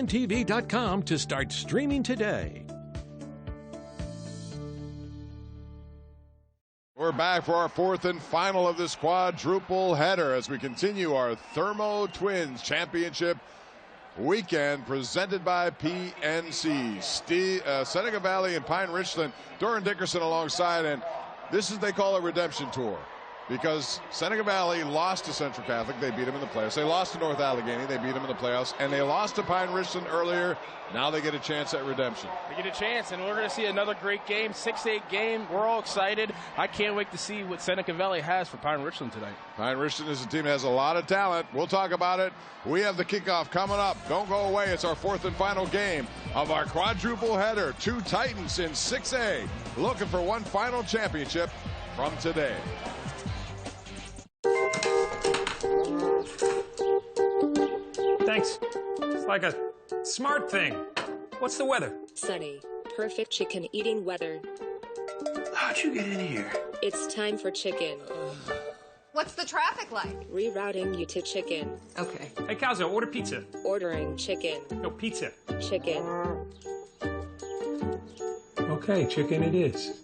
WPIALTV.com to start streaming today. We're back for our fourth and final of this quadruple header as we continue our Thermo Twins Championship weekend presented by PNC. Seneca Valley and Pine Richland, Doran Dickerson alongside, and this is, they call it, redemption tour. Because Seneca Valley lost to Central Catholic. They beat them in the playoffs. They lost to North Allegheny. They beat them in the playoffs. And they lost to Pine Richland earlier. Now they get a chance at redemption. They get a chance, and we're going to see another great game, 6-8 game. We're all excited. I can't wait to see what Seneca Valley has for Pine Richland tonight. Pine Richland is a team that has a lot of talent. We'll talk about it. We have the kickoff coming up. Don't go away. It's our fourth and final game of our quadruple header. Two Titans in 6A looking for one final championship from today. Thanks. It's like a smart thing. What's the weather? Sunny. Perfect chicken eating weather. How'd you get in here? It's time for chicken. What's the traffic like? Rerouting you to chicken. Okay. Hey, Calzo, order pizza. Ordering chicken. No, pizza. Chicken. Okay, chicken it is.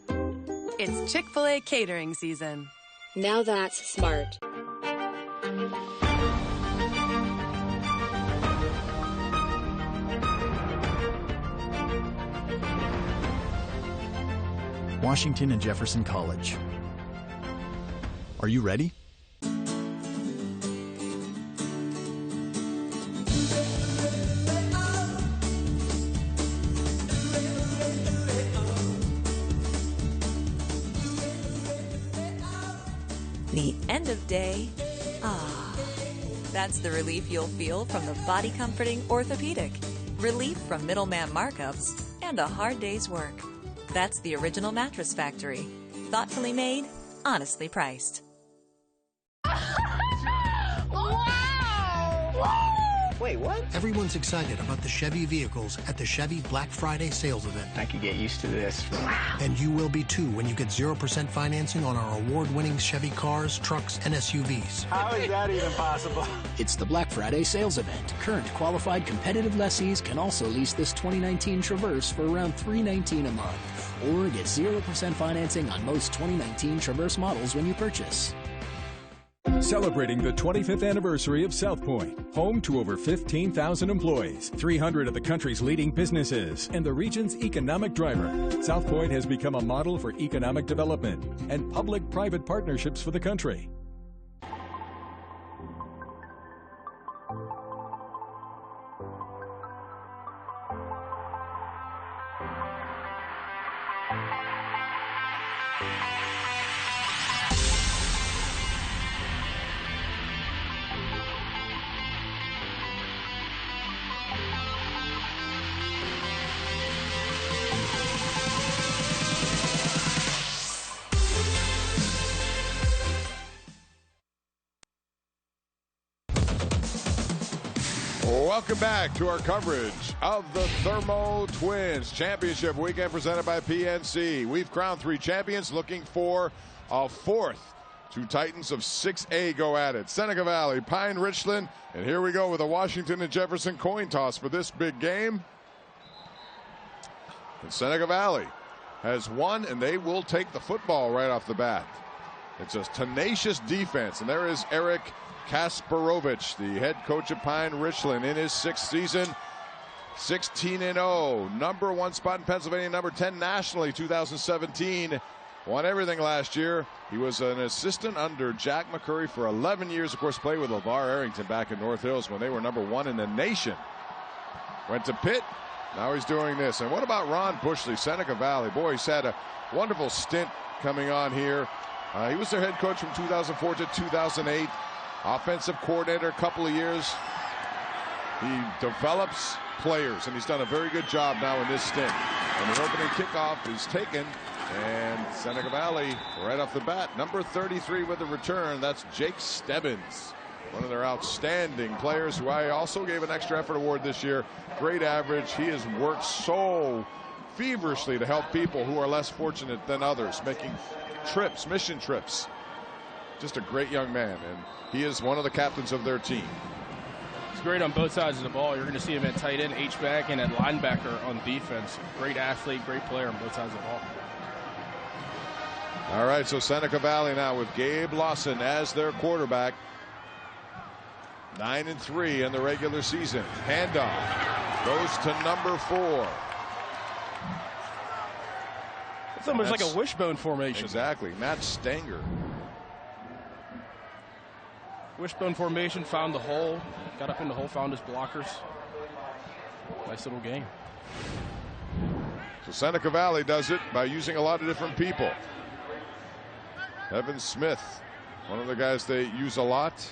It's Chick-fil-A catering season. Now that's smart. Washington and Jefferson College. Are you ready? The end of day. That's the relief you'll feel from the body comforting orthopedic. Relief from middleman markups and a hard day's work. That's the original Mattress Factory. Thoughtfully made, honestly priced. Wait, what? Everyone's excited about the Chevy vehicles at the Chevy Black Friday sales event. I could get used to this. Wow. And you will be too when you get 0% financing on our award-winning Chevy cars, trucks, and SUVs. How is that even possible? It's the Black Friday sales event. Current qualified competitive lessees can also lease this 2019 Traverse for around $319 a month. Or get 0% financing on most 2019 Traverse models when you purchase. Celebrating the 25th anniversary of South Point, home to over 15,000 employees, 300 of the country's leading businesses, and the region's economic driver. South Point has become a model for economic development and public-private partnerships for the country. Welcome back to our coverage of the Thermo Twins Championship Weekend presented by PNC. We've crowned 3 champions, looking for a fourth. 2 Titans of 6A go at it. Seneca Valley, Pine Richland, and here we go with a Washington and Jefferson coin toss for this big game. And Seneca Valley has won, and they will take the football right off the bat. It's a tenacious defense, and there is Eric Kasparovich, the head coach of Pine Richland, in his 6th season, 16-0, number 1 spot in Pennsylvania, number 10 nationally, 2017. Won everything last year. He was an assistant under Jack McCurry for 11 years. Of course, played with LeVar Arrington back in North Hills when they were number 1 in the nation. Went to Pitt. Now he's doing this. And what about Ron Bushley, Seneca Valley? Boy, he's had a wonderful stint coming on here. He was their head coach from 2004 to 2008. Offensive coordinator a couple of years. He develops players, and he's done a very good job now in this stint. And the opening kickoff is taken, and Seneca Valley right off the bat, number 33 with the return. That's Jake Stebbins, one of their outstanding players, who I also gave an extra effort award this year. Great average. He has worked so feverishly to help people who are less fortunate than others, making trips, mission trips. Just a great young man, and he is one of the captains of their team. He's great on both sides of the ball. You're going to see him at tight end, H-back, and at linebacker on defense. Great athlete, great player on both sides of the ball. All right, so Seneca Valley now with Gabe Lawson as their quarterback. 9-3 in the regular season. Handoff goes to number 4. It's almost like a wishbone formation. Exactly. Matt Stanger. Wishbone formation, found the hole, got up in the hole, found his blockers. Nice little game. So Seneca Valley does it by using a lot of different people. Evan Smith, one of the guys they use a lot.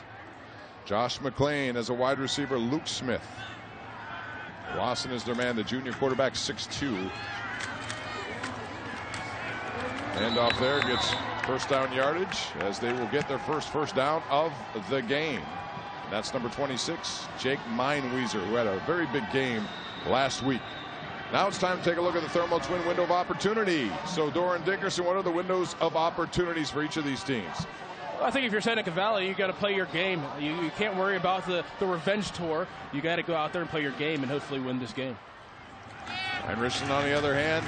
Josh McClain as a wide receiver. Luke Smith. Lawson is their man, the junior quarterback, 6'2". Handoff there, gets first down yardage as they will get their first down of the game. And that's number 26, Jake Meinwieser, who had a very big game last week. Now it's time to take a look at the Thermo Twin window of opportunity. So Doran Dickerson, what are the windows of opportunities for each of these teams? Well, I think if you're Seneca Valley, you got to play your game. You can't worry about the revenge tour. You got to go out there and play your game and hopefully win this game. And Richmond, on the other hand,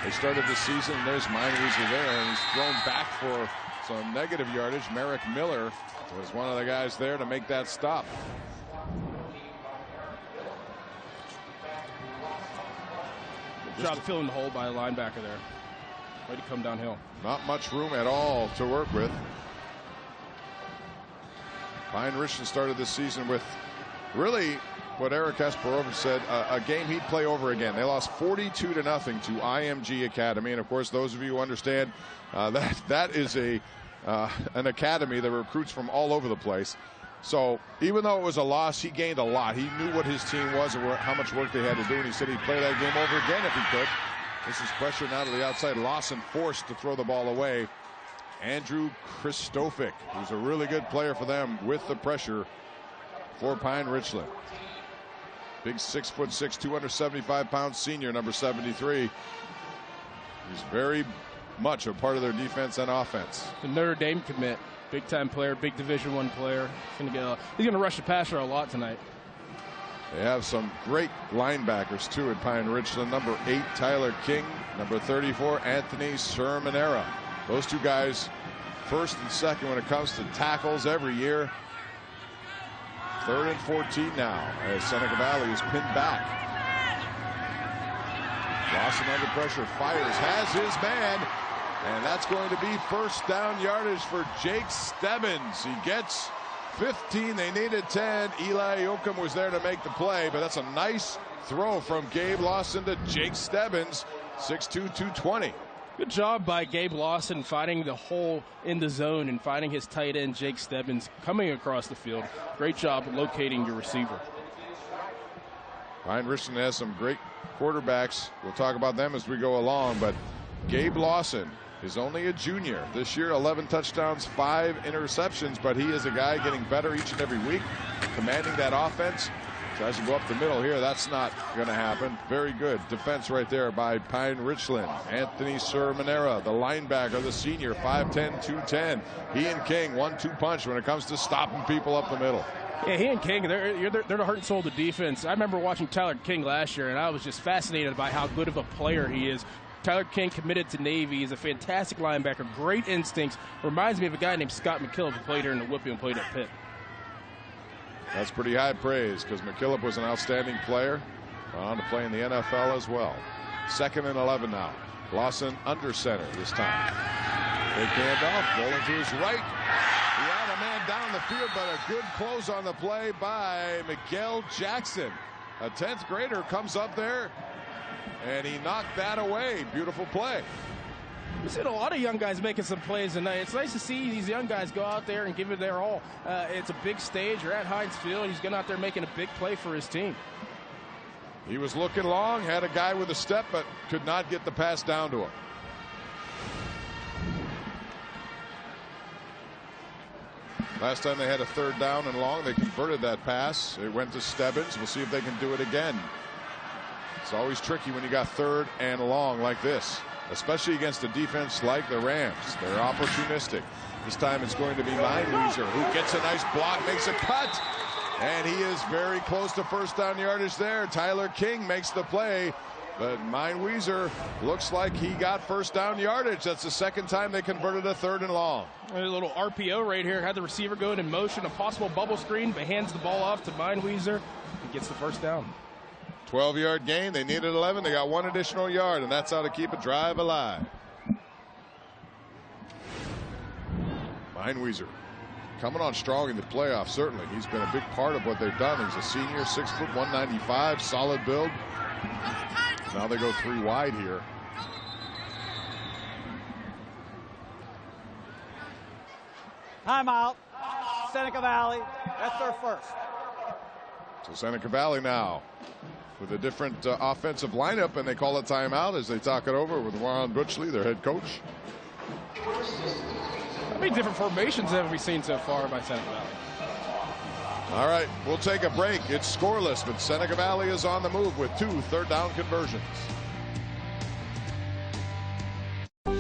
they started the season. There's Meinwieser there, and he's thrown back for some negative yardage. Merrick Miller was one of the guys there to make that stop. Good job filling the hole by a linebacker there. Way to come downhill. Not much room at all to work with. Pine Richmond started this season with really what Eric Kasparovich said, a game he'd play over again. They lost 42-0 to IMG Academy, and of course those of you who understand that is an academy that recruits from all over the place. So even though it was a loss, he gained a lot. He knew what his team was and how much work they had to do, and he said he'd play that game over again if he could. This is pressure now to the outside. Lawson forced to throw the ball away. Andrew Kristofic, who's a really good player for them with the pressure for Pine Richland. Big 6'6", 275-pound senior, number 73. He's very much a part of their defense and offense. The Notre Dame commit, big time player, big Division I player. He's going to rush the passer a lot tonight. They have some great linebackers too at Pine Richland. Number 8, Tyler King. Number 34, Anthony Sermonera. Those two guys, first and second when it comes to tackles every year. 3rd and 14 now as Seneca Valley is pinned back. Lawson under pressure, fires, has his man, and that's going to be first down yardage for Jake Stebbins. He gets 15. They needed 10. Eli Yoakum was there to make the play, but that's a nice throw from Gabe Lawson to Jake Stebbins, 6'2", 220. Good job by Gabe Lawson finding the hole in the zone and finding his tight end, Jake Stebbins, coming across the field. Great job locating your receiver. Pine Richland has some great quarterbacks. We'll talk about them as we go along, but Gabe Lawson is only a junior. This year, 11 touchdowns, 5 interceptions, but he is a guy getting better each and every week, commanding that offense. Tries to go up the middle here. That's not going to happen. Very good defense right there by Pine Richland. Anthony Sermonera, the linebacker, the senior, 5'10", 210. He and King, 1-2 punch when it comes to stopping people up the middle. Yeah, he and King, they're the heart and soul of the defense. I remember watching Tyler King last year, and I was just fascinated by how good of a player he is. Tyler King committed to Navy. He's a fantastic linebacker, great instincts. Reminds me of a guy named Scott McKillop who played here in the Whippy and played at Pitt. That's pretty high praise because McKillop was an outstanding player. Went on to play in the NFL as well. 2nd and 11 now. Lawson under center this time. Big handoff, rolling to his right. He had a man down the field, but a good close on the play by Miguel Jackson. A 10th grader comes up there, and he knocked that away. Beautiful play. We've seen a lot of young guys making some plays tonight. It's nice to see these young guys go out there and give it their all. It's a big stage. You're at Heinz Field. He's going out there making a big play for his team. He was looking long, had a guy with a step, but could not get the pass down to him. Last time they had a 3rd down and long, they converted that pass. It went to Stebbins. We'll see if they can do it again. It's always tricky when you got 3rd and long like this, especially against a defense like the Rams. They're opportunistic. This time it's going to be Meinwieser who gets a nice block, makes a cut, And he is very close to first down yardage there. Tyler King makes the play, but Meinwieser looks like he got first down yardage. That's the second time they converted a 3rd and long. A little RPO right here. Had the receiver going in motion, a possible bubble screen, but hands the ball off to Meinwieser and gets the first down. 12-yard gain. They needed 11. They got 1 additional yard, and that's how to keep a drive alive. Meinwieser coming on strong in the playoffs, certainly. He's been a big part of what they've done. He's a senior, 6 foot, 195, solid build. Now they go 3 wide here. Timeout. Seneca Valley. That's their first. So Seneca Valley now with a different offensive lineup, and they call it timeout as they talk it over with Warren Butchley, their head coach. How many different formations have we seen so far by Seneca Valley? All right, we'll take a break. It's scoreless, but Seneca Valley is on the move with 2 third-down conversions.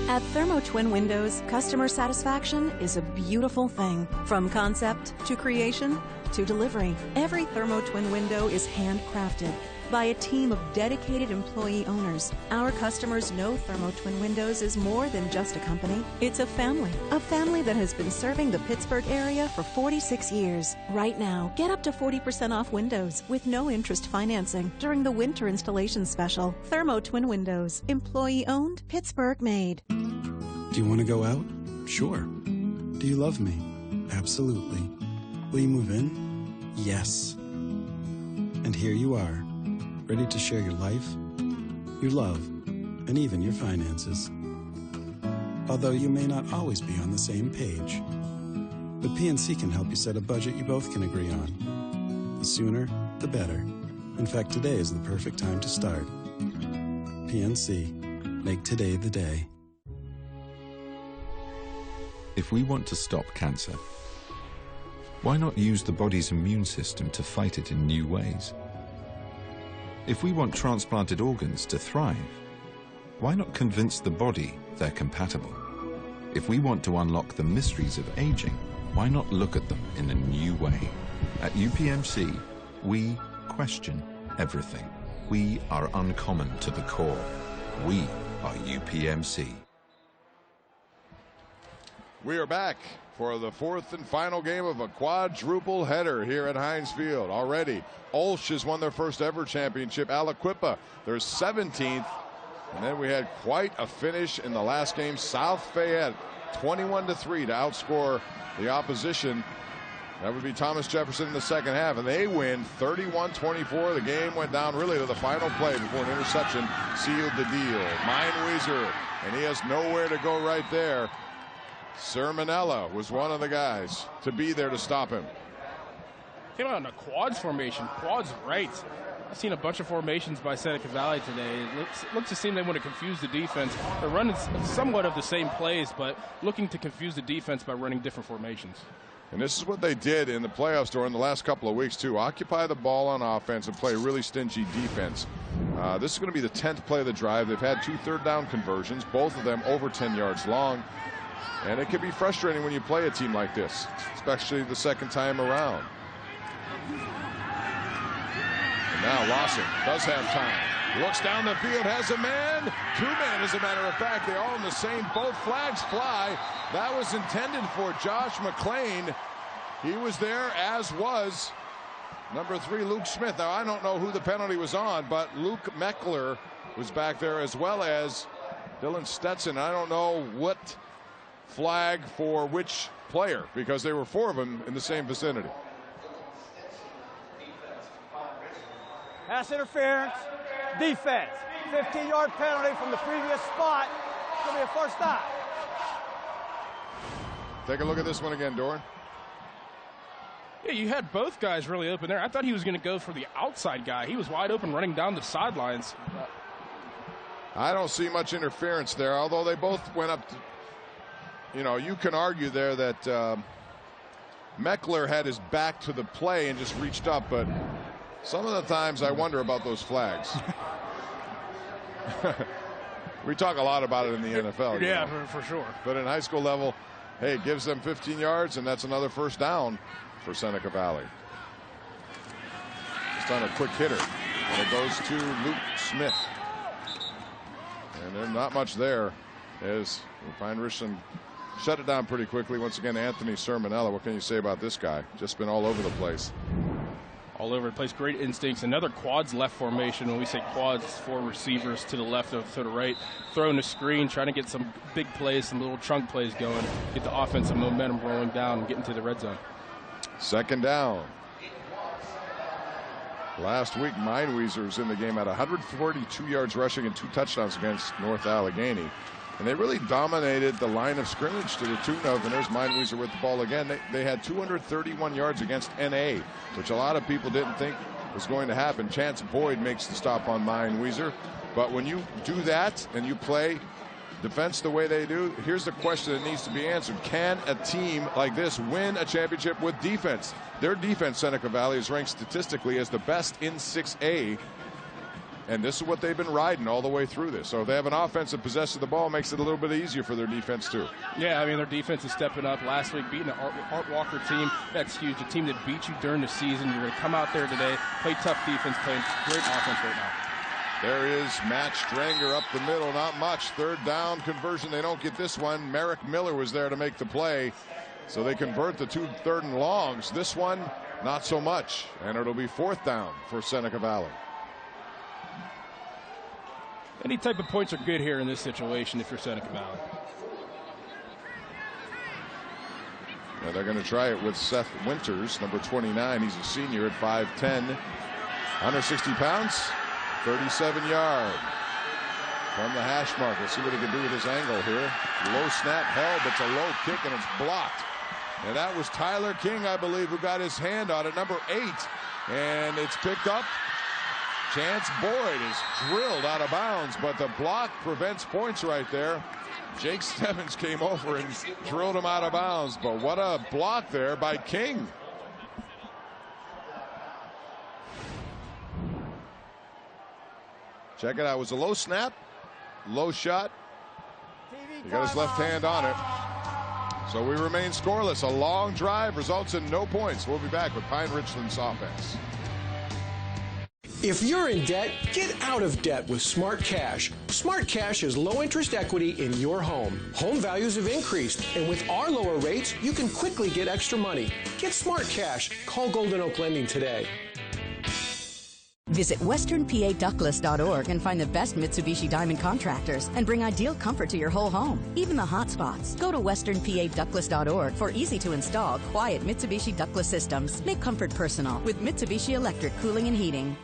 At Thermo Twin Windows, customer satisfaction is a beautiful thing. From concept to creation to delivery, every Thermo Twin window is handcrafted by a team of dedicated employee owners. Our customers know Thermo Twin Windows is more than just a company. It's a family that has been serving the Pittsburgh area for 46 years. Right now, get up to 40% off windows with no interest financing during the winter installation special. Thermo Twin Windows, employee owned, Pittsburgh made. Do you want to go out? Sure. Do you love me? Absolutely. Will you move in? Yes. And here you are, ready to share your life, your love, and even your finances. Although you may not always be on the same page. But PNC can help you set a budget you both can agree on. The sooner, the better. In fact, today is the perfect time to start. PNC. Make today the day. If we want to stop cancer, why not use the body's immune system to fight it in new ways? If we want transplanted organs to thrive, why not convince the body they're compatible? If we want to unlock the mysteries of aging, why not look at them in a new way? At UPMC, we question everything. We are uncommon to the core. We are UPMC. We are back for the 4th and final game of a quadruple header here at Heinz Field. Already, Olsh has won their first ever championship. Aliquippa, their 17th. And then we had quite a finish in the last game. South Fayette, 21-3 to outscore the opposition. That would be Thomas Jefferson in the second half, and they win 31-24. The game went down really to the final play before an interception sealed the deal. Meinwieser, and he has nowhere to go right there. Sermonella was one of the guys to be there to stop him. Came out in a quads formation, quads right. I've seen a bunch of formations by Seneca Valley today. It looks to seem they want to confuse the defense. They're running somewhat of the same plays, but looking to confuse the defense by running different formations. And this is what they did in the playoffs during the last couple of weeks, too. Occupy the ball on offense and play really stingy defense. This is going to be the 10th play of the drive. They've had 2 third-down conversions, both of them over 10 yards long. And it can be frustrating when you play a team like this, especially the second time around. And now Lawson does have time. Looks down the field, has a man. 2 men, as a matter of fact. They're all in the same boat. Flags fly. That was intended for Josh McLean. He was there, as was number 3, Luke Smith. Now, I don't know who the penalty was on, but Luke Meckler was back there, as well as Dylan Stetson. I don't know what flag for which player, because there were 4 of them in the same vicinity. Pass interference, defense. 15-yard penalty from the previous spot. It's going to be a first down. Take a look at this one again, Doran. Yeah, you had both guys really open there. I thought he was going to go for the outside guy. He was wide open running down the sidelines. I don't see much interference there, although they both went up to, you know, you can argue there that Meckler had his back to the play and just reached up, but some of the times I wonder about those flags. We talk a lot about it in the NFL. Yeah, for sure. But in high school level, hey, it gives them 15 yards, and that's another first down for Seneca Valley. on a quick hitter. And it goes to Luke Smith. And there's not much there as Pine Richland shut it down pretty quickly. Once again, Anthony Sermonella. What can you say about this guy? Just been all over the place. All over the place. Great instincts. Another quads left formation. When we say quads, 4 receivers to the left or to the right. Throwing the screen, trying to get some big plays, some little chunk plays going. Get the offensive momentum rolling down and get into the red zone. Second down. Last week, Mineweezer was in the game at 142 yards rushing and 2 touchdowns against North Allegheny. And they really dominated the line of scrimmage to the tune of, and there's Mineweezer with the ball again. They had 231 yards against NA, which a lot of people didn't think was going to happen. Chance Boyd makes the stop on Mineweezer. But when you do that and you play defense the way they do, here's the question that needs to be answered. Can a team like this win a championship with defense? Their defense, Seneca Valley, is ranked statistically as the best in 6A. And this is what they've been riding all the way through this. So if they have an offensive possession of the ball, it makes it a little bit easier for their defense too. Yeah, I mean, their defense is stepping up. Last week, beating an Art Walker team, that's huge. A team that beat you during the season. You're going to come out there today, play tough defense, play great offense right now. There is Matt Stranger up the middle, not much. Third down conversion, they don't get this one. Merrick Miller was there to make the play. So they convert the 2 third and longs. This one, not so much. And it'll be 4th down for Seneca Valley. Any type of points are good here in this situation if you're Seneca Valley. Yeah, they're going to try it with Seth Winters, number 29. He's a senior at 5'10", 160 pounds, 37 yard. From the hash mark. Let's see what he can do with his angle here. Low snap held, but it's a low kick and it's blocked. And that was Tyler King, I believe, who got his hand on it, number 8. And it's picked up. Chance Boyd is drilled out of bounds, but the block prevents points right there. Jake Stebbins came over and drilled him out of bounds, but what a block there by King. Check it out. It was a low snap, low shot. He got his left hand on it. So we remain scoreless. A long drive results in no points. We'll be back with Pine Richland's offense. If you're in debt, get out of debt with Smart Cash. Smart Cash is low-interest equity in your home. Home values have increased, and with our lower rates, you can quickly get extra money. Get Smart Cash. Call Golden Oak Lending today. Visit westernpadouglas.org and find the best Mitsubishi Diamond contractors and bring ideal comfort to your whole home, even the hot spots. Go to westernpadouglas.org for easy-to-install, quiet Mitsubishi ductless systems. Make comfort personal with Mitsubishi Electric Cooling and Heating.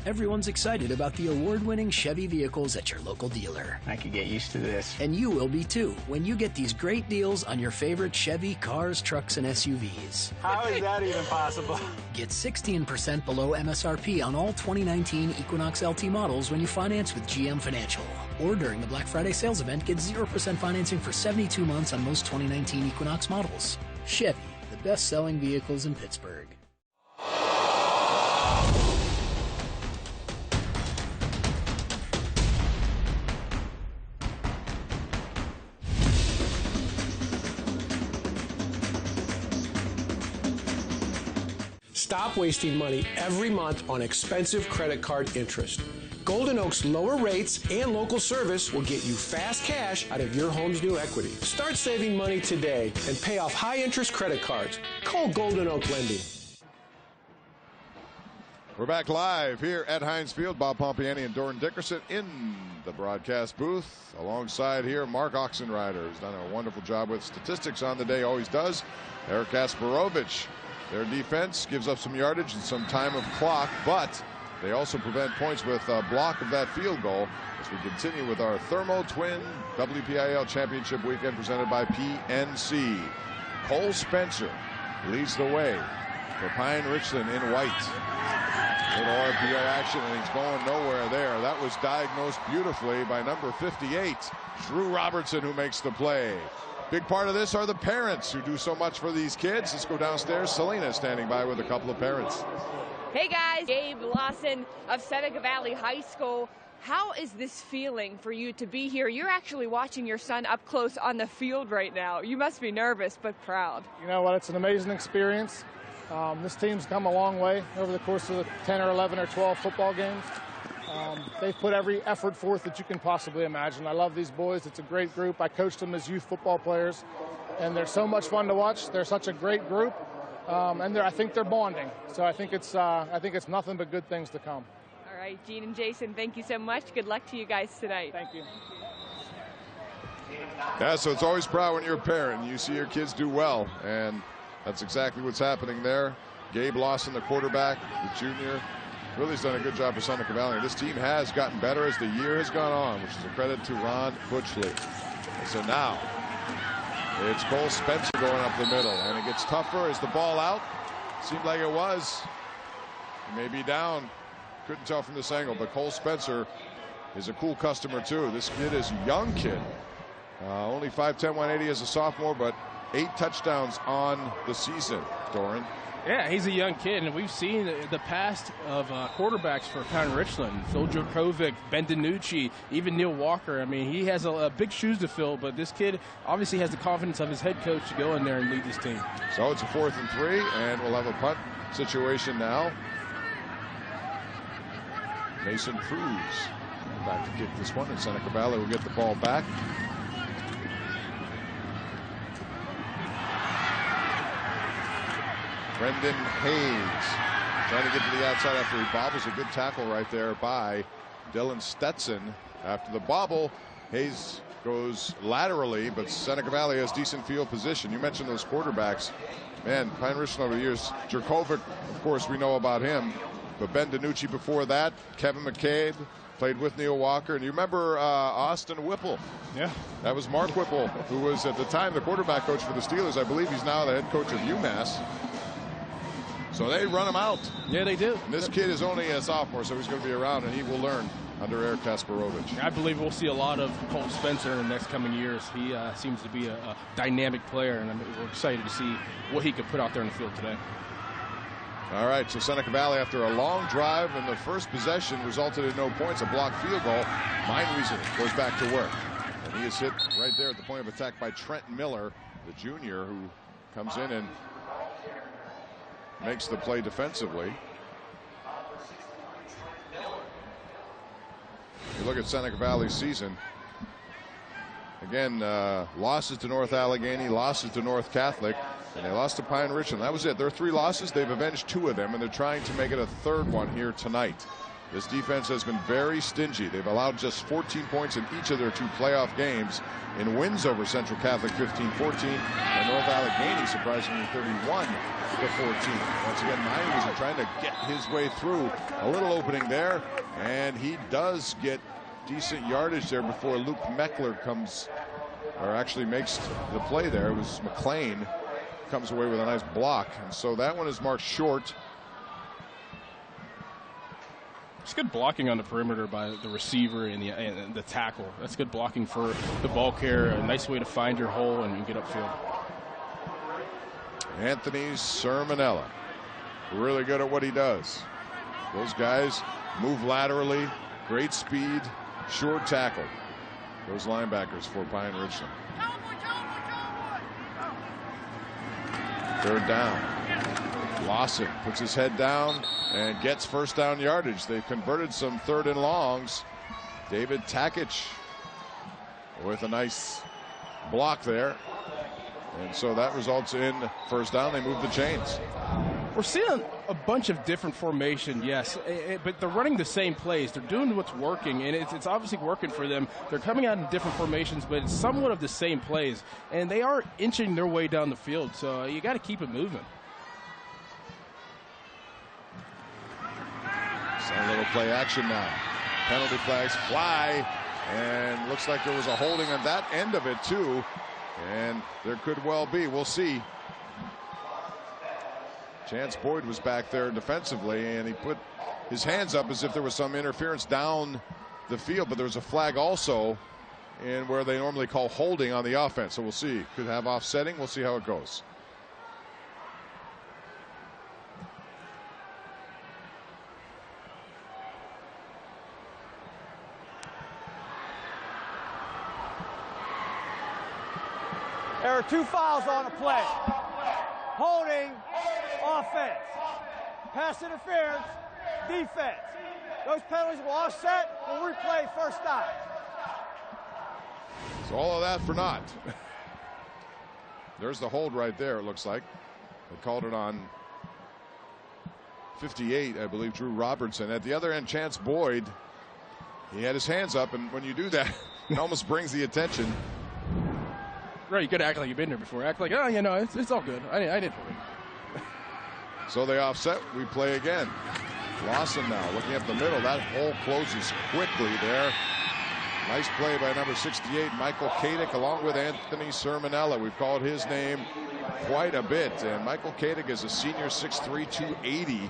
Everyone's excited about the award-winning Chevy vehicles at your local dealer. I could get used to this. And you will be too when you get these great deals on your favorite Chevy cars, trucks, and SUVs. How is that even possible? Get 16% below MSRP on all 2019 Equinox LT models when you finance with GM Financial. Or during the Black Friday sales event, get 0% financing for 72 months on most 2019 Equinox models. Chevy, the best-selling vehicles in Pittsburgh. Stop wasting money every month on expensive credit card interest. Golden Oak's lower rates and local service will get you fast cash out of your home's new equity. Start saving money today and pay off high-interest credit cards. Call Golden Oak Lending. We're back live here at Heinz Field. Bob Pompiani and Doran Dickerson in the broadcast booth. Alongside here, Mark Oxenrider, who's done a wonderful job with statistics on the day, always does. Eric Kasparovich. Their defense gives up some yardage and some time of clock, but they also prevent points with a block of that field goal as we continue with our Thermo Twin WPIAL Championship Weekend presented by PNC. Cole Spencer leads the way for Pine Richland in white. Little RPO action, and he's going nowhere there. That was diagnosed beautifully by number 58, Drew Robertson, who makes the play. Big part of this are the parents who do so much for these kids. Let's go downstairs. Selena standing by with a couple of parents. Hey guys, Gabe Lawson of Seneca Valley High School. How is this feeling for you to be here? You're actually watching your son up close on the field right now. You must be nervous but proud. You know what? It's an amazing experience. This team's come a long way over the course of the 10 or 11 or 12 football games. They've put every effort forth that you can possibly imagine. I love these boys. It's a great group. I coached them as youth football players, and they're so much fun to watch. They're such a great group, and I think they're bonding. So I think it's nothing but good things to come. All right, Gene and Jason, thank you so much. Good luck to you guys tonight. Thank you. Yeah, so it's always proud when you're a parent. You see your kids do well, and that's exactly what's happening there. Gabe Lawson, the quarterback, the junior, really has done a good job for Seneca Valley. This team has gotten better as the year has gone on, which is a credit to Ron Butchley. And so now it's Cole Spencer going up the middle, and it gets tougher. Is the ball out? Seemed like it was. He may be down. Couldn't tell from this angle, but Cole Spencer is a cool customer too. This kid is a young kid. Only 5'10", 180 as a sophomore, but 8 touchdowns on the season, Doran. Yeah, he's a young kid, and we've seen the past of quarterbacks for Pine Richland. Phil Djokovic, Ben DiNucci, even Neil Walker. I mean, he has a big shoes to fill, but this kid obviously has the confidence of his head coach to go in there and lead this team. So it's a 4th and 3, and we'll have a punt situation now. Mason Cruz back to kick this one, and Seneca Valley will get the ball back. Brendan Hayes trying to get to the outside after he bobbles. A good tackle right there by Dylan Stetson. After the bobble, Hayes goes laterally, but Seneca Valley has decent field position. You mentioned those quarterbacks. Man, Pine Richland over the years. Djokovic, of course, we know about him. But Ben DiNucci before that, Kevin McCabe, played with Neil Walker. And you remember Austin Whipple? Yeah. That was Mark Whipple, who was at the time the quarterback coach for the Steelers. I believe he's now the head coach of UMass. So they run him out. Yeah, they do. And this kid is only a sophomore, so he's going to be around, and he will learn under Eric Kasparovich. I believe we'll see a lot of Cole Spencer in the next coming years. He seems to be a dynamic player, and we're excited to see what he could put out there in the field today. All right, so Seneca Valley, after a long drive and the first possession resulted in no points, a blocked field goal. Meinwieser goes back to work. And he is hit right there at the point of attack by Trent Miller, the junior, who comes in and makes the play defensively. You look at Seneca Valley's season. Again, losses to North Allegheny, losses to North Catholic, and they lost to Pine Richland. That was it. Their 3 losses, they've avenged 2 of them, and they're trying to make it a 3rd one here tonight. This defense has been very stingy. They've allowed just 14 points in each of their 2 playoff games in wins over Central Catholic 15-14 and North Allegheny surprisingly 31-14. Once again, Meinwieser trying to get his way through. A little opening there, and he does get decent yardage there before Luke Meckler comes, or actually makes the play there. It was McLean comes away with a nice block, and so that one is marked short. It's good blocking on the perimeter by the receiver and the tackle. That's good blocking for the ball carrier. A nice way to find your hole and get upfield. Anthony Sermonella, really good at what he does. Those guys move laterally, great speed, short tackle. Those linebackers for Pine Richland. 3rd down. Lawson puts his head down and gets 1st down yardage. They've converted some 3rd and longs. David Takich with a nice block there. And so that results in 1st down. They move the chains. We're seeing a bunch of different formation, yes, but they're running the same plays. They're doing what's working, and it's obviously working for them. They're coming out in different formations, but it's somewhat of the same plays, and they are inching their way down the field, so you got to keep it moving. A little play action now. Penalty flags fly, and looks like there was a holding on that end of it too, and there could well be. We'll see. Chance Boyd was back there defensively, and he put his hands up as if there was some interference down the field, but there was a flag also in where they normally call holding on the offense. So we'll see. Could have offsetting. We'll see how it goes. There are 2 fouls on the play. Holding offense. Pass interference, defense. Those penalties will offset. We'll replay first down. So all of that for naught. There's the hold right there, it looks like. They called it on 58, I believe, Drew Robertson. At the other end, Chance Boyd, he had his hands up, and when you do that, it almost brings the attention. Right, you got to act like you've been there before. Act like, oh, you know, it's all good. I didn't. So they offset. We play again. Lawson now looking up the middle. That hole closes quickly there. Nice play by number 68, Michael Kadick, along with Anthony Sermonella. We've called his name quite a bit. And Michael Kadick is a senior, 6'3", 280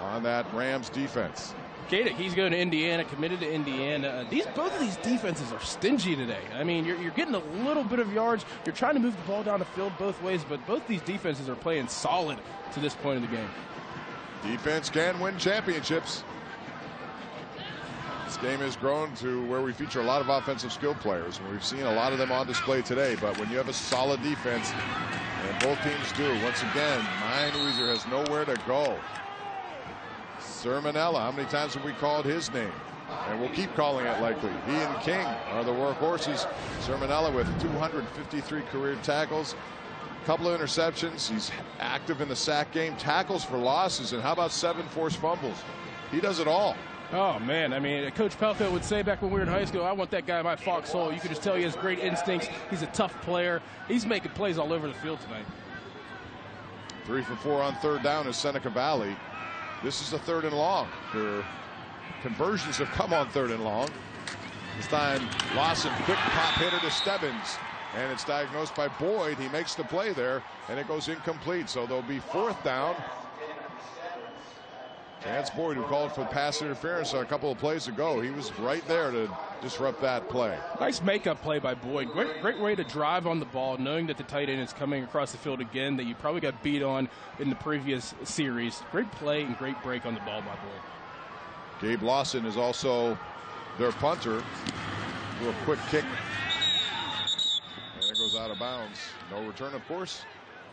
on that Rams defense. Kadick, he's going to Indiana, committed to Indiana. Both of these defenses are stingy today. I mean, you're getting a little bit of yards. You're trying to move the ball down the field both ways, but both these defenses are playing solid to this point of the game. Defense can win championships. This game has grown to where we feature a lot of offensive skill players, and we've seen a lot of them on display today. But when you have a solid defense, and both teams do, once again, Meineweeser has nowhere to go. Sermonella, how many times have we called his name? And we'll keep calling it likely. He and King are the workhorses. Sermonella with 253 career tackles, a couple of interceptions. He's active in the sack game, tackles for losses, and how about 7 forced fumbles? He does it all. Oh, man. I mean, Coach Pelko would say back when we were in high school, I want that guy in my foxhole. You could just tell he has great instincts. He's a tough player. He's making plays all over the field tonight. 3 for 4 on third down is Seneca Valley. This is a 3rd and long. Their conversions have come on 3rd and long. This time, Lawson, quick pop hitter to Stebbins. And it's diagnosed by Boyd. He makes the play there, and it goes incomplete. So there'll be 4th down. Chance Boyd, who called for pass interference a couple of plays ago, he was right there to disrupt that play. Nice makeup play by Boyd. Great way to drive on the ball, knowing that the tight end is coming across the field again, that you probably got beat on in the previous series. Great play and great break on the ball by Boyd. Gabe Lawson is also their punter. Do a quick kick. And it goes out of bounds. No return, of course.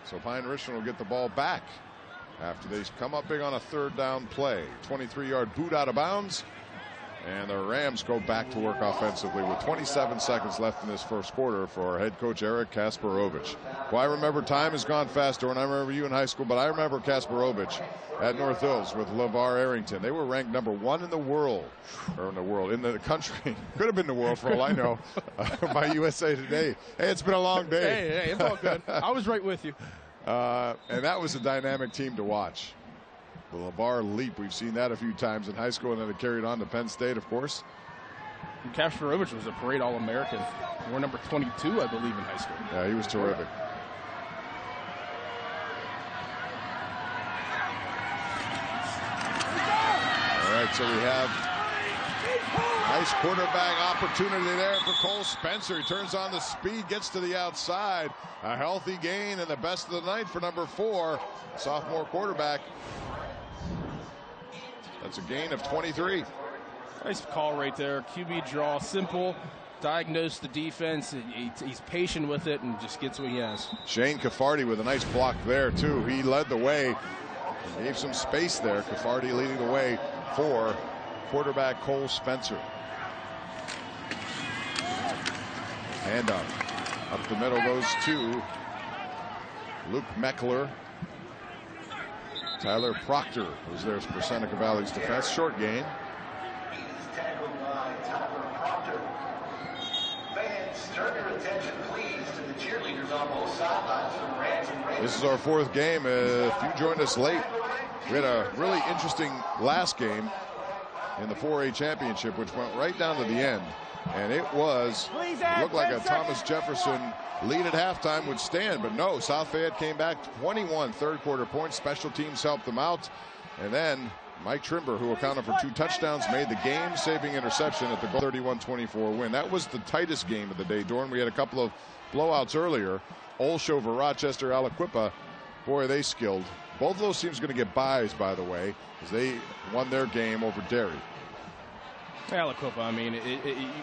So Pine Richland will get the ball back after they come up big on a 3rd down play. 23-yard boot out of bounds. And the Rams go back to work offensively with 27 seconds left in this first quarter for head coach Eric Kasparovich. Well, I remember time has gone faster, and I remember you in high school, but I remember Kasparovich at North Hills with LeVar Arrington. They were ranked number 1 in the world, or in the country. Could have been the world for all I know by USA Today. Hey, it's been a long day. Hey, it's all good. I was right with you. And that was a dynamic team to watch. The LeVar leap, we've seen that a few times in high school, and then it carried on to Penn State, of course. And Kasparovich was a parade All-American. We're number 22, I believe, in high school. Yeah, he was terrific. All right, so we have nice quarterback opportunity there for Cole Spencer. He turns on the speed, gets to the outside. A healthy gain and the best of the night for number 4, sophomore quarterback. That's a gain of 23. Nice call right there. QB draw, simple. Diagnose the defense. He's patient with it and just gets what he has. Shane Caffardi with a nice block there, too. He led the way. He gave some space there. Caffardi leading the way for quarterback Cole Spencer. Handoff. Up the middle goes to Luke Meckler. Tyler Proctor was there for Seneca Valley's defense. Short gain. This is our 4th game. If you joined us late, we had a really interesting last game in the 4A championship, which went right down to the end. And it looked like a Thomas Jefferson lead at halftime would stand, but no, South Fayette came back 21 third quarter points. Special teams helped them out. And then Mike Trimber, who accounted for 2 touchdowns, made the game-saving interception at the 31-24 win. That was the tightest game of the day, Dorn. We had a couple of blowouts earlier. Olshover, Rochester, Aliquippa, boy, they skilled. Both of those teams going to get byes, by the way, as they won their game over Derry. Aliquippa, I mean,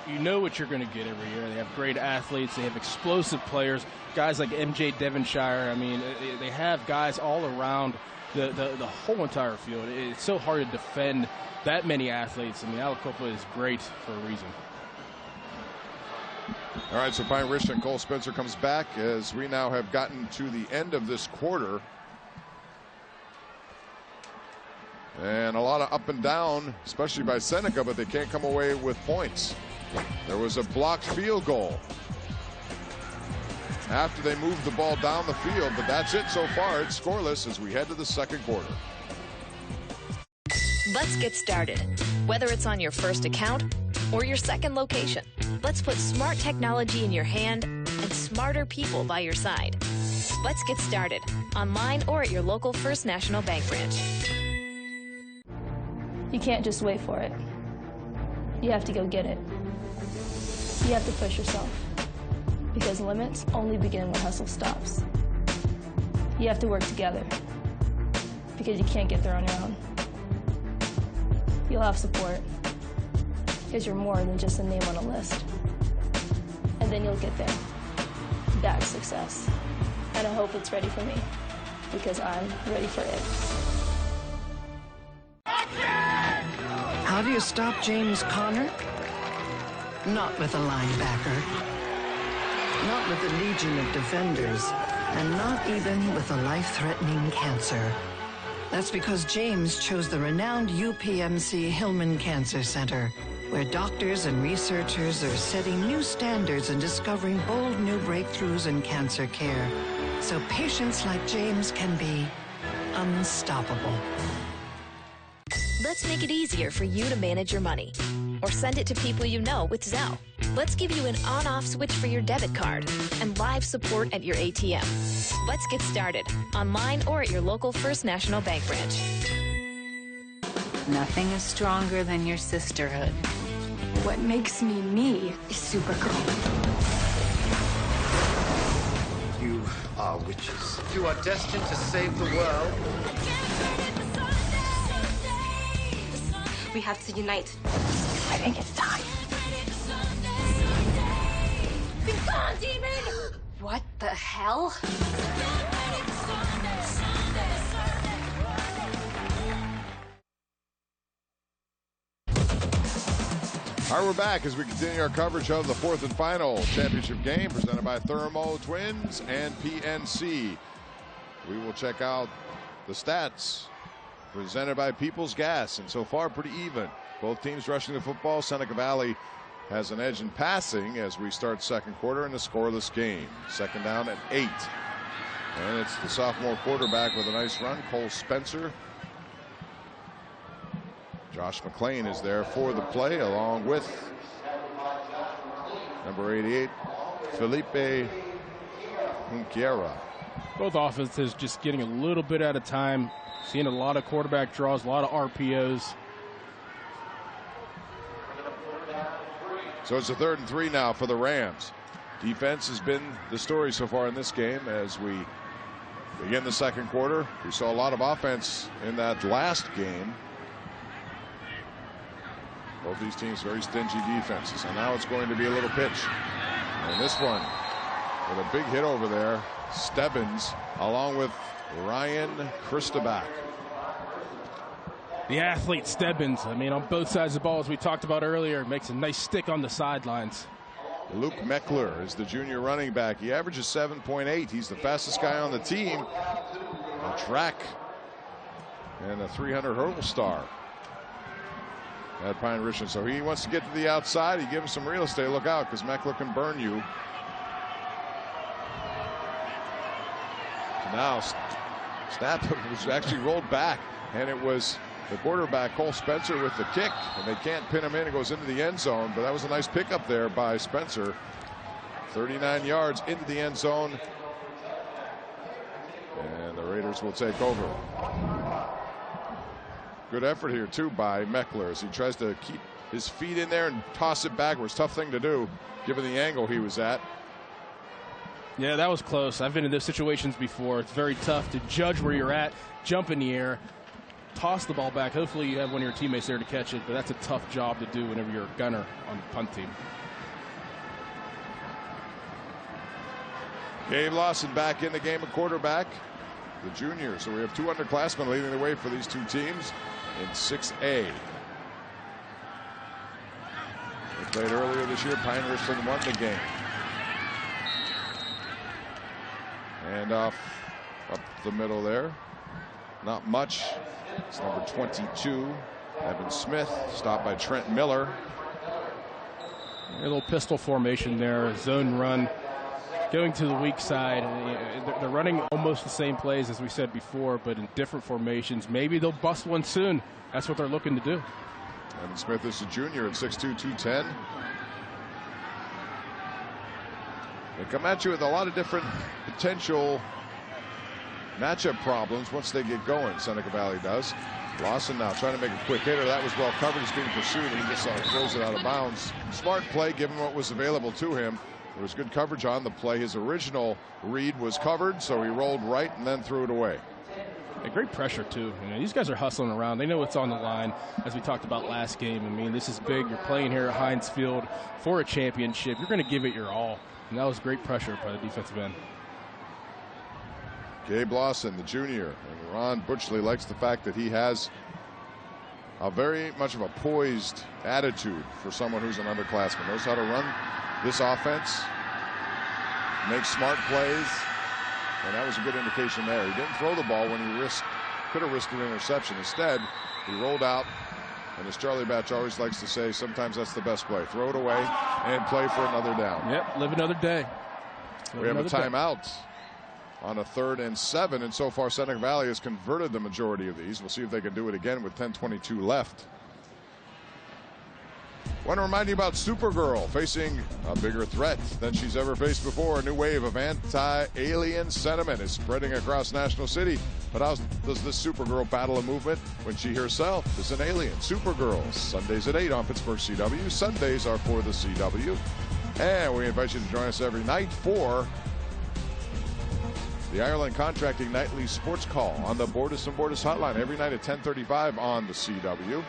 you know what you're going to get every year. They have great athletes. They have explosive players, guys like MJ Devonshire. I mean, they have guys all around the whole entire field. It's so hard to defend that many athletes. I mean, Aliquippa is great for a reason. All right, so Pine Richland, Cole Spencer comes back as we now have gotten to the end of this quarter. And a lot of up and down, especially by Seneca, but they can't come away with points. There was a blocked field goal after they moved the ball down the field, but that's it so far. It's scoreless as we head to the second quarter. Let's get started. Whether it's on your first account or your second location, let's put smart technology in your hand and smarter people by your side. Let's get started online or at your local First National Bank branch. You can't just wait for it. You have to go get it. You have to push yourself, because limits only begin when hustle stops. You have to work together, because you can't get there on your own. You'll have support, because you're more than just a name on a list. And then you'll get there. That's success. And I hope it's ready for me, because I'm ready for it. How do you stop James Conner? Not with a linebacker. Not with a legion of defenders. And not even with a life-threatening cancer. That's because James chose the renowned UPMC Hillman Cancer Center, where doctors and researchers are setting new standards and discovering bold new breakthroughs in cancer care, so patients like James can be unstoppable. Let's make it easier for you to manage your money. Or send it to people you know with Zelle. Let's give you an on-off switch for your debit card and live support at your ATM. Let's get started online or at your local First National Bank branch. Nothing is stronger than your sisterhood. What makes me me is Supergirl. You are witches. You are destined to save the world. We have to unite. I think it's time. Be gone, demon! What the hell? All right, we're back as we continue our coverage of the fourth and final championship game presented by Thermo Twins and PNC. We will check out the stats presented by People's Gas, and so far pretty even. Both teams rushing the football. Seneca Valley has an edge in passing as we start second quarter in a scoreless game. Second down at 8. And it's the sophomore quarterback with a nice run, Cole Spencer. Josh McClain is there for the play along with number 88, Felipe Junquera. Both offenses just getting a little bit at a time. Seeing a lot of quarterback draws, a lot of RPOs. So it's a 3rd and 3 now for the Rams. Defense has been the story so far in this game as we begin the second quarter. We saw a lot of offense in that last game. Both these teams very stingy defenses, and now it's going to be a little pitch. And this one with a big hit over there, Stebbins along with Ryan Christabak. The athlete Stebbins, I mean, on both sides of the ball, as we talked about earlier, makes a nice stick on the sidelines. Luke Meckler is the junior running back. He averages 7.8. He's the fastest guy on the team. A track and a 300 hurdle star at Pine Richland. So he wants to get to the outside. He gives him some real estate. Look out, because Meckler can burn you. Now, snap was actually rolled back, and it was the quarterback, Cole Spencer, with the kick, and they can't pin him in. It goes into the end zone, but that was a nice pickup there by Spencer. 39 yards into the end zone, and the Raiders will take over. Good effort here, too, by Meckler as he tries to keep his feet in there and toss it backwards. Tough thing to do, given the angle he was at. Yeah, that was close. I've been in those situations before. It's very tough to judge where you're at, jump in the air. toss the ball back. Hopefully you have one of your teammates there to catch it, but that's a tough job to do whenever you're a gunner on the punt team. Gabe Lawson back in the game, a quarterback, the junior. So we have two underclassmen leading the way for these two teams in 6A. They played earlier this year. Pine Richland won the game. And off up the middle there. Not much. It's number 22, Evan Smith, stopped by Trent Miller. A little pistol formation there, zone run. Going to the weak side. They're running almost the same plays as we said before, but in different formations. Maybe they'll bust one soon. That's what they're looking to do. Evan Smith is a junior at 6'2", 210. They come at you with a lot of different potential matchup problems once they get going. Seneca Valley does. Lawson now trying to make a quick hitter. That was well covered. He's being pursued, and he just throws it out of bounds. Smart play given what was available to him. There was good coverage on the play. His original read was covered, so he rolled right and then threw it away. Great pressure, too. These guys are hustling around. They know what's on the line, as we talked about last game. I mean, this is big. You're playing here at Heinz Field for a championship. You're going to give it your all. And that was great pressure by the defensive end. Gabe Lawson, the junior. And Ron Butchley likes the fact that he has a very much of a poised attitude for someone who's an underclassman. Knows how to run this offense, make smart plays, and that was a good indication there. He didn't throw the ball when he could have risked an interception. Instead, he rolled out, and as Charlie Batch always likes to say, sometimes that's the best play. Throw it away and play for another down. Yep, live another day. We have a timeout on a 3rd and 7, and so far Seneca Valley has converted the majority of these. We'll see if they can do it again with 10:22 left. Want to remind you about Supergirl facing a bigger threat than she's ever faced before. A new wave of anti-alien sentiment is spreading across National City. But how does this Supergirl battle a movement when she herself is an alien? Supergirl, Sundays at 8 on Pittsburgh CW. Sundays are for the CW. And we invite you to join us every night for the Ireland Contracting Nightly Sports Call on the Bordas and Bordas Hotline every night at 10:35 on the CW.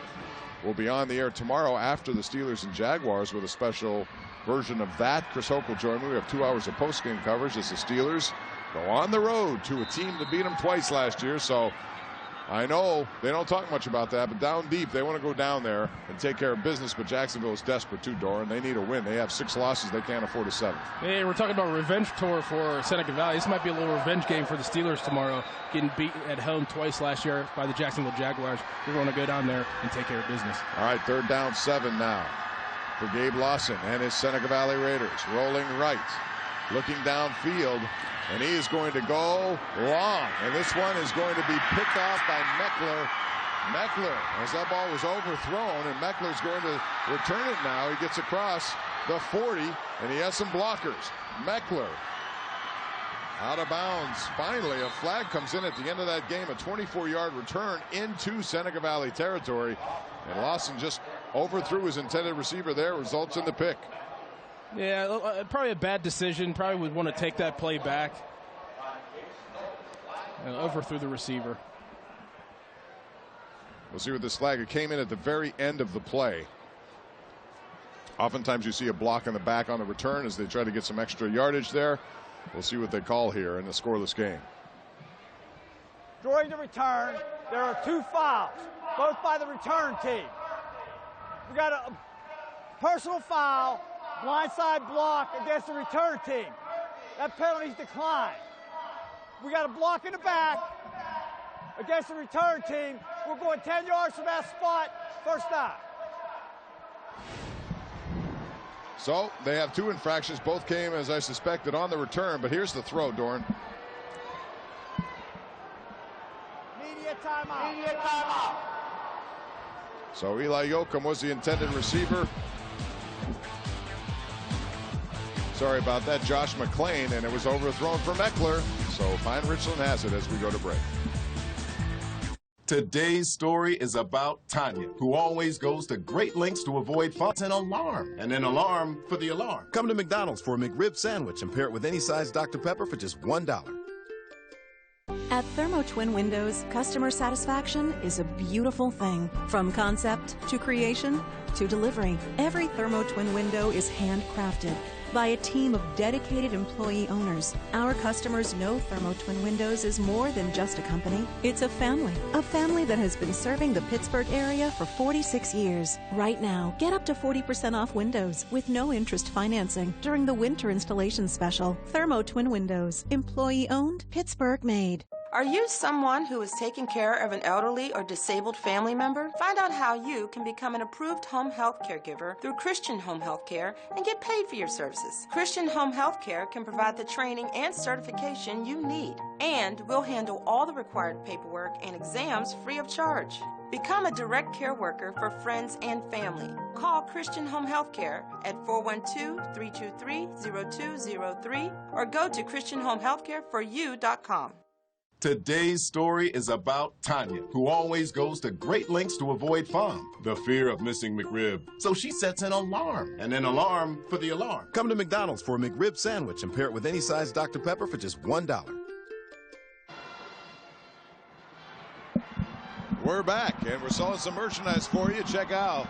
We'll be on the air tomorrow after the Steelers and Jaguars with a special version of that. Chris Hoke will join me. We have 2 hours of post-game coverage as the Steelers go on the road to a team that beat them twice last year. So I know they don't talk much about that, but down deep, they want to go down there and take care of business. But Jacksonville is desperate too, Doran. They need a win. They have 6 losses. They can't afford a 7th. Hey, we're talking about a revenge tour for Seneca Valley. This might be a little revenge game for the Steelers tomorrow. Getting beat at home twice last year by the Jacksonville Jaguars. We're going to go down there and take care of business. All right, 3rd down 7 now for Gabe Lawson and his Seneca Valley Raiders. Rolling right, looking downfield. And he is going to go long. And this one is going to be picked off by Meckler. Meckler, as that ball was overthrown, and Meckler's going to return it now. He gets across the 40, and he has some blockers. Meckler out of bounds. Finally, a flag comes in at the end of that game. A 24-yard return into Seneca Valley territory. And Lawson just overthrew his intended receiver there. Results in the pick. Yeah, probably a bad decision. Probably would want to take that play back. Overthrew the receiver. We'll see with this flag. It came in at the very end of the play. Oftentimes you see a block in the back on the return as they try to get some extra yardage there. We'll see what they call here in the scoreless game. During the return, there are 2 fouls, both by the return team. We got a personal foul, blindside block against the return team. That penalty's declined. We got a block in the back against the return team. We're going 10 yards from that spot, first down. So they have 2 infractions. Both came, as I suspected, on the return. But here's the throw, Doran. Media timeout. Media timeout. So Eli Yoakum was the intended receiver. Sorry about that, Josh McClain, and it was overthrown for Meckler. So Pine Richland has it as we go to break. Today's story is about Tanya, who always goes to great lengths to avoid faults. An alarm, and an alarm for the alarm. Come to McDonald's for a McRib sandwich and pair it with any size Dr. Pepper for just $1. At Thermo Twin Windows, customer satisfaction is a beautiful thing. From concept to creation to delivery, every Thermo Twin window is handcrafted by a team of dedicated employee owners. Our customers know Thermo Twin Windows is more than just a company. It's a family that has been serving the Pittsburgh area for 46 years. Right now, get up to 40% off windows with no interest financing during the winter installation special. Thermo Twin Windows, employee owned, Pittsburgh made. Are you someone who is taking care of an elderly or disabled family member? Find out how you can become an approved home health caregiver through Christian Home Health Care and get paid for your services. Christian Home Health Care can provide the training and certification you need, and we'll handle all the required paperwork and exams free of charge. Become a direct care worker for friends and family. Call Christian Home Health Care at 412-323-0203 or go to ChristianHomeHealthCareForYou.com. Today's story is about Tanya, who always goes to great lengths to avoid FOM, the fear of missing McRib. So she sets an alarm, and an alarm for the alarm. Come to McDonald's for a McRib sandwich and pair it with any size Dr. Pepper for just $1. We're back, and we're selling some merchandise for you. Check out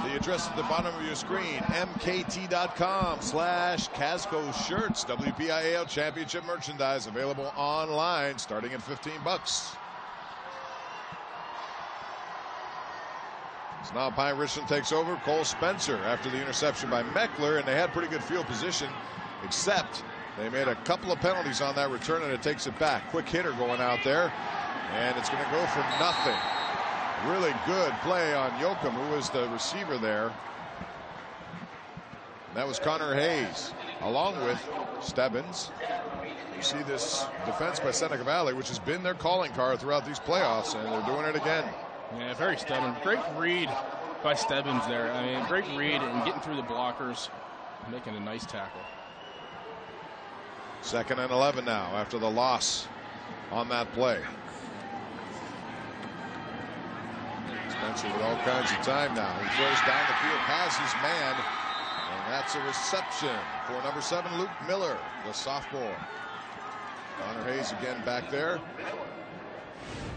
the address at the bottom of your screen, mkt.com/Casco shirts. WPIAL championship merchandise available online starting at $15. So now Pine Richland takes over. Cole Spencer after the interception by Meckler, and they had pretty good field position, except they made a couple of penalties on that return, and it takes it back. Quick hitter going out there, and it's going to go for nothing. Really good play on Yoakum, who was the receiver there. That was Connor Hayes, along with Stebbins. You see this defense by Seneca Valley, which has been their calling card throughout these playoffs, and they're doing it again. Yeah, very stubborn. Great read by Stebbins there. I mean, great read and getting through the blockers, making a nice tackle. 2nd and 11 now after the loss on that play. Spencer with all kinds of time now. He throws down the field past his man, and that's a reception for number 7, Luke Miller, the sophomore. Connor Hayes again back there.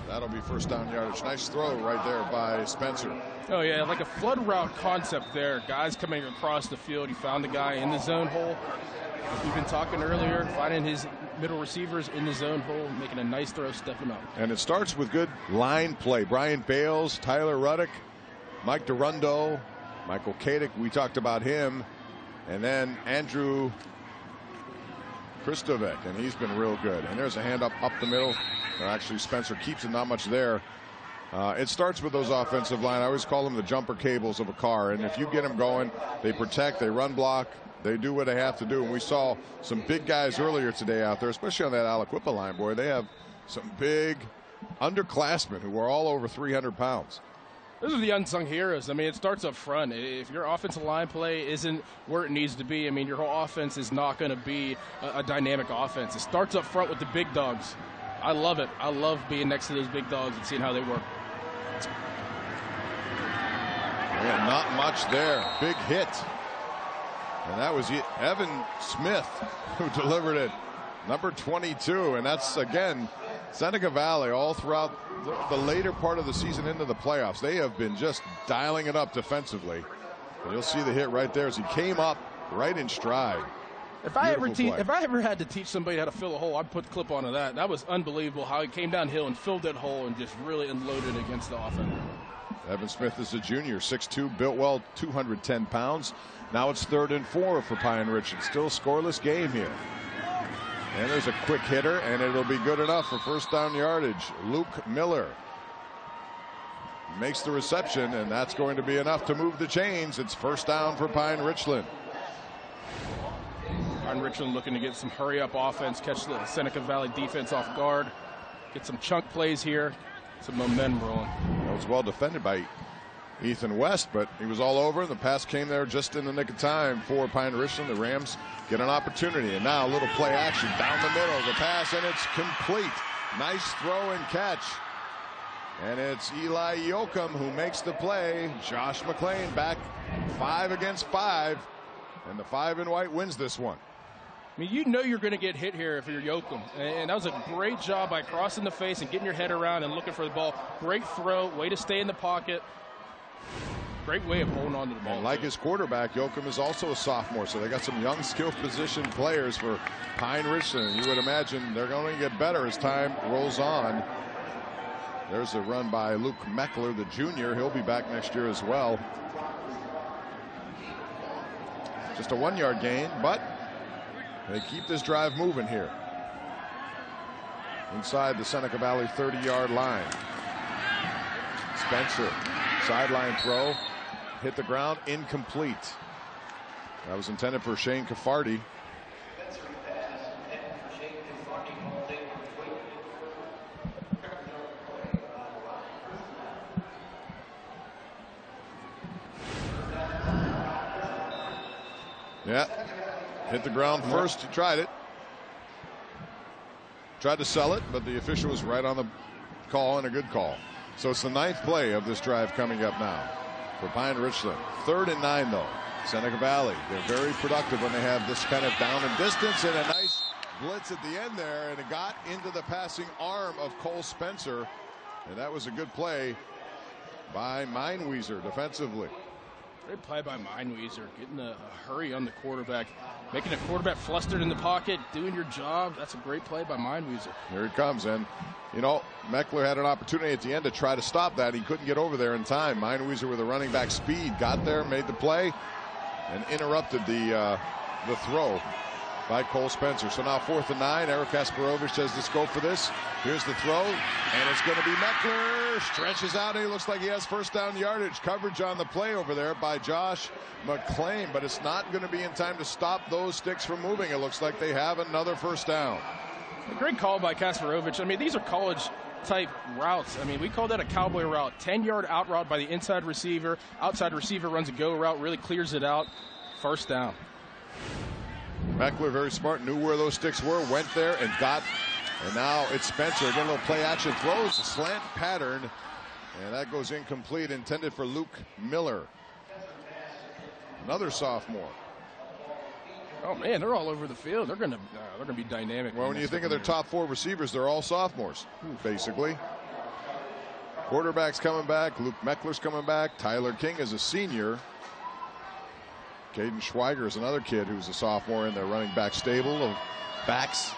That'll be first down yardage. Nice throw right there by Spencer. Oh, yeah, like a flood route concept there. Guys coming across the field. He found the guy in the zone hole. We've been talking earlier, finding his middle receivers in the zone hole, making a nice throw, stepping up. And it starts with good line play. Brian Bales, Tyler Ruddick, Mike Durundo, Michael Kadick, we talked about him, and then Andrew Kristovic, and he's been real good. And there's a hand up the middle. Actually, Spencer keeps it, not much there. It starts with those offensive line. I always call them the jumper cables of a car, and if you get them going, they protect, they run block, they do what they have to do. And we saw some big guys earlier today out there, especially on that Aliquippa line, boy. They have some big underclassmen who are all over 300 pounds. Those are the unsung heroes. I mean, it starts up front. If your offensive line play isn't where it needs to be, I mean, your whole offense is not going to be a dynamic offense. It starts up front with the big dogs. I love it. I love being next to those big dogs and seeing how they work. Yeah, not much there. Big hit. And that was Evan Smith who delivered it. Number 22. And that's, again, Seneca Valley all throughout the later part of the season into the playoffs. They have been just dialing it up defensively. And you'll see the hit right there as he came up right in stride. If I ever had to teach somebody how to fill a hole, I'd put the clip onto that. That was unbelievable how he came downhill and filled that hole and just really unloaded against the offense. Evan Smith is a junior, 6'2", built well, 210 pounds. Now it's 3rd and 4 for Pine Richland. Still scoreless game here. And there's a quick hitter, and it'll be good enough for first down yardage. Luke Miller makes the reception, and that's going to be enough to move the chains. It's first down for Pine Richland. Pine Richland looking to get some hurry-up offense, catch the Seneca Valley defense off guard, get some chunk plays here, some momentum rolling. That was well defended by Ethan West, but he was all over. The pass came there just in the nick of time for Pine Richland. The Rams get an opportunity, and now a little play action down the middle. The pass, and it's complete. Nice throw and catch. And it's Eli Yoakum who makes the play. Josh McLean back 5 against 5, and the 5 in white wins this one. I mean, you know you're going to get hit here if you're Yoakum. And that was a great job by crossing the face and getting your head around and looking for the ball. Great throw, way to stay in the pocket. Great way of holding on to the ball. And like his quarterback, Yoakum is also a sophomore, so they got some young skill position players for Pine Richland. You would imagine they're going to get better as time rolls on. There's a run by Luke Meckler, the junior. He'll be back next year as well. Just a 1-yard gain, but they keep this drive moving here. Inside the Seneca Valley 30-yard line. Spencer, sideline throw, hit the ground, incomplete. That was intended for Shane Caffardi. Yeah, hit the ground first. He tried it. Tried to sell it, but the official was right on the call, and a good call. So it's the 9th play of this drive coming up now for Pine Richland. 3rd and 9, though. Seneca Valley, they're very productive when they have this kind of down and distance, and a nice blitz at the end there, and it got into the passing arm of Cole Spencer, and that was a good play by Meinwieser defensively. Great play by Meinwieser, getting a hurry on the quarterback, making the quarterback flustered in the pocket, doing your job. That's a great play by Meinwieser. Here he comes, and you know, Meckler had an opportunity at the end to try to stop that. He couldn't get over there in time. Meinwieser with a running back speed got there, made the play, and interrupted the throw by Cole Spencer. So now 4th and 9. Eric Kasparovich says, let's go for this. Here's the throw, and it's going to be Meckler. Stretches out, and he looks like he has first down yardage. Coverage on the play over there by Josh McClain, but it's not going to be in time to stop those sticks from moving. It looks like they have another first down. A great call by Kasparovich. I mean, these are college-type routes. I mean, we call that a cowboy route. 10-yard out route by the inside receiver. Outside receiver runs a go route, really clears it out. First down. Meckler, very smart, knew where those sticks were, went there and got, and now it's Spencer. Again, a little play action, throws a slant pattern, and that goes incomplete, intended for Luke Miller. Another sophomore. Oh man, they're all over the field. They're gonna be dynamic. Well, when you think of their top 4 receivers, they're all sophomores, basically. Quarterback's coming back. Luke Meckler's coming back. Tyler King is a senior. Caden Schweiger is another kid who's a sophomore in their running back stable of backs.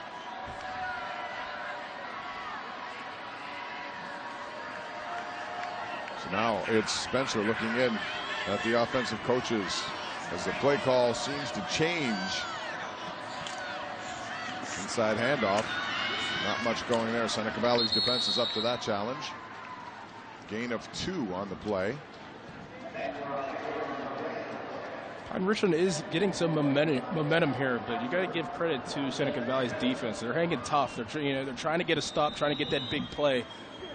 So now it's Spencer looking in at the offensive coaches as the play call seems to change. Inside handoff. Not much going there. Seneca Valley's defense is up to that challenge. Gain of 2 on the play. Pine Richland is getting some momentum here, but you got to give credit to Seneca Valley's defense. They're hanging tough. They're trying to get a stop, trying to get that big play.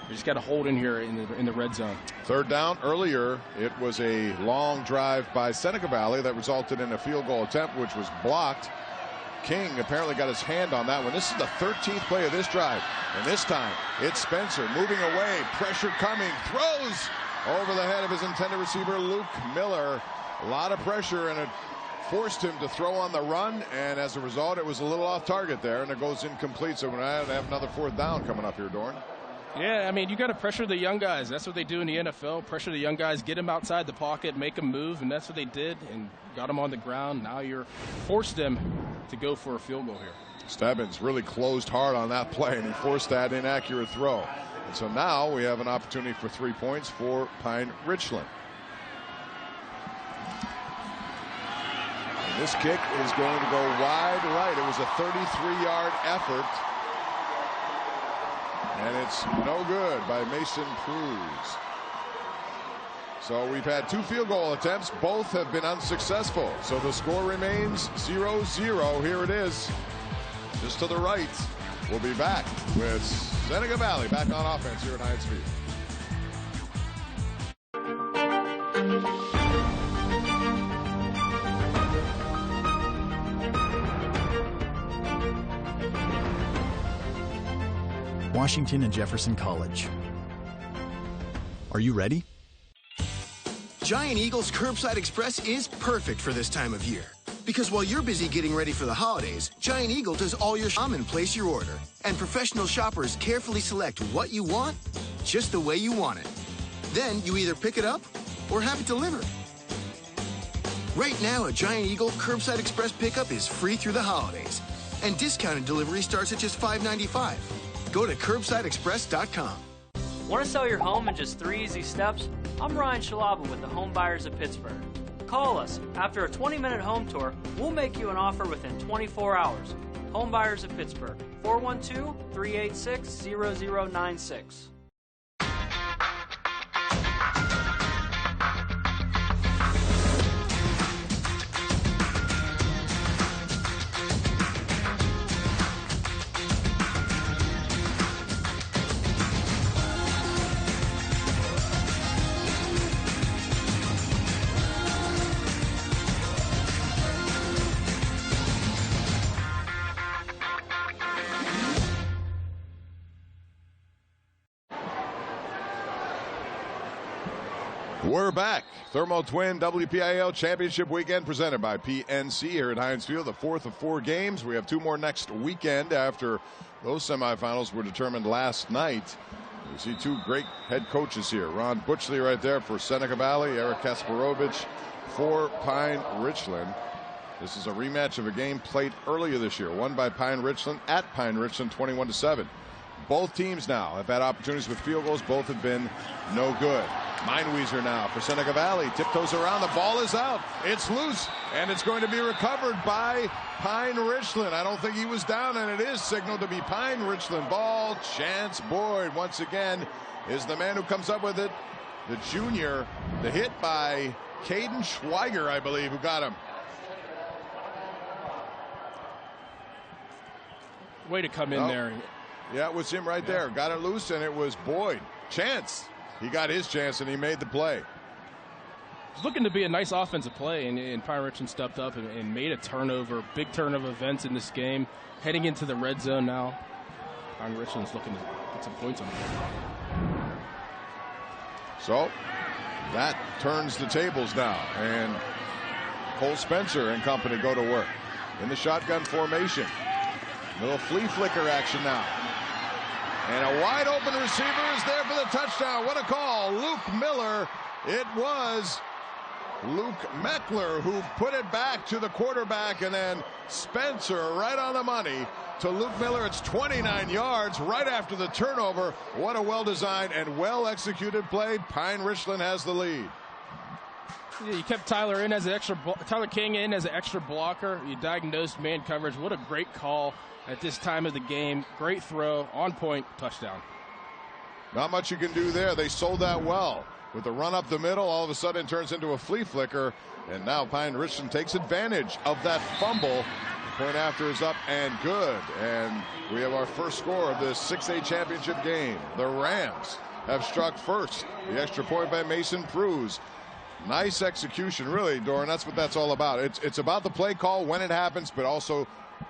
They just got to hold in here in the red zone. 3rd down. Earlier, it was a long drive by Seneca Valley that resulted in a field goal attempt, which was blocked. King apparently got his hand on that one. This is the 13th play of this drive, and this time it's Spencer moving away, pressure coming, throws over the head of his intended receiver, Luke Miller. A lot of pressure, and it forced him to throw on the run, and as a result, it was a little off target there, and it goes incomplete. So we're going to have another 4th down coming up here, Dorn. Yeah, I mean, you got to pressure the young guys. That's what they do in the NFL. Pressure the young guys, get them outside the pocket, make them move, and that's what they did, and got them on the ground. Now you're forced them to go for a field goal here. Stebbins really closed hard on that play, and he forced that inaccurate throw. And so now we have an opportunity for 3 points for Pine Richland. This kick is going to go wide right. It was a 33-yard effort. And it's no good by Mason Cruz. So we've had 2 field goal attempts. Both have been unsuccessful. So the score remains 0-0. Here it is. Just to the right. We'll be back with Seneca Valley back on offense here at Hyatt Speed. Washington and Jefferson College. Are you ready? Giant Eagle's Curbside Express is perfect for this time of year. Because while you're busy getting ready for the holidays, Giant Eagle does all your shopping and place your order. And professional shoppers carefully select what you want, just the way you want it. Then you either pick it up or have it delivered. Right now, a Giant Eagle Curbside Express pickup is free through the holidays. And discounted delivery starts at just $5.95. Go to curbsideexpress.com. Want to sell your home in just 3 easy steps? I'm Ryan Shalaba with the Home Buyers of Pittsburgh. Call us. After a 20-minute home tour, we'll make you an offer within 24 hours. Home Buyers of Pittsburgh, 412-386-0096. We're back. Thermo Twin WPIAL Championship Weekend presented by PNC here at Heinz Field, the fourth of 4 games. We have 2 more next weekend after those semifinals were determined last night. You see 2 great head coaches here. Ron Butchley right there for Seneca Valley, Eric Kasparovich for Pine Richland. This is a rematch of a game played earlier this year, won by Pine Richland at Pine Richland 21-7. Both teams now have had opportunities with field goals. Both have been no good. Mindweezer now for Seneca Valley. Tiptoes around. The ball is out. It's loose, and it's going to be recovered by Pine Richland. I don't think he was down, and it is signaled to be Pine Richland ball. Chance Boyd, once again, is the man who comes up with it. The junior, the hit by Caden Schweiger, I believe, who got him. Way to come in there. Yeah, it was him right there. Got it loose, and it was Boyd. Chance. He got his chance, and he made the play. It's looking to be a nice offensive play, and Pine Richland stepped up and made a turnover. Big turnover events in this game. Heading into the red zone now. Pine Richland's looking to get some points on the board. So that turns the tables now, and Cole Spencer and company go to work in the shotgun formation. Little flea flicker action now. And a wide open receiver is there for the touchdown. What a call. Luke Miller. It was Luke Meckler who put it back to the quarterback, and then Spencer right on the money to Luke Miller. It's 29 yards right after the turnover. What a well-designed and well-executed play. Pine Richland has the lead. Yeah, you kept Tyler King in as an extra blocker. You diagnosed man coverage. What a great call at this time of the game. Great throw, on point, touchdown. Not much you can do there. They sold that well. With the run up the middle, all of a sudden it turns into a flea flicker. And now Pine Richland takes advantage of that fumble. The point after is up and good. And we have our first score of this 6A championship game. The Rams have struck first. The extra point by Mason Pruse. Nice execution, really, Doran. That's what that's all about. It's about the play call when it happens, but also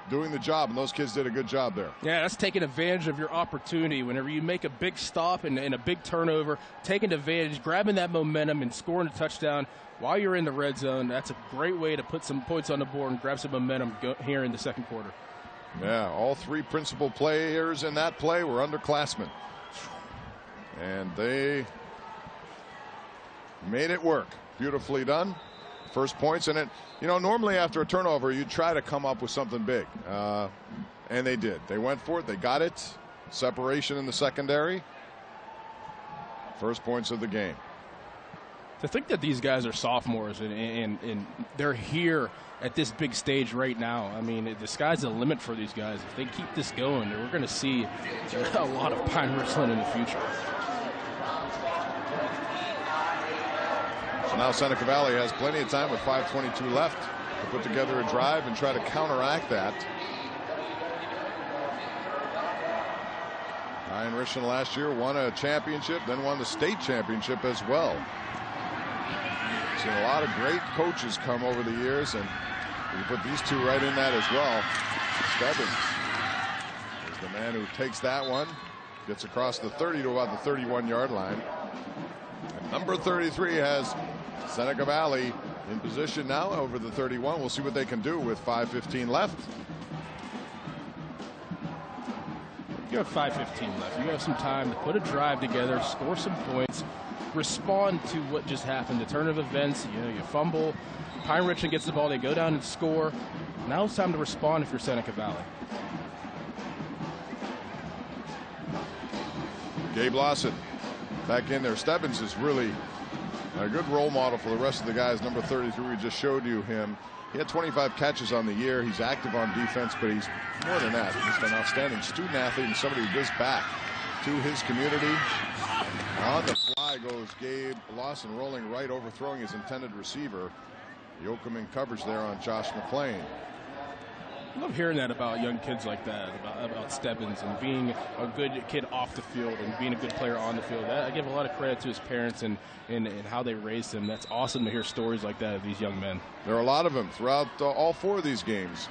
doing the job, and those kids did a good job there. Yeah, that's taking advantage of your opportunity. Whenever you make a big stop and a big turnover, taking advantage, grabbing that momentum and scoring a touchdown while you're in the red zone, that's a great way to put some points on the board and grab some momentum here in the second quarter. Yeah, all 3 principal players in that play were underclassmen. And they made it work. Beautifully done. First points in it. You know, normally after a turnover, you try to come up with something big. And they did. They went for it. They got it. Separation in the secondary. First points of the game. To think that these guys are sophomores and they're here at this big stage right now. I mean, the sky's the limit for these guys. If they keep this going, we're going to see a lot of Pine Richland in the future. So now Seneca Valley has plenty of time with 5:22 left to put together a drive and try to counteract that. Pine Richland last year won a championship, then won the state championship as well. Seen a lot of great coaches come over the years, and you put these 2 right in that as well. Stebbins is the man who takes that one, gets across the 30 to about the 31-yard line. And Number 33 has Seneca Valley in position now over the 31. We'll see what they can do with 5:15 left. You have 5:15 left. You have some time to put a drive together, score some points, respond to what just happened, the turn of events. You fumble, Pine Richland gets the ball, they go down and score. Now it's time to respond if you're Seneca Valley. Gabe Lawson back in there. Stebbins is really a good role model for the rest of the guys. Number 33, we just showed you him. He had 25 catches on the year. He's active on defense, but he's more than that. He's an outstanding student athlete and somebody who gives back to his community. On the fly goes Gabe Lawson, rolling right, overthrowing his intended receiver. Yoakum in coverage there on Josh McClain. I love hearing that about young kids like that, about Stebbins and being a good kid off the field and being a good player on the field. I give a lot of credit to his parents and how they raised him. That's awesome to hear stories like that of these young men. There are a lot of them throughout all 4 of these games.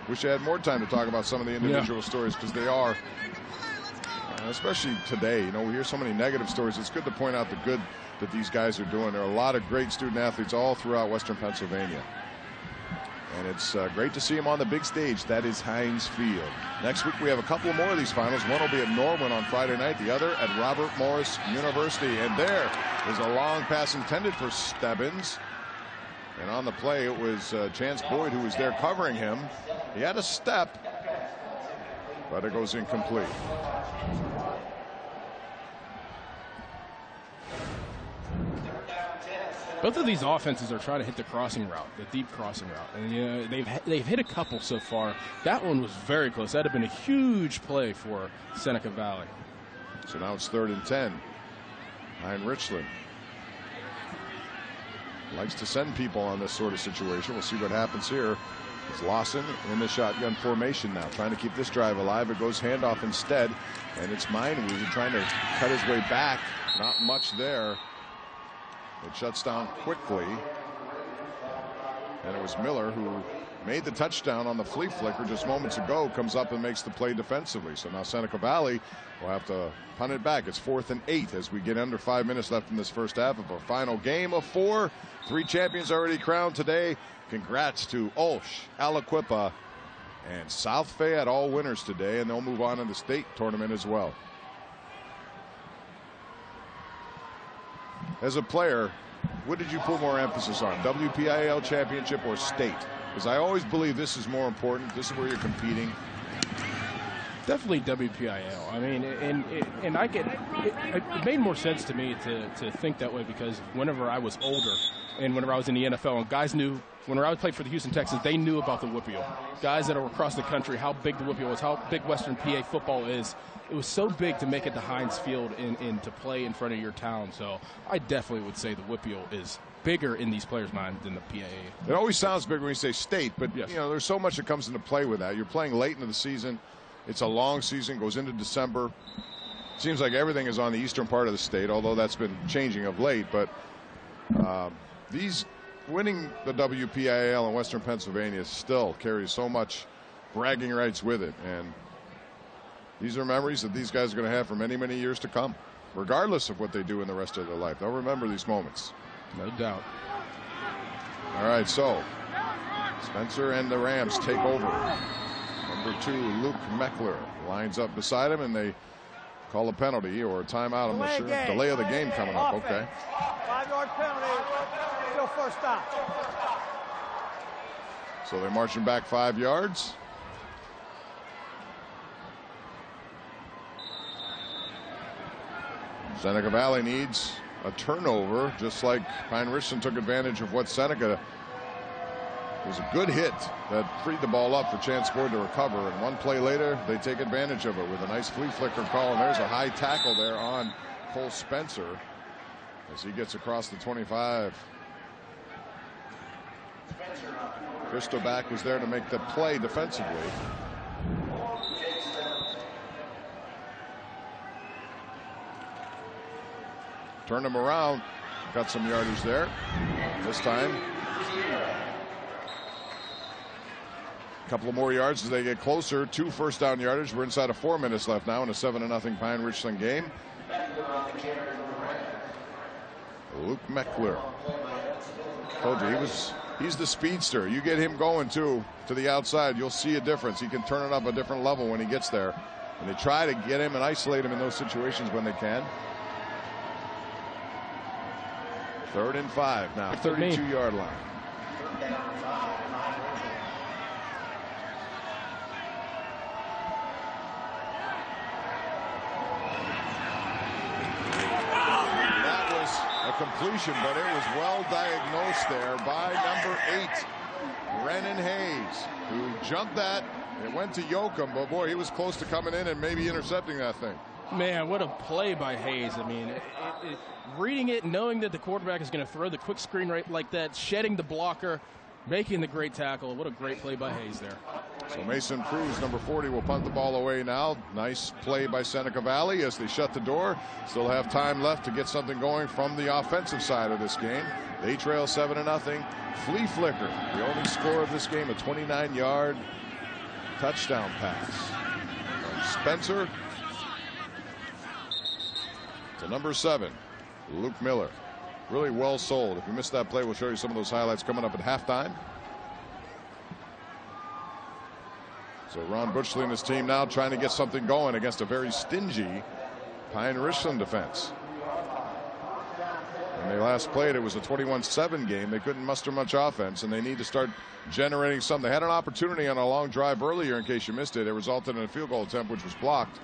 Wish I had more time to talk about some of the individual stories, because they are, especially today, we hear so many negative stories. It's good to point out the good that these guys are doing. There are a lot of great student athletes all throughout Western Pennsylvania. And it's great to see him on the big stage. That is Heinz Field. Next week we have a couple more of these finals. One will be at Norwin on Friday night, the other at Robert Morris University. And there is a long pass intended for Stebbins. And on the play, it was Chance Boyd who was there covering him. He had a step, but it goes incomplete. Both of these offenses are trying to hit the crossing route, the deep crossing route, and they've hit a couple so far. That one was very close. That'd have been a huge play for Seneca Valley. So now it's 3rd and 10. Pine Richland likes to send people on this sort of situation. We'll see what happens here. It's Lawson in the shotgun formation now, trying to keep this drive alive. It goes handoff instead, and it's Mineweed trying to cut his way back. Not much there. It shuts down quickly. And it was Miller who made the touchdown on the flea flicker just moments ago, comes up and makes the play defensively. So now Seneca Valley will have to punt it back. It's 4th and 8 as we get under 5 minutes left in this first half of our final game of 4. 3 champions already crowned today. Congrats to Ulsh, Aliquippa, and South Fayette, all winners today, and they'll move on in the state tournament as well. As a player, what did you put more emphasis on, WPIAL championship or state? Because I always believe this is more important. This is where you're competing. Definitely WPIAL. I mean, and I get it made more sense to me to think that way, because whenever I was older and whenever I was in the NFL, and guys knew, whenever I played for the Houston Texans, they knew about the WPIAL. Guys that are across the country, how big the WPIAL was, how big Western PA football is. It was so big to make it to Heinz Field and to play in front of your town. So I definitely would say the WPIAL is bigger in these players' minds than the PIAA. It always sounds big when you say state, but yes, there's so much that comes into play with that. You're playing late into the season. It's a long season, goes into December. Seems like everything is on the eastern part of the state, although that's been changing of late. But these winning the WPIAL in Western Pennsylvania still carries so much bragging rights with it. And these are memories that these guys are going to have for many, many years to come, regardless of what they do in the rest of their life. They'll remember these moments. No doubt. All right, so Spencer and the Rams take over. Number 2, Luke Meckler, lines up beside him, and they call a penalty or a timeout. I'm not sure. Delay of the game coming up. Okay. 5-yard penalty. Still first down. So they're marching back 5 yards. Seneca Valley needs a turnover, just like Pine Richland took advantage of what Seneca. It was a good hit that freed the ball up for Chance Boyd to recover, and one play later they take advantage of it with a nice flea flicker call, and there's a high tackle there on Cole Spencer as he gets across the 25. Christoback was there to make the play defensively. Turned him around, got some yardage there. This time, a couple of more yards as they get closer. 2 first down yardage. We're inside of 4 minutes left now in a 7-0 Pine Richland game. Luke Meckler. Told you, he's the speedster. You get him going, too, to the outside, you'll see a difference. He can turn it up a different level when he gets there. And they try to get him and isolate him in those situations when they can. 3rd and 5 now, 32-yard line. That was a completion, but it was well diagnosed there by number 8, Brennan Hayes, who jumped that. It went to Yoakum, but boy, he was close to coming in and maybe intercepting that thing. Man, what a play by Hayes. I mean, reading it, knowing that the quarterback is going to throw the quick screen right like that, shedding the blocker, making the great tackle. What a great play by Hayes there. So Mason Cruz, number 40, will punt the ball away now. Nice play by Seneca Valley as they shut the door. Still have time left to get something going from the offensive side of this game. They trail 7-0. Flea flicker, the only score of this game, a 29-yard touchdown pass from Spencer to number 7, Luke Miller. Really well sold. If you missed that play, we'll show you some of those highlights coming up at halftime. So Ron Butchley and his team now trying to get something going against a very stingy Pine Richland defense. When they last played, it was a 21-7 game. They couldn't muster much offense, and they need to start generating some. They had an opportunity on a long drive earlier, in case you missed it. It resulted in a field goal attempt, which was blocked.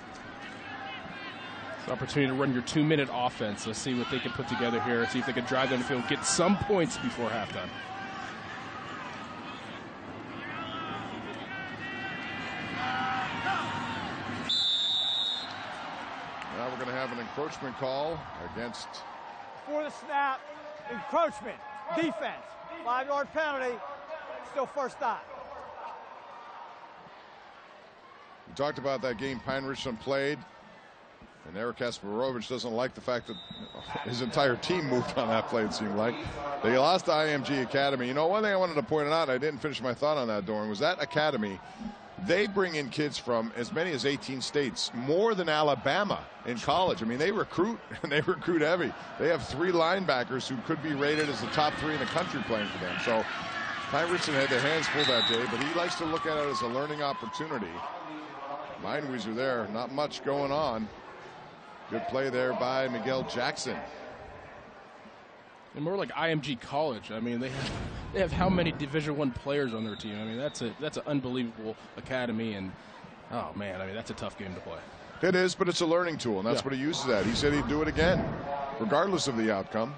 It's an opportunity to run your 2-minute offense. Let's see what they can put together here. See if they can drive down the field, get some points before halftime. Now we're going to have an encroachment call against... Before the snap, encroachment, defense, 5-yard penalty, still first down. We talked about that game Pine Richland played, and Eric Kasparovich doesn't like the fact that his entire team moved on that play, it seemed like. They lost to IMG Academy. You know, one thing I wanted to point out, I didn't finish my thought on that, Doran, was that Academy, they bring in kids from as many as 18 states, more than Alabama in college. I mean, they recruit, and they recruit heavy. They have 3 linebackers who could be rated as the top 3 in the country playing for them. So Pine Richland had their hands full that day, but he likes to look at it as a learning opportunity. Mindweezer there, not much going on. Good play there by Miguel Jackson. And more like IMG College. I mean, they have how many Division I players on their team? I mean, that's an unbelievable academy, and oh man, I mean, that's a tough game to play. It is, but it's a learning tool, and that's what he uses that. He said he'd do it again, regardless of the outcome.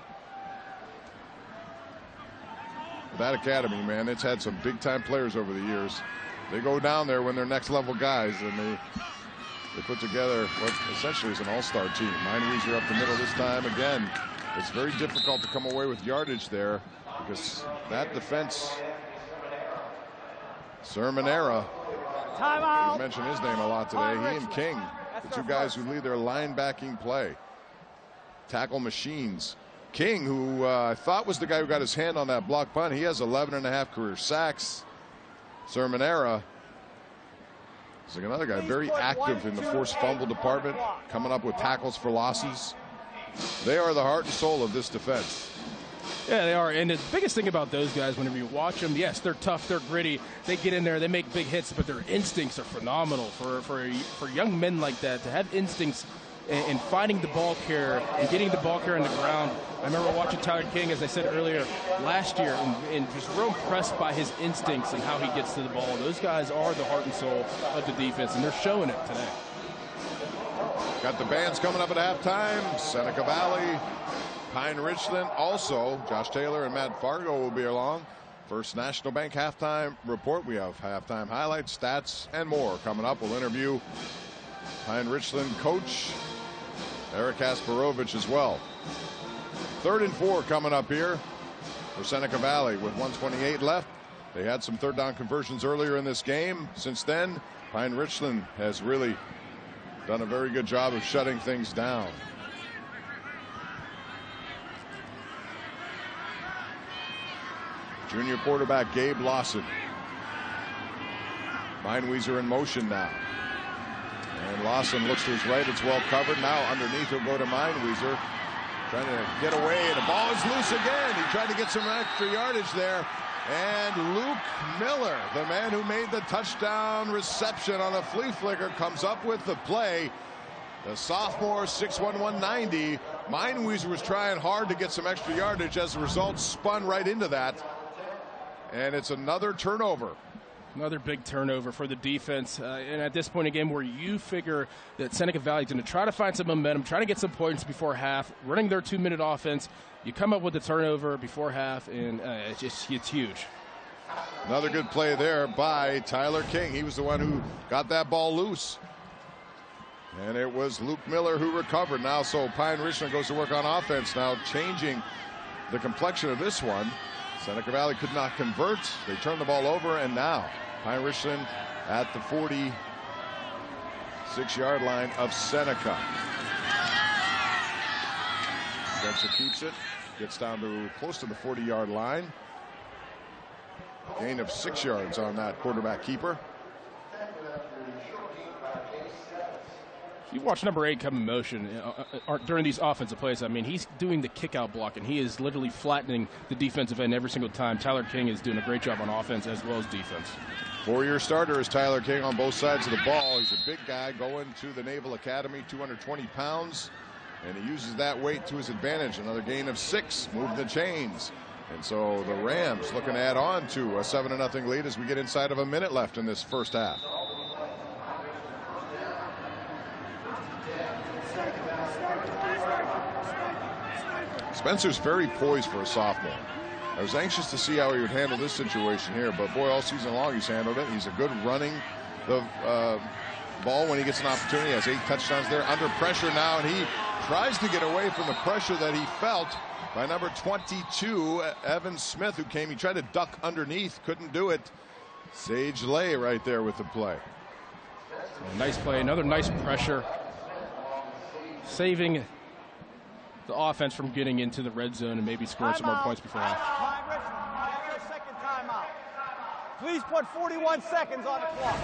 That academy, man, it's had some big-time players over the years. They go down there when they're next-level guys, and they put together what essentially is an all-star team. Mindweezer up the middle this time again. It's very difficult to come away with yardage there because that defense, Sermonera, we mentioned his name a lot today. He and King, the 2 guys who lead their linebacking play. Tackle machines. King, who I thought was the guy who got his hand on that block punt, he has 11.5 career sacks. Sermonera is like another guy, very active in the forced fumble department, coming up with tackles for losses. They are the heart and soul of this defense. Yeah, they are. And the biggest thing about those guys, whenever you watch them, yes, they're tough, they're gritty, they get in there, they make big hits, but their instincts are phenomenal. For young men like that, to have instincts in finding the ball carrier and getting the ball carrier on the ground. I remember watching Tyler King, as I said earlier, last year, and just real impressed by his instincts and how he gets to the ball. Those guys are the heart and soul of the defense, and they're showing it today. Got the bands coming up at halftime. Seneca Valley, Pine Richland. Also, Josh Taylor and Matt Fargo will be along. First National Bank halftime report. We have halftime highlights, stats, and more coming up. We'll interview Pine Richland coach Eric Kasparovich as well. 3rd and 4 coming up here for Seneca Valley with 1:28 left. They had some 3rd down conversions earlier in this game. Since then, Pine Richland has really done a very good job of shutting things down. Junior quarterback Gabe Lawson. Mindweezer in motion now. And Lawson looks to his right. It's well covered. Now underneath he'll go to Mindweezer. trying to get away, and the ball is loose again. He tried to get some extra yardage there. And Luke Miller, the man who made the touchdown reception on a flea flicker, comes up with the play. The sophomore, 6'1", 190. Meinweiser was trying hard to get some extra yardage. As a result, spun right into that. And it's another turnover. Another big turnover for the defense. And at this point in the game where you figure that Seneca Valley is going to try to find some momentum, try to get some points before half, running their 2-minute offense, you come up with the turnover before half, and it's huge. Another good play there by Tyler King. He was the one who got that ball loose. And it was Luke Miller who recovered. Now, so Pine Richland goes to work on offense now, changing the complexion of this one. Seneca Valley could not convert. They turned the ball over, and now Pine Richland at the 46-yard line of Seneca. Spencer keeps it, gets down to close to the 40-yard line. Gain of 6 yards on that quarterback keeper. You watch number 8 come in motion during these offensive plays. I mean, he's doing the kick-out block, and he is literally flattening the defensive end every single time. Tyler King is doing a great job on offense as well as defense. 4-year starter is Tyler King on both sides of the ball. He's a big guy going to the Naval Academy, 220 pounds, and he uses that weight to his advantage. Another gain of 6, moving the chains. And so the Rams looking to add on to a 7-0 lead as we get inside of a minute left in this first half. Spencer's very poised for a sophomore. I was anxious to see how he would handle this situation here, but boy, all season long he's handled it. He's a good running the ball when he gets an opportunity. He has 8 touchdowns there. Under pressure now, and he tries to get away from the pressure that he felt by number 22, Evan Smith, who came. He tried to duck underneath, couldn't do it. Sage Lay right there with the play. Nice play, another nice pressure. Saving the offense from getting into the red zone and maybe scoring some more points before half. Second timeout. Please put 41 seconds on the clock.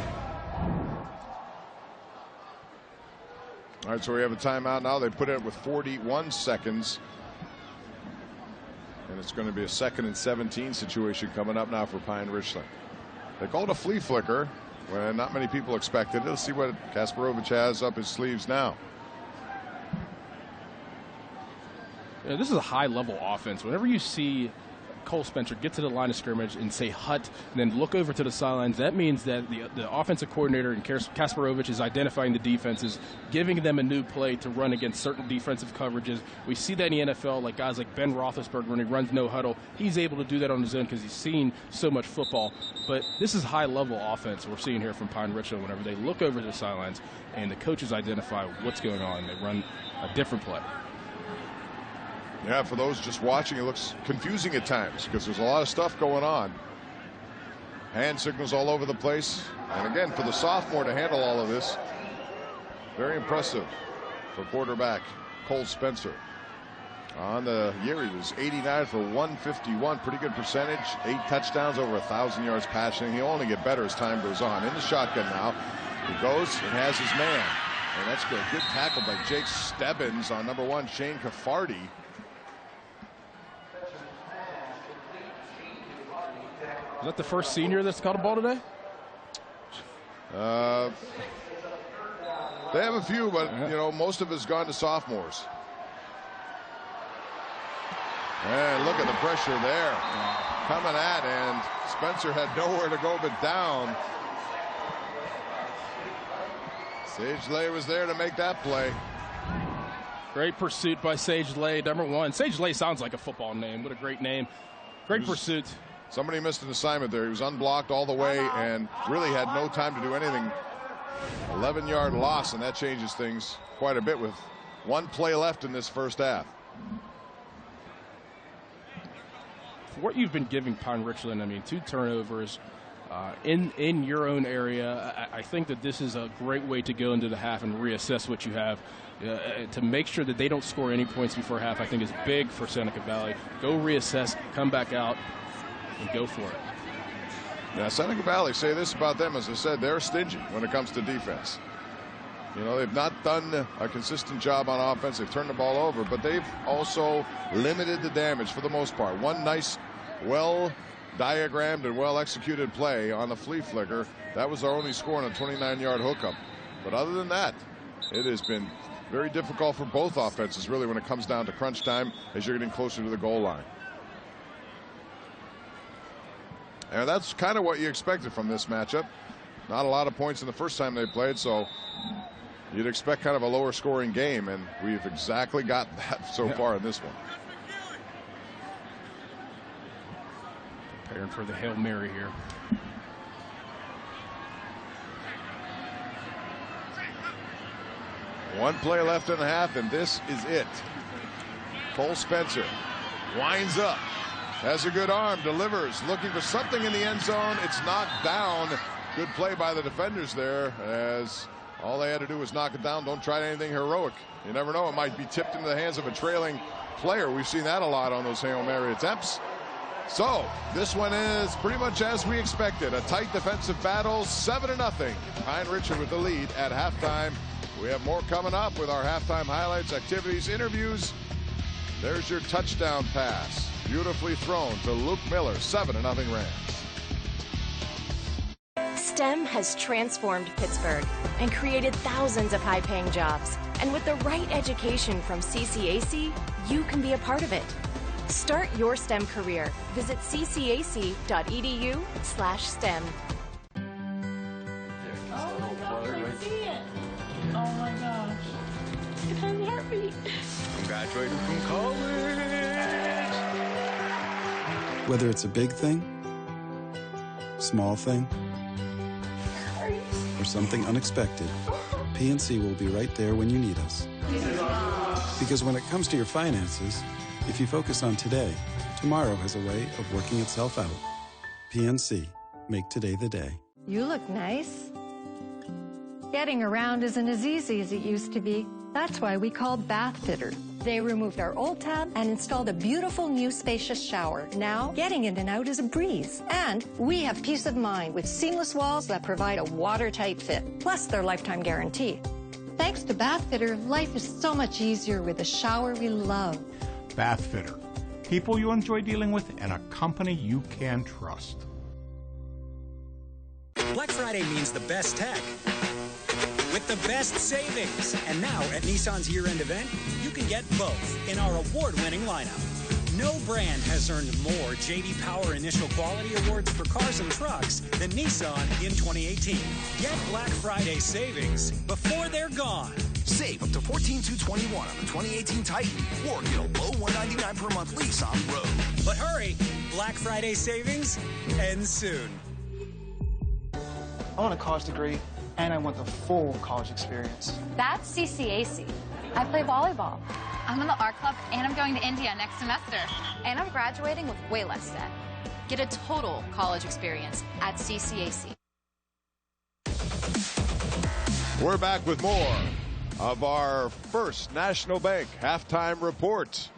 All right, so we have a timeout now. They put it with 41 seconds. And it's going to be a 2nd and 17 situation coming up now for Pine Richland. They called a flea flicker when not many people expected it. Let's see what Kasparovich has up his sleeves now. This is a high-level offense. Whenever you see Cole Spencer get to the line of scrimmage and say hut and then look over to the sidelines, that means that the offensive coordinator and Kasparovich is identifying the defenses, giving them a new play to run against certain defensive coverages. We see that in the NFL, like guys like Ben Roethlisberger when he runs no huddle. He's able to do that on his own because he's seen so much football. But this is high-level offense we're seeing here from Pine Richland whenever they look over to the sidelines and the coaches identify what's going on. They run a different play. Yeah, for those just watching, it looks confusing at times because there's a lot of stuff going on. Hand signals all over the place. And again, for the sophomore to handle all of this, very impressive for quarterback Cole Spencer. On the year, he was 89 for 151. Pretty good percentage. 8 touchdowns, over 1,000 yards passing. He'll only get better as time goes on. In the shotgun now. He goes and has his man. And that's good. Good tackle by Jake Stebbins on number 1, Shane Caffardi. Is that the first senior that's caught a ball today? They have a few, but you know, most of it's gone to sophomores. And look at the pressure there. Coming at, and Spencer had nowhere to go but down. Sage Lay was there to make that play. Great pursuit by Sage Lay, number 1. Sage Lay sounds like a football name. What a great name. Great pursuit. Somebody missed an assignment there. He was unblocked all the way and really had no time to do anything. 11-yard loss, and that changes things quite a bit with 1 play left in this first half. For what you've been giving Pine Richland, I mean, 2 turnovers in your own area, I think that this is a great way to go into the half and reassess what you have. To make sure that they don't score any points before half, I think is big for Seneca Valley. Go reassess, come back out, and go for it. Now, Seneca Valley, say this about them, as I said, they're stingy when it comes to defense. You know, they've not done a consistent job on offense. They've turned the ball over, but they've also limited the damage for the most part. One nice, well-diagrammed and well-executed play on the flea flicker. That was our only score on a 29-yard hookup. But other than that, it has been very difficult for both offenses, really, when it comes down to crunch time as you're getting closer to the goal line. And that's kind of what you expected from this matchup. Not a lot of points in the first time they played, so you'd expect kind of a lower scoring game, and we've exactly got that so far in this one. Preparing for the Hail Mary here. One play left in the half, and this is it. Cole Spencer winds up, has a good arm, delivers, looking for something in the end zone. It's knocked down. Good play by the defenders there, as all they had to do was knock it down. Don't try anything heroic. You never know, it might be tipped into the hands of a trailing player. We've seen that a lot on those Hail Mary attempts. So this one is pretty much as we expected. A tight defensive battle, 7-0. Pine Richland with the lead at halftime. We have more coming up with our halftime highlights, activities, interviews. There's your touchdown pass. Beautifully thrown to Luke Miller. 7-0 Rams. STEM has transformed Pittsburgh and created thousands of high-paying jobs. And with the right education from CCAC, you can be a part of it. Start your STEM career. Visit ccac.edu/STEM. Oh my gosh. It has a heartbeat. Graduating from college. Whether it's a big thing, small thing, or something unexpected, PNC will be right there when you need us. Because when it comes to your finances, if you focus on today, tomorrow has a way of working itself out. PNC. Make today the day. You look nice. Getting around isn't as easy as it used to be. That's why we called Bath Fitter. They removed our old tub and installed a beautiful new spacious shower. Now, getting in and out is a breeze. And we have peace of mind with seamless walls that provide a watertight fit, plus their lifetime guarantee. Thanks to Bath Fitter, life is so much easier with a shower we love. Bath Fitter. People you enjoy dealing with and a company you can trust. Black Friday means the best tech with the best savings. And now at Nissan's year-end event, you can get both in our award-winning lineup. No brand has earned more J.D. Power Initial Quality Awards for cars and trucks than Nissan in 2018. Get Black Friday savings before they're gone. Save up to $14,221 on the 2018 Titan, or get a low $199 per month lease on the road. But hurry, Black Friday savings ends soon. I want a college degree, and I want the full college experience. That's CCAC. I play volleyball. I'm in the art club, and I'm going to India next semester. And I'm graduating with way less debt. Get a total college experience at CCAC. We're back with more of our First National Bank halftime report.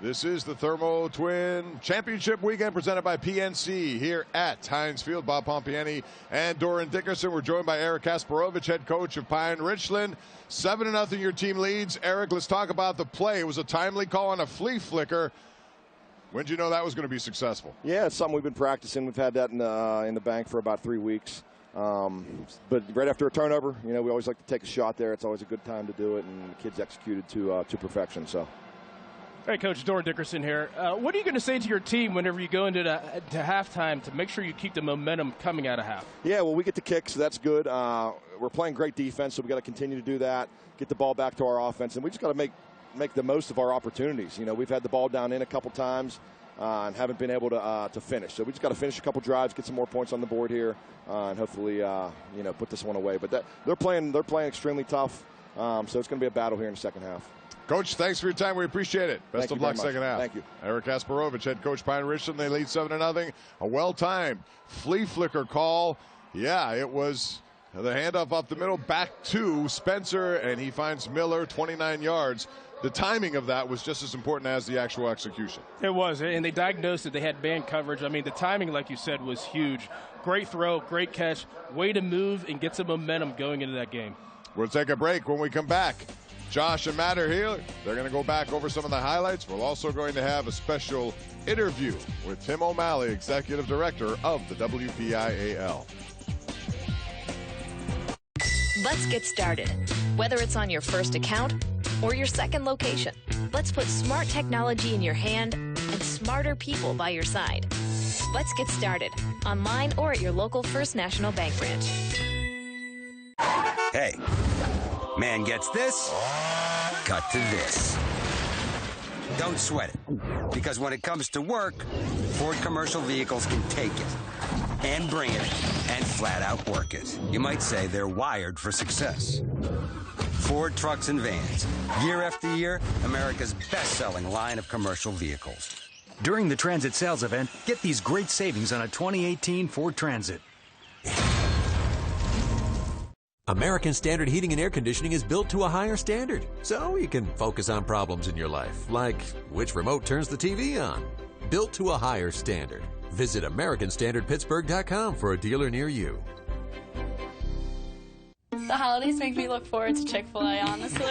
This is the Thermo Twin Championship Weekend presented by PNC here at Heinz Field. Bob Pompiani and Doran Dickerson. We're joined by Eric Kasparovich, head coach of Pine Richland. 7-0 your team leads. Eric, let's talk about the play. It was a timely call on a flea flicker. When did you know that was going to be successful? Yeah, it's something we've been practicing. We've had that in the bank for about 3 weeks. But right after a turnover, you know, we always like to take a shot there. It's always a good time to do it, and the kids executed to perfection. So. Hey, Coach, Doran Dickerson here. What are you going to say to your team whenever you go into to halftime to make sure you keep the momentum coming out of half? Yeah, well, we get the kicks, so that's good. We're playing great defense, so we got to continue to do that, get the ball back to our offense, and we just got to make the most of our opportunities. You know, we've had the ball down in a couple times and haven't been able to finish. So we just got to finish a couple drives, get some more points on the board here, and hopefully, you know, put this one away. But they're playing extremely tough, so it's going to be a battle here in the second half. Coach, thanks for your time. We appreciate it. Best of luck second half. Thank you. Eric Kasparovich, head coach, Pine Richland. They lead 7-0. A well-timed flea flicker call. Yeah, it was the handoff up the middle back to Spencer, and he finds Miller 29 yards. The timing of that was just as important as the actual execution. It was, and they diagnosed it. They had man coverage. I mean, the timing, like you said, was huge. Great throw, great catch, way to move and get some momentum going into that game. We'll take a break. When we come back, Josh and Matt are here. They're going to go back over some of the highlights. We're also going to have a special interview with Tim O'Malley, Executive Director of the WPIAL. Let's get started. Whether it's on your first account or your second location, let's put smart technology in your hand and smarter people by your side. Let's get started online or at your local First National Bank branch. Hey, man gets this, cut to this. Don't sweat it, because when it comes to work, Ford Commercial Vehicles can take it and bring it and flat out work it. You might say they're wired for success. Ford Trucks and Vans, year after year, America's best-selling line of commercial vehicles. During the Transit Sales Event, get these great savings on a 2018 Ford Transit. American Standard Heating and Air Conditioning is built to a higher standard, so you can focus on problems in your life, like which remote turns the TV on. Built to a higher standard. Visit AmericanStandardPittsburgh.com for a dealer near you. The holidays make me look forward to Chick-fil-A, honestly.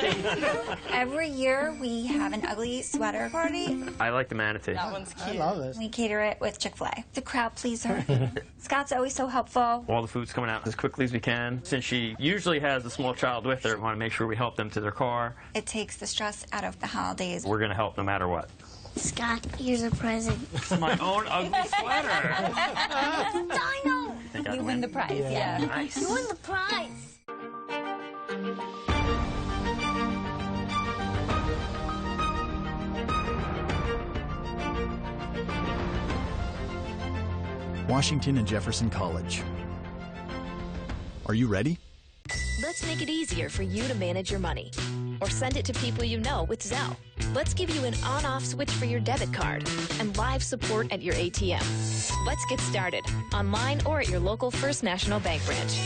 Every year we have an ugly sweater party. I like the manatee. That one's cute. I love it. We cater it with Chick-fil-A. The crowd pleaser. Scott's always so helpful. All the food's coming out as quickly as we can. Since she usually has a small child with her, we want to make sure we help them to their car. It takes the stress out of the holidays. We're going to help no matter what. Scott, here's a present. It's my own ugly sweater. Dino! You win the prize, yeah. Nice. You win the prize. Washington and Jefferson College. Are you ready? Let's make it easier for you to manage your money. Or send it to people you know with Zelle. Let's give you an on-off switch for your debit card and live support at your ATM. Let's get started online or at your local First National Bank branch.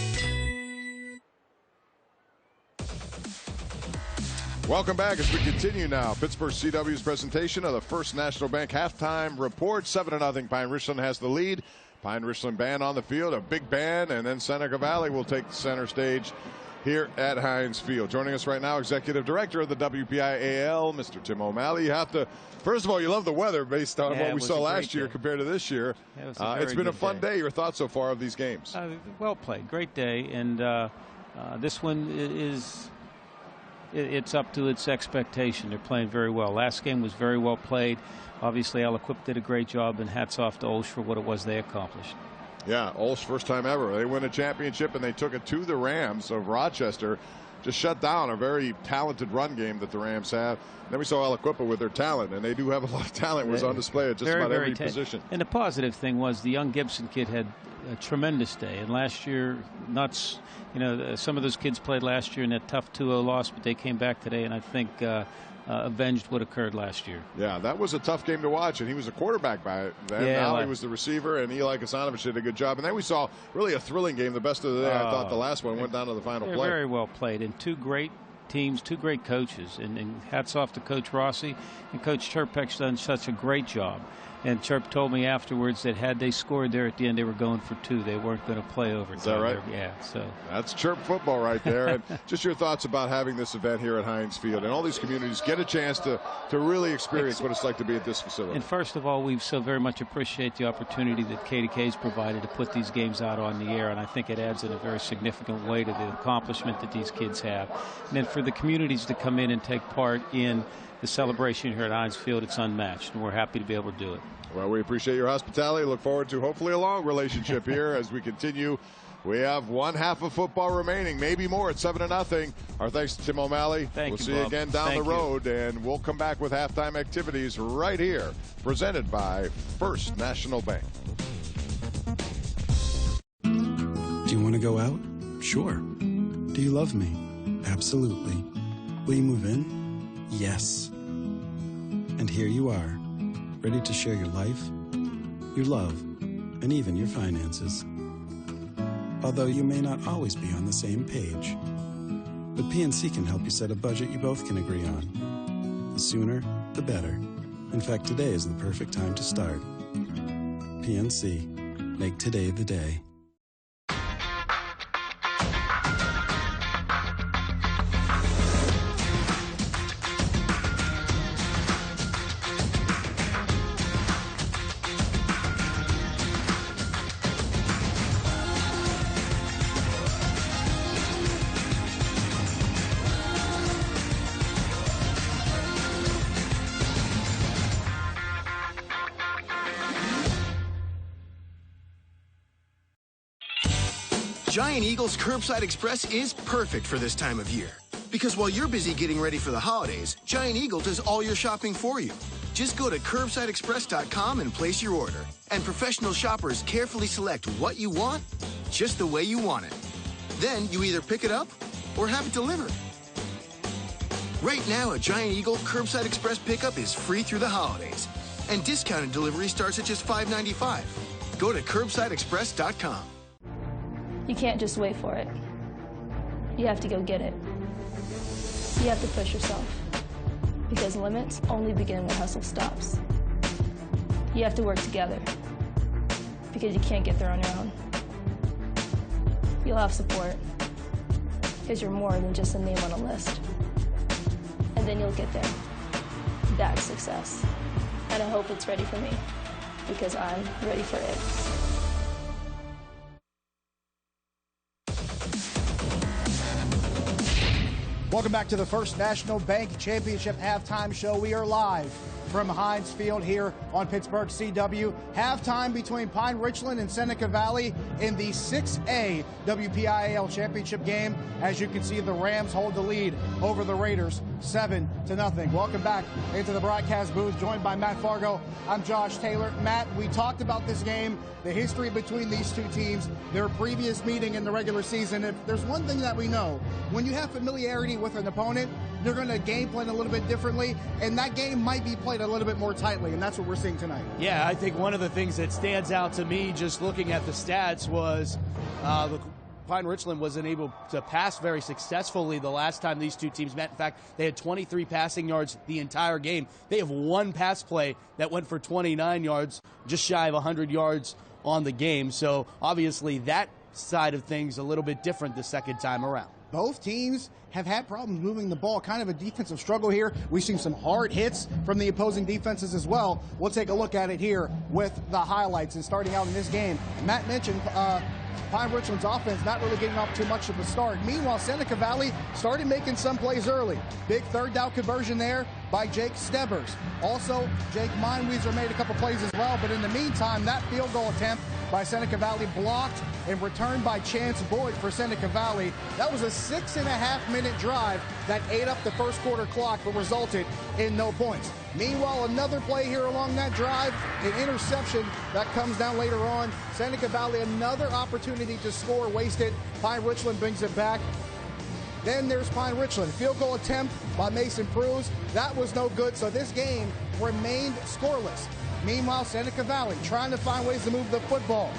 Welcome back as we continue now. Pittsburgh CW's presentation of the First National Bank halftime report. 7-0. Pine Richland has the lead. Pine Richland band on the field, a big band, and then Seneca Valley will take the center stage here at Heinz Field. Joining us right now, Executive Director of the WPIAL, Mr. Tim O'Malley. You have to, first of all, you love the weather based on what we saw last year compared to this year. It's been a fun day. Your thoughts so far of these games? Well played. Great day. And this one is, it's up to its expectation. They're playing very well. Last game was very well played. Obviously, Aliquip did a great job, and hats off to Olsh for what it was they accomplished. Yeah, Olsh first time ever. They win a championship, and they took it to the Rams of Rochester. Just shut down a very talented run game that the Rams have. And then we saw Aliquippa with their talent, and they do have a lot of talent. It was on display at just about every position. And the positive thing was the young Gibson kid had a tremendous day. And last year, some of those kids played last year in that tough 2-0 loss, but they came back today, and I think avenged what occurred last year. Yeah, that was a tough game to watch, and he was a quarterback by then. Yeah, now he was the receiver, and Eli Kasanovich did a good job. And then we saw really a thrilling game, the best of the day. I thought the last one went down to the final play. Very well played, and two great teams, two great coaches, and hats off to Coach Rossi, and Coach Chirpek's done such a great job. And Chirp told me afterwards that had they scored there at the end, they were going for two. They weren't going to play overtime. Is that right? Yeah. So that's Chirp football right there. And just your thoughts about having this event here at Heinz Field, and all these communities get a chance to really experience what it's like to be at this facility. And first of all, we so very much appreciate the opportunity that KDK's provided to put these games out on the air, and I think it adds in a very significant way to the accomplishment that these kids have. And then for the communities to come in and take part in the celebration here at Heinz Field, it's unmatched, and we're happy to be able to do it. Well, we appreciate your hospitality. Look forward to hopefully a long relationship here as we continue. We have one half of football remaining, maybe more at 7-0. Our thanks to Tim O'Malley. Thank you, We'll see you again down the road, and we'll come back with halftime activities right here, presented by First National Bank. Do you want to go out? Sure. Do you love me? Absolutely. Will you move in? Yes. And here you are, ready to share your life, your love, and even your finances. Although you may not always be on the same page. But PNC can help you set a budget you both can agree on. The sooner, the better. In fact, today is the perfect time to start. PNC. Make today the day. Giant Eagle's Curbside Express is perfect for this time of year. Because while you're busy getting ready for the holidays, Giant Eagle does all your shopping for you. Just go to CurbsideExpress.com and place your order. And professional shoppers carefully select what you want, just the way you want it. Then you either pick it up or have it delivered. Right now, a Giant Eagle Curbside Express pickup is free through the holidays. And discounted delivery starts at just $5.95. Go to CurbsideExpress.com. You can't just wait for it. You have to go get it. You have to push yourself. Because limits only begin when hustle stops. You have to work together. Because you can't get there on your own. You'll have support. Because you're more than just a name on a list. And then you'll get there. That's success. And I hope it's ready for me. Because I'm ready for it. Welcome back to the First National Bank Championship halftime show. We are live from Heinz Field here on Pittsburgh CW. Halftime between Pine Richland and Seneca Valley in the 6A WPIAL championship game. As you can see, the Rams hold the lead over the Raiders 7-0. Welcome back into the broadcast booth, joined by Matt Fargo. I'm Josh Taylor. Matt, we talked about this game, the history between these two teams, their previous meeting in the regular season. If there's one thing that we know, when you have familiarity with an opponent, you're going to game plan a little bit differently, and that game might be played a little bit more tightly, and that's what we're seeing tonight. Yeah, I think one of the things that stands out to me just looking at the stats was Pine Richland wasn't able to pass very successfully the last time these two teams met. In fact, they had 23 passing yards the entire game. They have one pass play that went for 29 yards, just shy of 100 yards on the game. So obviously that side of things a little bit different the second time around. Both teams have had problems moving the ball, kind of a defensive struggle here. We've seen some hard hits from the opposing defenses as well. We'll take a look at it here with the highlights. And starting out in this game, Matt mentioned Pine Richland's offense not really getting off too much of a start. Meanwhile, Seneca Valley started making some plays early. Big third down conversion there by Jake Stebbers. Also, Jake Meinweiser made a couple plays as well, but in the meantime, that field goal attempt by Seneca Valley blocked and returned by Chance Boyd for Seneca Valley. That was a 6.5-minute drive that ate up the first quarter clock but resulted in no points. Meanwhile, another play here along that drive, an interception that comes down later on. Seneca Valley, another opportunity to score wasted. Pine Richland brings it back. Then there's Pine Richland. Field goal attempt by Mason Pruse. That was no good, so this game remained scoreless. Meanwhile, Seneca Valley trying to find ways to move the football.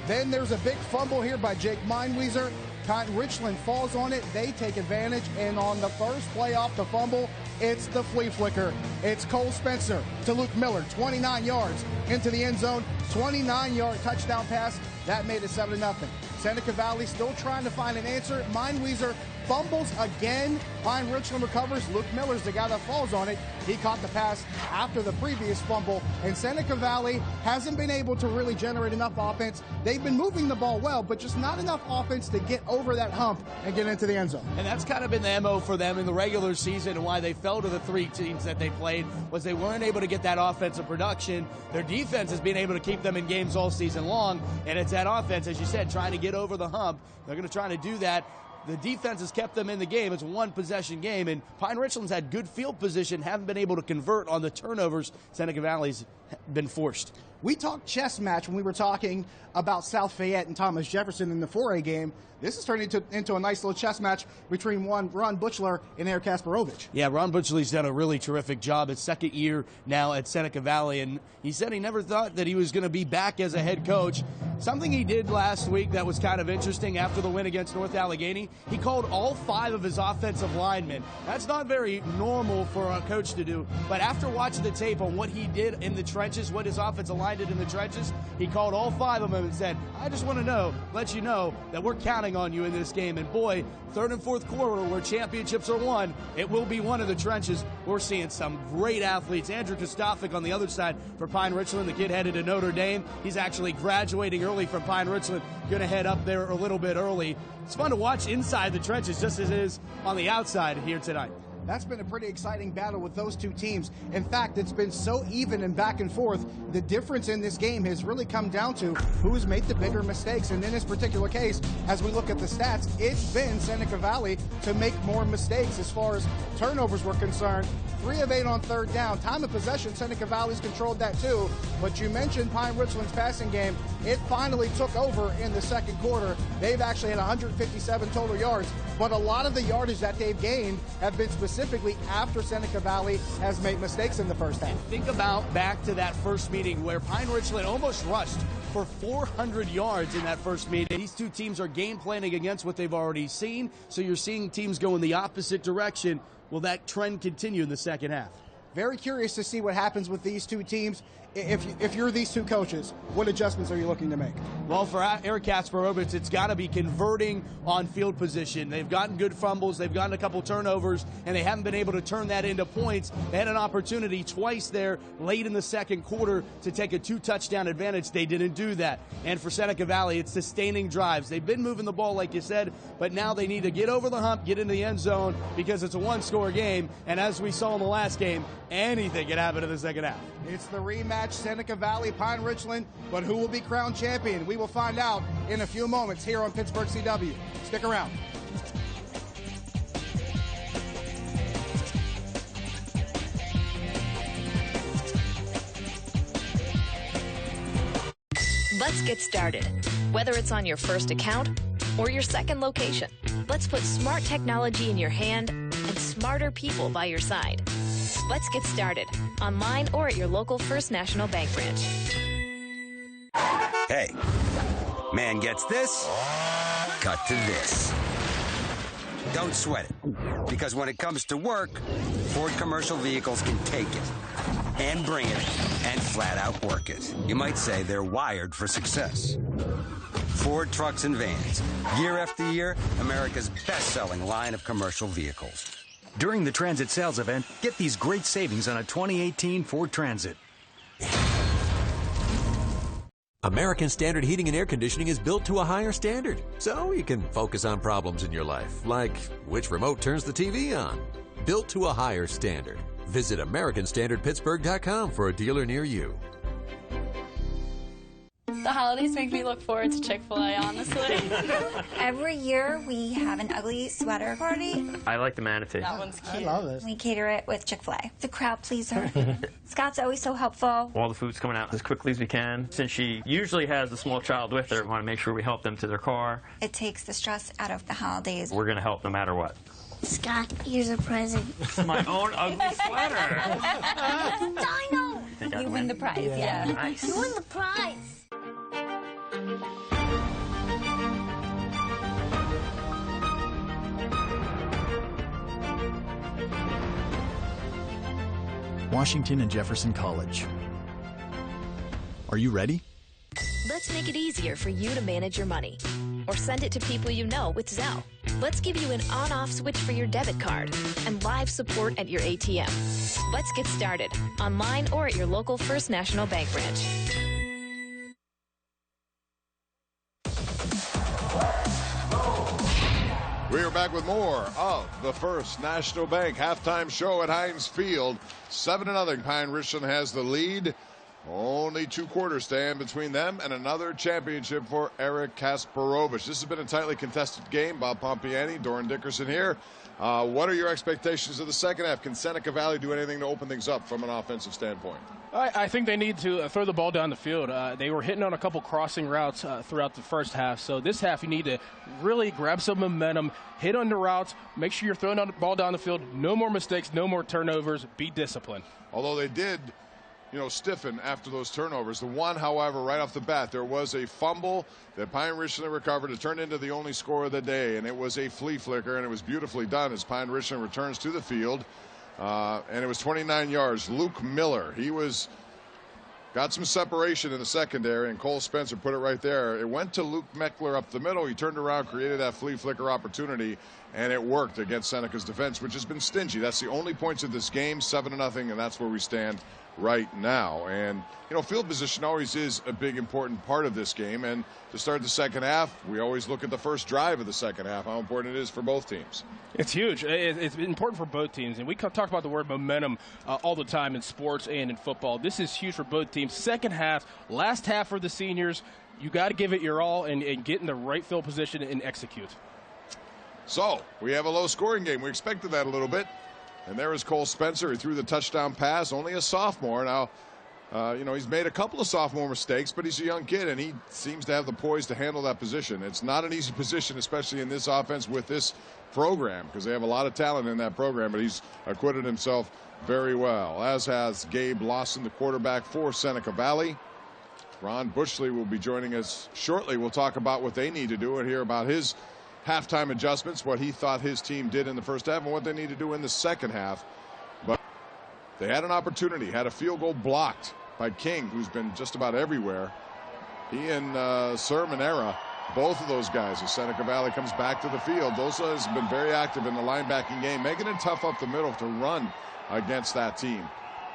Then there's a big fumble here by Jake Meinweiser. Pine Richland falls on it. They take advantage, and on the first play off the fumble, it's the flea flicker. It's Cole Spencer to Luke Miller, 29 yards into the end zone, 29-yard touchdown pass. That made it 7-0. Seneca Valley still trying to find an answer. Meinweiser fumbles again. Pine Richland recovers. Luke Miller's the guy that falls on it. He caught the pass after the previous fumble. And Seneca Valley hasn't been able to really generate enough offense. They've been moving the ball well, but just not enough offense to get over that hump and get into the end zone. And that's kind of been the MO for them in the regular season, and why they fell to the three teams that they played was they weren't able to get that offensive production. Their defense has been able to keep them in games all season long, and it's that offense, as you said, trying to get over the hump. They're going to try to do that. The defense has kept them in the game. It's a one-possession game, and Pine Richland's had good field position, haven't been able to convert on the turnovers Seneca Valley's been forced. We talked chess match when we were talking about South Fayette and Thomas Jefferson in the 4A game. This is turning into a nice little chess match between Ron Butchler and Eric Kasparovich. Yeah, Ron Butchler's done a really terrific job. His second year now at Seneca Valley, and he said he never thought that he was going to be back as a head coach. Something he did last week that was kind of interesting after the win against North Allegheny, he called all 5 of his offensive linemen. That's not very normal for a coach to do, but after watching the tape on what he did in the trenches, what his offensive line did in the trenches, he called all 5 of them and said, I just want to let you know that we're counting on you in this game. And boy, third and fourth quarter where championships are won, it will be one of the trenches. We're seeing some great athletes. Andrew Kostofik on the other side for Pine Richland. The kid headed to Notre Dame. He's actually graduating early from Pine Richland. Going to head up there a little bit early. It's fun to watch inside the trenches just as it is on the outside here tonight. That's been a pretty exciting battle with those two teams. In fact, it's been so even and back and forth. The difference in this game has really come down to who's made the bigger mistakes. And in this particular case, as we look at the stats, it's been Seneca Valley to make more mistakes as far as turnovers were concerned. 3 of 8 on third down. Time of possession, Seneca Valley's controlled that too. But you mentioned Pine Richland's passing game. It finally took over in the second quarter. They've actually had 157 total yards, but a lot of the yardage that they've gained have been specifically after Seneca Valley has made mistakes in the first half. Think about back to that first meeting where Pine Richland almost rushed for 400 yards in that first meeting. These two teams are game planning against what they've already seen, so you're seeing teams go in the opposite direction. Will that trend continue in the second half? Very curious to see what happens with these two teams. If you're these two coaches, what adjustments are you looking to make? Well, for Eric Kasparovich, it's got to be converting on field position. They've gotten good fumbles, they've gotten a couple turnovers, and they haven't been able to turn that into points. They had an opportunity twice there late in the second quarter to take a 2-touchdown advantage. They didn't do that. And for Seneca Valley, it's sustaining drives. They've been moving the ball, like you said, but now they need to get over the hump, get into the end zone, because it's a one-score game. And as we saw in the last game, anything can happen in the second half. It's the rematch, Seneca Valley, Pine Richland, but who will be crowned champion? We will find out in a few moments here on Pittsburgh CW. Stick around. Let's get started. Whether it's on your first account or your second location, let's put smart technology in your hand and smarter people by your side. Let's get started online or at your local First National Bank branch. Hey, man gets this, cut to this. Don't sweat it, because when it comes to work, Ford Commercial Vehicles can take it and bring it and flat out work it. You might say they're wired for success. Ford Trucks and Vans, year after year, America's best-selling line of commercial vehicles. During the Transit Sales Event, get these great savings on a 2018 Ford Transit. American Standard Heating and Air Conditioning is built to a higher standard, so you can focus on problems in your life, like which remote turns the TV on. Built to a higher standard. Visit AmericanStandardPittsburgh.com for a dealer near you. The holidays make me look forward to Chick-fil-A, honestly. Every year we have an ugly sweater party. I like the manatee. That one's cute. I love it. We cater it with Chick-fil-A. The crowd pleaser. Scott's always so helpful. All the food's coming out as quickly as we can. Since she usually has a small child with her, we want to make sure we help them to their car. It takes the stress out of the holidays. We're going to help no matter what. Scott, here's a present. My own ugly sweater. Dino! You win the prize, yeah. Nice. You win the prize. Washington and Jefferson College. Are you ready? Let's make it easier for you to manage your money. Or send it to people you know with Zelle. Let's give you an on-off switch for your debit card and live support at your ATM. Let's get started online or at your local First National Bank branch. We are back with more of the First National Bank halftime show at Heinz Field. 7-0. Pine Richland has the lead. Only 2 quarters stand between them and another championship for Eric Kasparovich. This has been a tightly contested game. Bob Pompiani, Doran Dickerson here. What are your expectations of the second half? Can Seneca Valley do anything to open things up from an offensive standpoint? I think they need to throw the ball down the field. They were hitting on a couple crossing routes throughout the first half. So this half, you need to really grab some momentum, hit on the routes, make sure you're throwing the ball down the field. No more mistakes, no more turnovers. Be disciplined. Although they did, stiffen after those turnovers. The one, however, right off the bat, there was a fumble that Pine Richland recovered. It turned into the only score of the day, and it was a flea flicker, and it was beautifully done as Pine Richland returns to the field. And it was 29 yards. Luke Miller, got some separation in the secondary, and Cole Spencer put it right there. It went to Luke Meckler up the middle. He turned around, created that flea flicker opportunity, and it worked against Seneca's defense, which has been stingy. That's the only points of this game, 7-0, and that's where we stand right now. And, you know, field position always is a big important part of this game. And to start the second half, we always look at the first drive of the second half, how important it is for both teams. It's huge. It's important for both teams. And we talk about the word momentum all the time in sports and in football. This is huge for both teams. Second half, last half for the seniors, you got to give it your all and get in the right field position and execute. So we have a low-scoring game. We expected that a little bit. And there is Cole Spencer. He threw the touchdown pass, only a sophomore. Now, you know, he's made a couple of sophomore mistakes, but he's a young kid, and he seems to have the poise to handle that position. It's not an easy position, especially in this offense with this program, because they have a lot of talent in that program, but he's acquitted himself very well, as has Gabe Lawson, the quarterback for Seneca Valley. Ron Bushley will be joining us shortly. We'll talk about what they need to do and hear about his halftime adjustments, what he thought his team did in the first half and what they need to do in the second half. But they had an opportunity, had a field goal blocked by King, who's been just about everywhere. He and Sir Manera, both of those guys, as Seneca Valley comes back to the field, those guys have been very active in the linebacking game, making it tough up the middle to run against that team.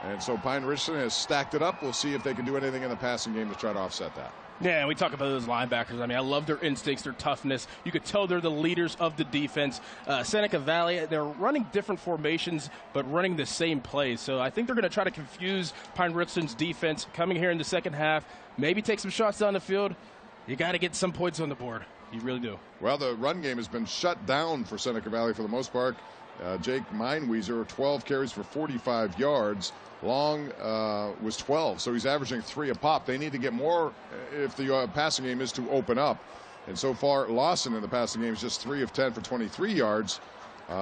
And so Pine Richland has stacked it up. We'll see if they can do anything in the passing game to try to offset that. Yeah, we talk about those linebackers. I mean, I love their instincts, their toughness. You could tell they're the leaders of the defense. Seneca Valley, they're running different formations, but running the same plays. So I think they're going to try to confuse Pine Richland's defense coming here in the second half. Maybe take some shots down the field. You got to get some points on the board. You really do. Well, the run game has been shut down for Seneca Valley for the most part. Jake Meinwieser, 12 carries for 45 yards. Long was 12, so he's averaging 3 a pop. They need to get more if the passing game is to open up. And so far, Lawson in the passing game is just 3 of 10 for 23 yards.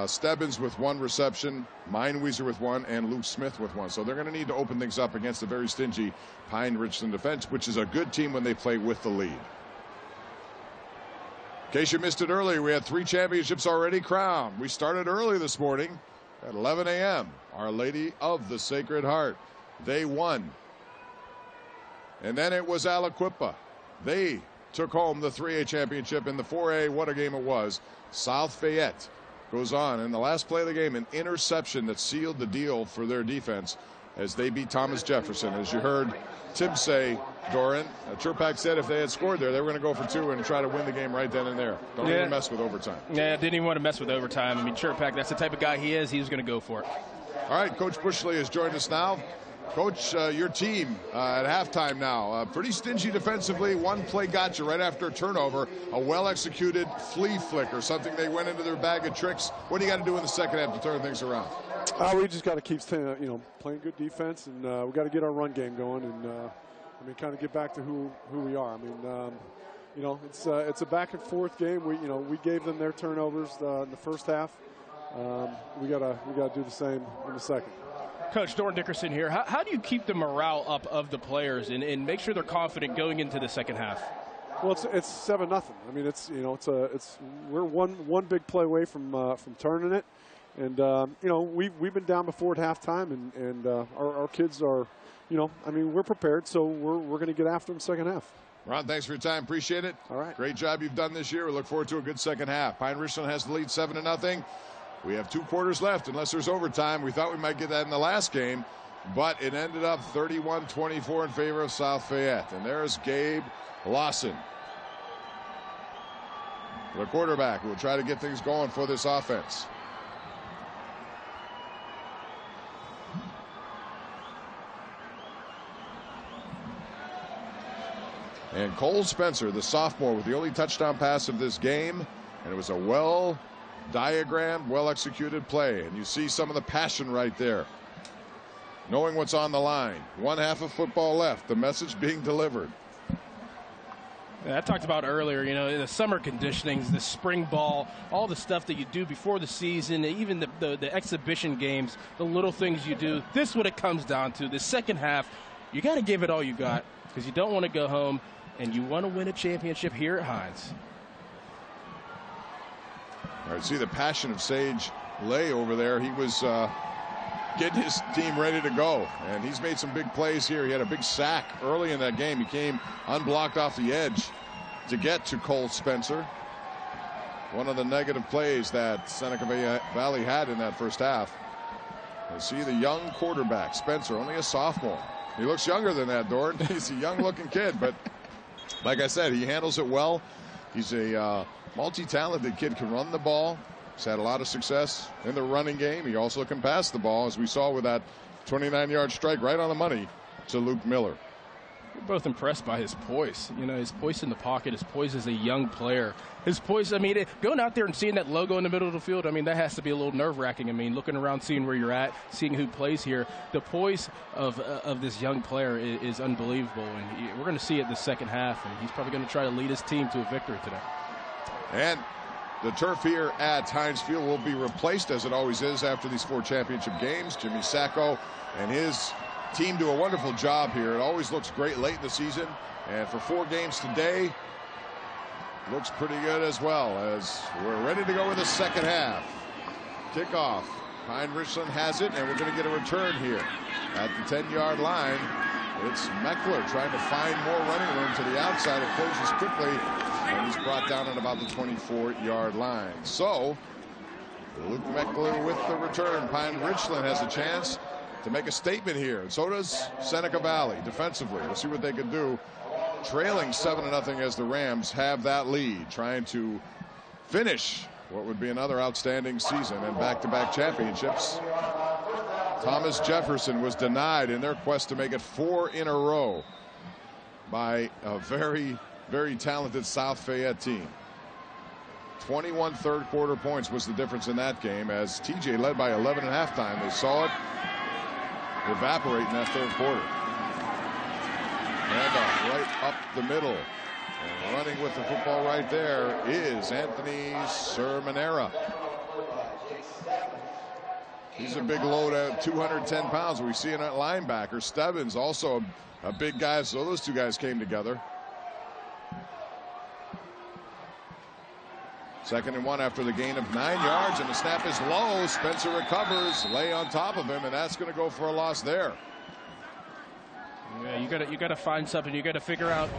Stebbins with 1 reception, Meinwieser with 1, and Luke Smith with 1. So they're going to need to open things up against a very stingy Pine Richland defense, which is a good team when they play with the lead. In case you missed it earlier, we had 3 championships already crowned. We started early this morning at 11 a.m. Our Lady of the Sacred Heart, they won. And then it was Aliquippa. They took home the 3A championship in the 4A. What a game it was. South Fayette goes on in the last play of the game, an interception that sealed the deal for their defense as they beat Thomas Jefferson. As you heard Tim say, Doran, Chirpak said if they had scored there, they were going to go for 2 and try to win the game right then and there. Don't even mess with overtime. Yeah, didn't even want to mess with overtime. I mean, Chirpak, that's the type of guy he is. He was going to go for it. All right, Coach Bushley has joined us now. Coach, your team at halftime now, pretty stingy defensively. 1 play got you right after a turnover, a well-executed flea flicker, something they went into their bag of tricks. What do you got to do in the second half to turn things around? We just got to keep playing good defense, and we got to get our run game going, and kind of get back to who we are. I mean, it's a back and forth game. We gave them their turnovers in the first half. We gotta do the same in the second. Coach Doran Dickerson here. How do you keep the morale up of the players and make sure they're confident going into the second half? Well, it's 7-0. I mean, we're one big play away from turning it, and we've been down before at halftime, and our kids are, we're prepared, so we're going to get after them second half. Ron, thanks for your time. Appreciate it. All right. Great job you've done this year. We look forward to a good second half. Pine Richland has the lead 7-0. We have 2 quarters left unless there's overtime. We thought we might get that in the last game, but it ended up 31-24 in favor of South Fayette. And there's Gabe Lawson, the quarterback, who will try to get things going for this offense. And Cole Spencer, the sophomore, with the only touchdown pass of this game. And it was a well-diagrammed, well-executed play. And you see some of the passion right there. Knowing what's on the line. 1 half of football left. The message being delivered. I talked about earlier, the summer conditionings, the spring ball, all the stuff that you do before the season, even the exhibition games, the little things you do. This is what it comes down to. The second half, you got to give it all you got because you don't want to go home. And you want to win a championship here at Hines. All right, see the passion of Sage Lay over there. He was getting his team ready to go. And he's made some big plays here. He had a big sack early in that game. He came unblocked off the edge to get to Cole Spencer. One of the negative plays that Seneca Valley had in that first half. You see the young quarterback, Spencer, only a sophomore. He looks younger than that, Dort. He's a young-looking kid, but like I said, he handles it well. He's a multi-talented kid, can run the ball. He's had a lot of success in the running game. He also can pass the ball, as we saw with that 29-yard strike right on the money to Luke Miller. We're both impressed by his poise. You know, his poise in the pocket, his poise as a young player. His poise, I mean, going out there and seeing that logo in the middle of the field, I mean, that has to be a little nerve-wracking. I mean, looking around, seeing where you're at, seeing who plays here. The poise of this young player is unbelievable, and we're going to see it in the second half, and he's probably going to try to lead his team to a victory today. And the turf here at Heinz Field will be replaced, as it always is after these 4 championship games. Jimmy Sacco and his team do a wonderful job here. It always looks great late in the season, and for 4 games today, looks pretty good as well, as we're ready to go with the second half. Kickoff. Pine Richland has it, and we're going to get a return here at the 10-yard line. It's Meckler trying to find more running room to the outside. It closes quickly, and he's brought down at about the 24-yard line. So Luke Meckler with the return. Pine Richland has a chance to make a statement here. And so does Seneca Valley defensively. We'll see what they can do. Trailing 7-0 as the Rams have that lead, trying to finish what would be another outstanding season and back-to-back championships. Thomas Jefferson was denied in their quest to make it 4 in a row by a very, very talented South Fayette team. 21 third-quarter points was the difference in that game, as TJ led by 11 at halftime. They saw it evaporate in that third quarter. Handoff right up the middle. And running with the football right there is Anthony Sermonera. He's a big load at 210 pounds. We see in that linebacker. Stebbins also a big guy, so those two guys came together. 2nd and 1 after the gain of 9 yards, and the snap is low. Spencer recovers, lay on top of him, and that's going to go for a loss there. Yeah, you got to find something. You got to figure out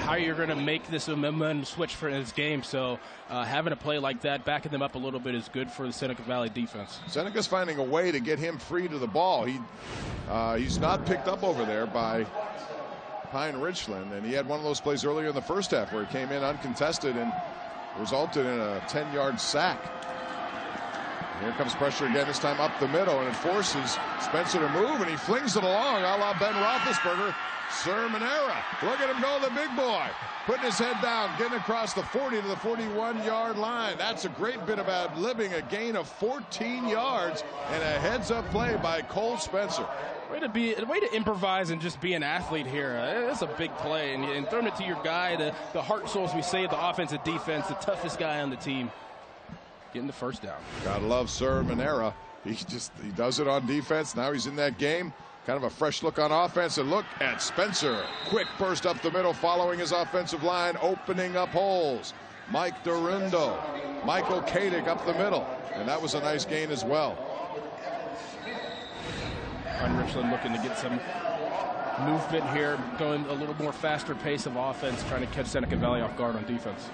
how you're going to make this a momentum switch for this game. So having a play like that, backing them up a little bit, is good for the Seneca Valley defense. Seneca's finding a way to get him free to the ball. He's not picked up over there by Pine Richland, and he had one of those plays earlier in the first half where he came in uncontested and resulted in a 10-yard sack. Here comes pressure again, this time up the middle, and it forces Spencer to move, and he flings it along a la Ben Roethlisberger. Sermonera, look at him go, the big boy, putting his head down, getting across the 40 to the 41-yard line. That's a great bit of ad-libbing, a gain of 14 yards, and a heads-up play by Cole Spencer. Way to improvise and just be an athlete here. That's a big play, and throwing it to your guy, the heart and soul, as we say, the offense and defense, the toughest guy on the team, getting the first down. Gotta love Sermonera. He does it on defense. Now he's in that game. Kind of a fresh look on offense, and look at Spencer. Quick burst up the middle, following his offensive line, opening up holes. Mike Dorundo, Michael Kadick up the middle, and that was a nice gain as well. Pine Richland looking to get some movement here, going a little more faster pace of offense, trying to catch Seneca Valley off guard on defense.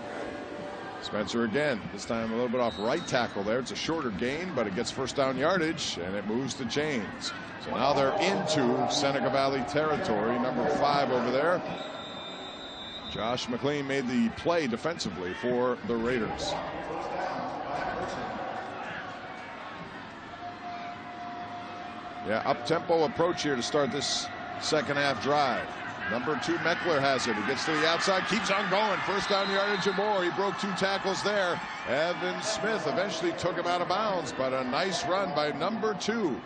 Spencer again, this time a little bit off right tackle there. It's a shorter gain, but it gets first down yardage, and it moves the chains. So now they're into Seneca Valley territory, number 5 over there. Josh McLean made the play defensively for the Raiders. Yeah, up-tempo approach here to start this second half drive. Number 2, Meckler has it. He gets to the outside, keeps on going. First down yardage or more. He broke 2 tackles there. Evan Smith eventually took him out of bounds, but a nice run by number 2,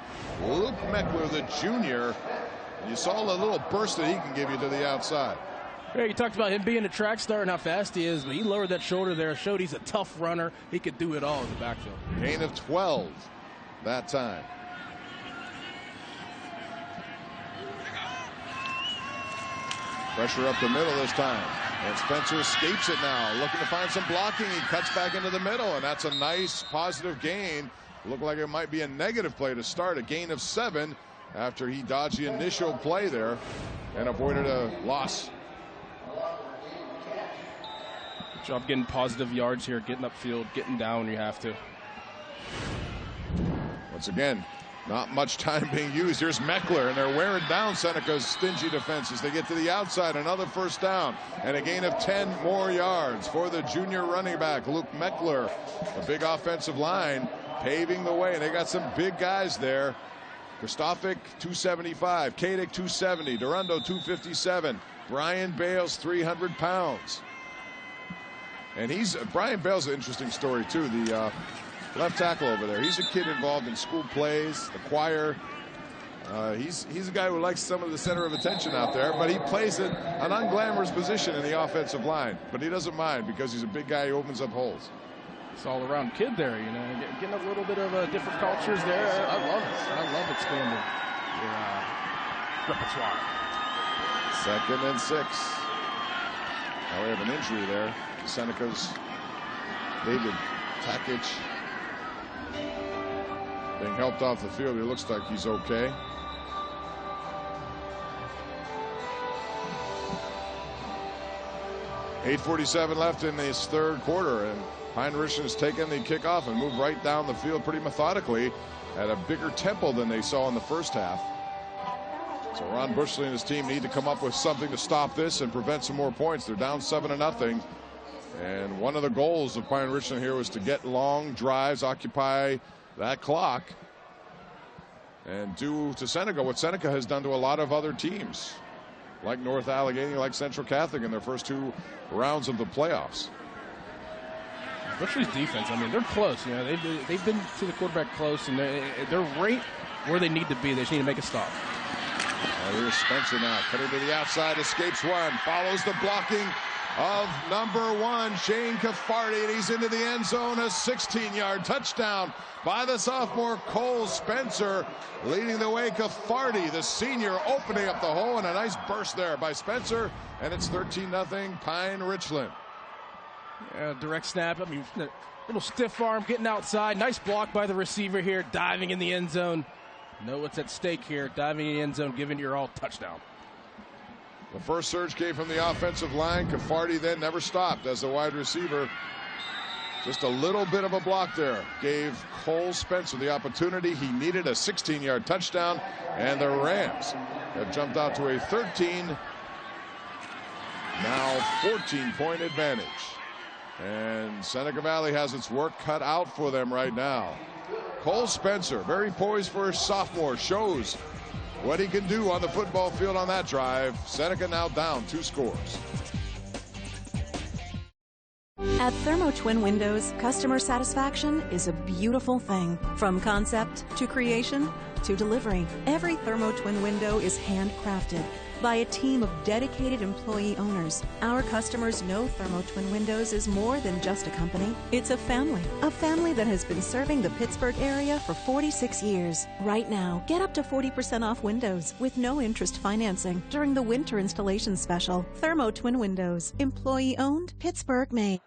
Luke Meckler, the junior. You saw the little burst that he can give you to the outside. Yeah, you talked about him being a track star and how fast he is, but he lowered that shoulder there, showed he's a tough runner. He could do it all in the backfield. Gain of 12 that time. Pressure up the middle this time, and Spencer escapes it now, looking to find some blocking. He cuts back into the middle, and that's a nice positive gain. Looked like it might be a negative play to start. A gain of 7 after he dodged the initial play there and avoided a loss. Good job getting positive yards here, getting upfield, getting down when you have to. Once again, Not much time being used. Here's Meckler, and they're wearing down Seneca's stingy defense as they get to the outside. Another first down and a gain of 10 more yards for the junior running back, Luke Meckler. The big offensive line paving the way, and they got some big guys there. Kristofic, 275. Kadick, 270. Durundo, 257. Brian Bales, 300 pounds. And Brian Bales, an interesting story, too. The left tackle over there. He's a kid involved in school plays, the choir. He's a guy who likes some of the center of attention out there, but he plays an unglamorous position in the offensive line. But he doesn't mind because he's a big guy who opens up holes. It's all-around kid there, you know, getting a little bit of different cultures there. I love it. I love expanding your repertoire. 2nd and 6. Now we have an injury there. Seneca's David Takich being helped off the field. He looks like he's okay. .8:47 left in this third quarter, and Pine Richland has taken the kickoff and moved right down the field pretty methodically at a bigger tempo than they saw in the first half. So Ron Bushley and his team need to come up with something to stop this and prevent some more points. They're down 7-0. And one of the goals of Pine Richland here was to get long drives, occupy that clock, and do to Seneca what Seneca has done to a lot of other teams, like North Allegheny, like Central Catholic in their first 2 rounds of the playoffs. Bushley's defense, I mean, they're close. You know, they've been to the quarterback close, and they're right where they need to be. They just need to make a stop. Here's Spencer now, cutting to the outside, escapes one, follows the blocking of number 1, Shane Caffardi, and he's into the end zone. A 16-yard touchdown by the sophomore Cole Spencer, leading the way. Caffardi, the senior, opening up the hole, and a nice burst there by Spencer, and it's 13-0 Pine Richland. Yeah, direct snap. I mean, little stiff arm getting outside. Nice block by the receiver here, diving in the end zone. Know what's at stake here. Diving in the end zone, giving your all touchdown. The first surge came from the offensive line. Caffardi then never stopped as the wide receiver. Just a little bit of a block there gave Cole Spencer the opportunity. He needed a 16-yard touchdown, and the Rams have jumped out to a 13, now 14-point advantage. And Seneca Valley has its work cut out for them right now. Cole Spencer, very poised for his sophomore, shows what he can do on the football field on that drive. Seneca now down 2 scores. At Thermo Twin Windows, customer satisfaction is a beautiful thing. From concept to creation to delivery, every Thermo Twin window is handcrafted by a team of dedicated employee owners. Our customers know Thermo Twin Windows is more than just a company. It's a family that has been serving the Pittsburgh area for 46 years. Right now, get up to 40% off windows with no interest financing during the winter installation special. Thermo Twin Windows, employee owned, Pittsburgh made.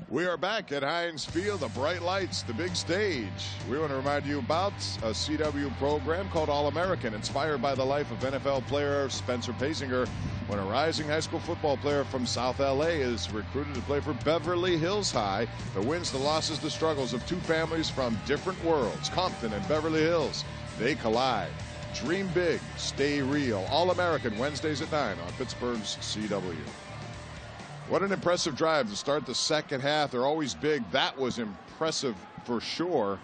We are back at Heinz Field, the bright lights, the big stage. We want to remind you about a CW program called All-American, inspired by the life of NFL player Spencer Pasinger, when a rising high school football player from South LA is recruited to play for Beverly Hills High. The wins, the losses, the struggles of 2 families from different worlds, Compton and Beverly Hills. They collide. Dream big, stay real. All-American, Wednesdays at 9 on Pittsburgh's CW. What an impressive drive to start the second half. They're always big. That was impressive for sure.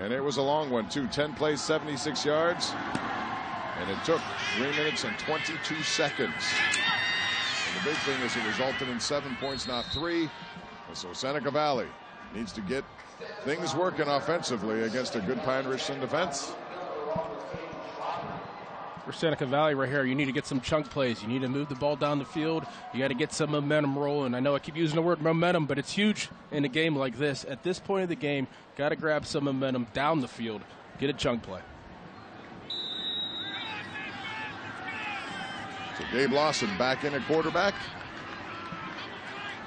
And it was a long one, too. 10 plays, 76 yards. And it took 3 minutes and 22 seconds. And the big thing is it resulted in 7 points, not 3. And so Seneca Valley needs to get things working offensively against a good Pine Richland defense. For Seneca Valley right here, you need to get some chunk plays. You need to move the ball down the field. You got to get some momentum rolling. I know I keep using the word momentum, but it's huge in a game like this. At this point of the game, got to grab some momentum down the field. Get a chunk play. So Gabe Lawson back in at quarterback.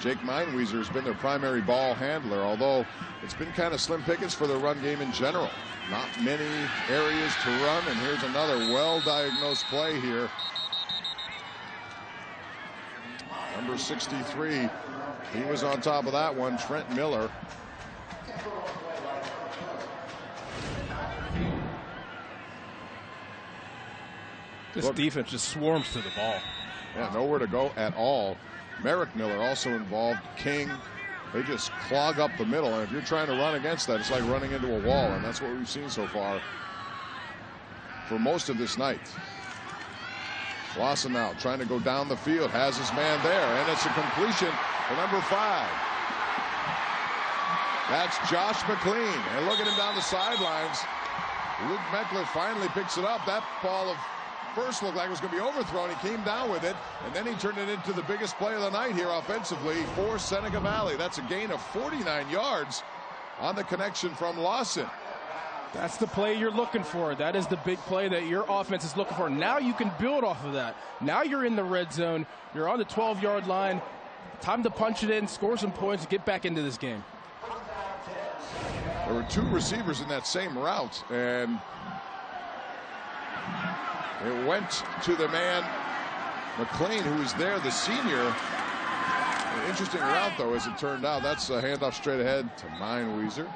Jake Meinwieser has been their primary ball handler, although it's been kind of slim pickings for the run game in general. Not many areas to run, and here's another well-diagnosed play here. Number 63, he was on top of that one, Trent Miller. This defense just swarms to the ball. Yeah, nowhere to go at all. Merrick Miller also involved. King. They just clog up the middle, and if you're trying to run against that, it's like running into a wall, and that's what we've seen so far for most of this night. Lawson now trying to go down the field, has his man there, and it's a completion for number 5. That's Josh McLean, and look at him down the sidelines. Luke Meckler finally picks it up. That ball of first looked like it was going to be overthrown. He came down with it, and then he turned it into the biggest play of the night here offensively for Seneca Valley. That's a gain of 49 yards on the connection from Lawson. That's the play you're looking for. That is the big play that your offense is looking for. Now you can build off of that. Now you're in the red zone. You're on the 12-yard line. Time to punch it in, score some points, and get back into this game. There were 2 receivers in that same route, and it went to the man, McLean, who was there, the senior. An interesting route, though, as it turned out. That's a handoff straight ahead to Meinweiser.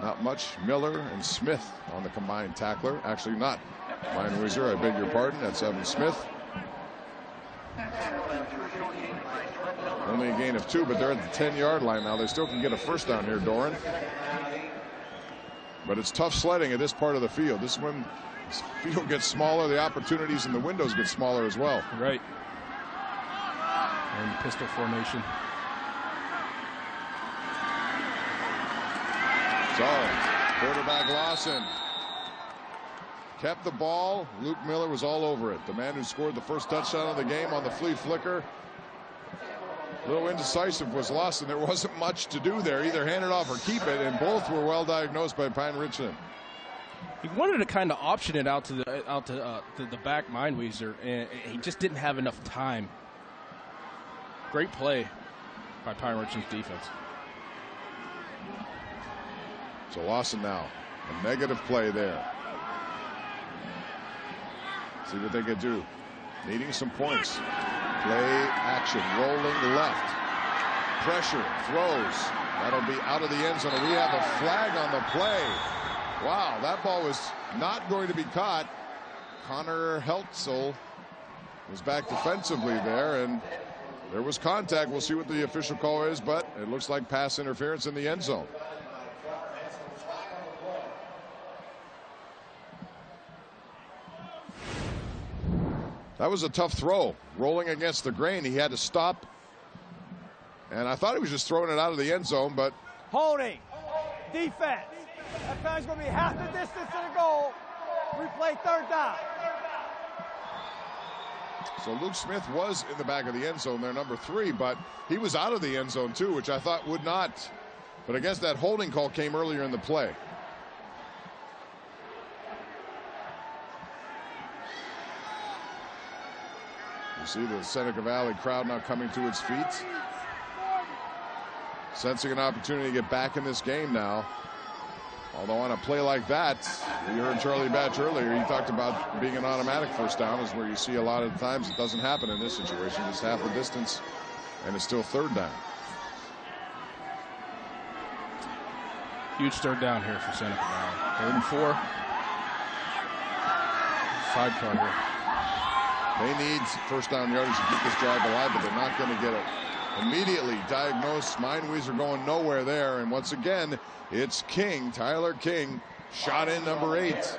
Not much. Miller and Smith on the combined tackler. Actually, not Meinweiser. I beg your pardon. That's Evan Smith. Only a gain of 2, but they're at the 10-yard line now. They still can get a first down here, Doran. But it's tough sledding at this part of the field. This is when the field gets smaller, the opportunities and the windows get smaller as well. Right. And pistol formation. So, quarterback Lawson kept the ball. Luke Miller was all over it. The man who scored the first touchdown of the game on the flea flicker. A little indecisive was Lawson. There wasn't much to do there. Either hand it off or keep it, and both were well diagnosed by Pine Richland. He wanted to kind of option it out to the back Meinweiser, and he just didn't have enough time. Great play by Pine Richland's defense. So Lawson now, a negative play there. See what they could do. Needing some points. Play action, rolling left. Pressure, throws. That'll be out of the end zone. We have a flag on the play. Wow, that ball was not going to be caught. Connor Heltzel was back defensively there, and there was contact. We'll see what the official call is, but it looks like pass interference in the end zone. That was a tough throw. Rolling against the grain, he had to stop. And I thought he was just throwing it out of the end zone, but... Holding. Defense. That time's going to be half the distance to the goal. Replay 3rd down. So Luke Smith was in the back of the end zone there, number 3, but he was out of the end zone too, which I thought would not. But I guess that holding call came earlier in the play. You see the Seneca Valley crowd now coming to its feet. Sensing an opportunity to get back in this game now. Although on a play like that, you heard Charlie Batch earlier, he talked about being an automatic first down, is where you see a lot of times it doesn't happen in this situation. It's half the distance, and it's still 3rd down. Huge 3rd down here for Seneca Valley. 3rd and 4. Sidecar here. They need first down yardage to keep this drive alive, but they're not going to get it. Immediately diagnosed. Meinweiser going nowhere there. And once again, it's King, Tyler King, shot in number 8.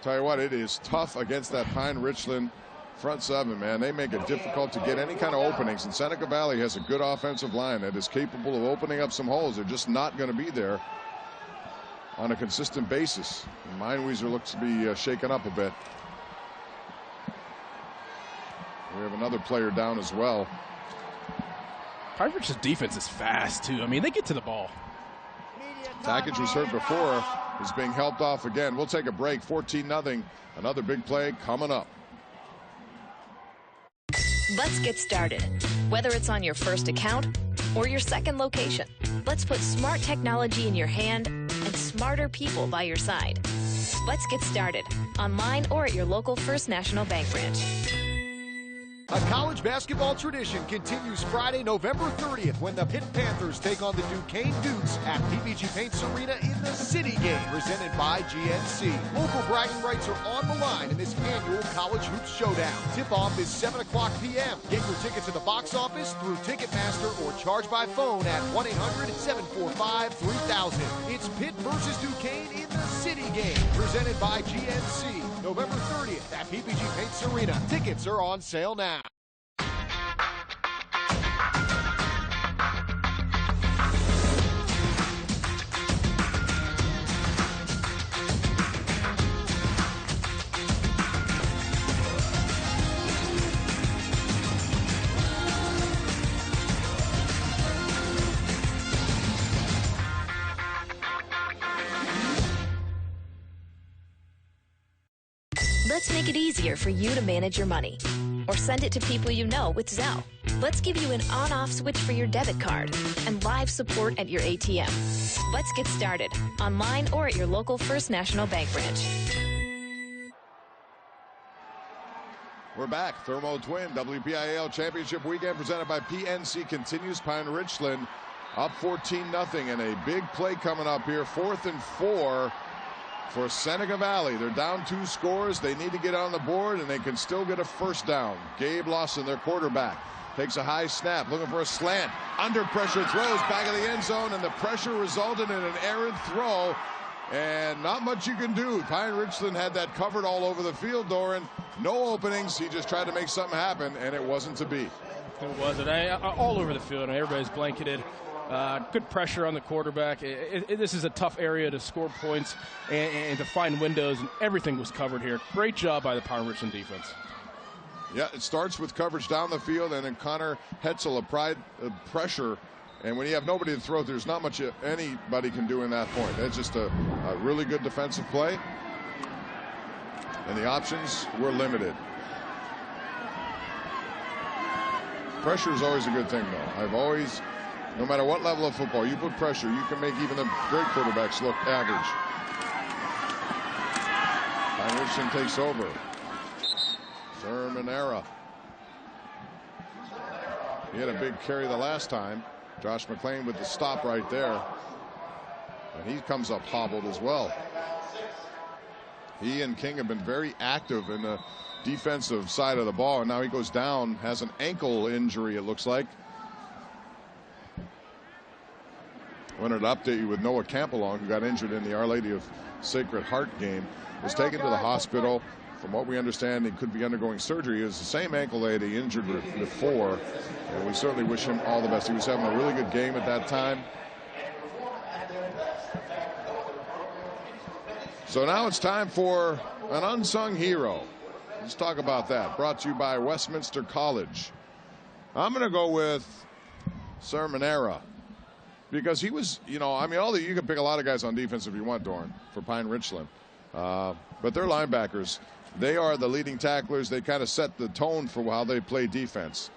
Tell you what, it is tough against that Pine Richland front 7, man. They make it difficult to get any kind of openings. And Seneca Valley has a good offensive line that is capable of opening up some holes. They're just not going to be there on a consistent basis. And Meinweiser looks to be shaken up a bit. We have another player down as well. Pine Richland's defense is fast, too. I mean, they get to the ball. Package was hurt before, is being helped off again. We'll take a break. 14-0. Another big play coming up. Let's get started. Whether it's on your first account or your second location, let's put smart technology in your hand and smarter people by your side. Let's get started online or at your local First National Bank branch. A college basketball tradition continues Friday, November 30th when the Pitt Panthers take on the Duquesne Dukes at PPG Paints Arena in the City Game, presented by GNC. Local bragging rights are on the line in this annual College Hoops Showdown. Tip-off is 7 o'clock p.m. Get your tickets at the box office through Ticketmaster or charge by phone at 1-800-745-3000. It's Pitt versus Duquesne in the City Game, presented by GNC. November 30th at PPG Paints Arena. Tickets are on sale now. Let's make it easier for you to manage your money. Or send it to people you know with Zelle. Let's give you an on-off switch for your debit card and live support at your ATM. Let's get started, online or at your local First National Bank branch. We're back. Thermo Twin WPIAL Championship Weekend presented by PNC continues. Pine Richland up 14-0, and a big play coming up here. 4th and 4 for Seneca Valley. They're down 2 scores. They need to get on the board, and they can still get a first down. Gabe Lawson, their quarterback, takes a high snap, looking for a slant. Under pressure, throws back of the end zone, and the pressure resulted in an errant throw. And not much you can do. Pine Richland had that covered all over the field, Doran. No openings. He just tried to make something happen, and it wasn't to be. It wasn't. All over the field, and everybody's blanketed. Good pressure on the quarterback. This is a tough area to score points and to find windows, and everything was covered here. Great job by the Pine Richland defense. Yeah, it starts with coverage down the field, and then Connor Hetzel applied pressure. And when you have nobody to throw, there's not much anybody can do in that point. That's just a really good defensive play. And the options were limited. Pressure is always a good thing, though. No matter what level of football, you put pressure, you can make even the great quarterbacks look average. Pine Richland takes over. Sermonera. He had a big carry the last time. Josh McLean with the stop right there. And he comes up hobbled as well. He and King have been very active in the defensive side of the ball, and now he goes down, has an ankle injury, it looks like. Wanted to update you with Noah Campbellong, who got injured in the Our Lady of Sacred Heart game, was taken to the hospital. From what we understand, he could be undergoing surgery. It was the same ankle that he injured before, and we certainly wish him all the best. He was having a really good game at that time. So now it's time for an unsung hero. Let's talk about that. Brought to you by Westminster College. I'm going to go with Sermonera. Because he was, you can pick a lot of guys on defense if you want, Doran, for Pine Richland. But they're linebackers. They are the leading tacklers. They kind of set the tone for how they play defense.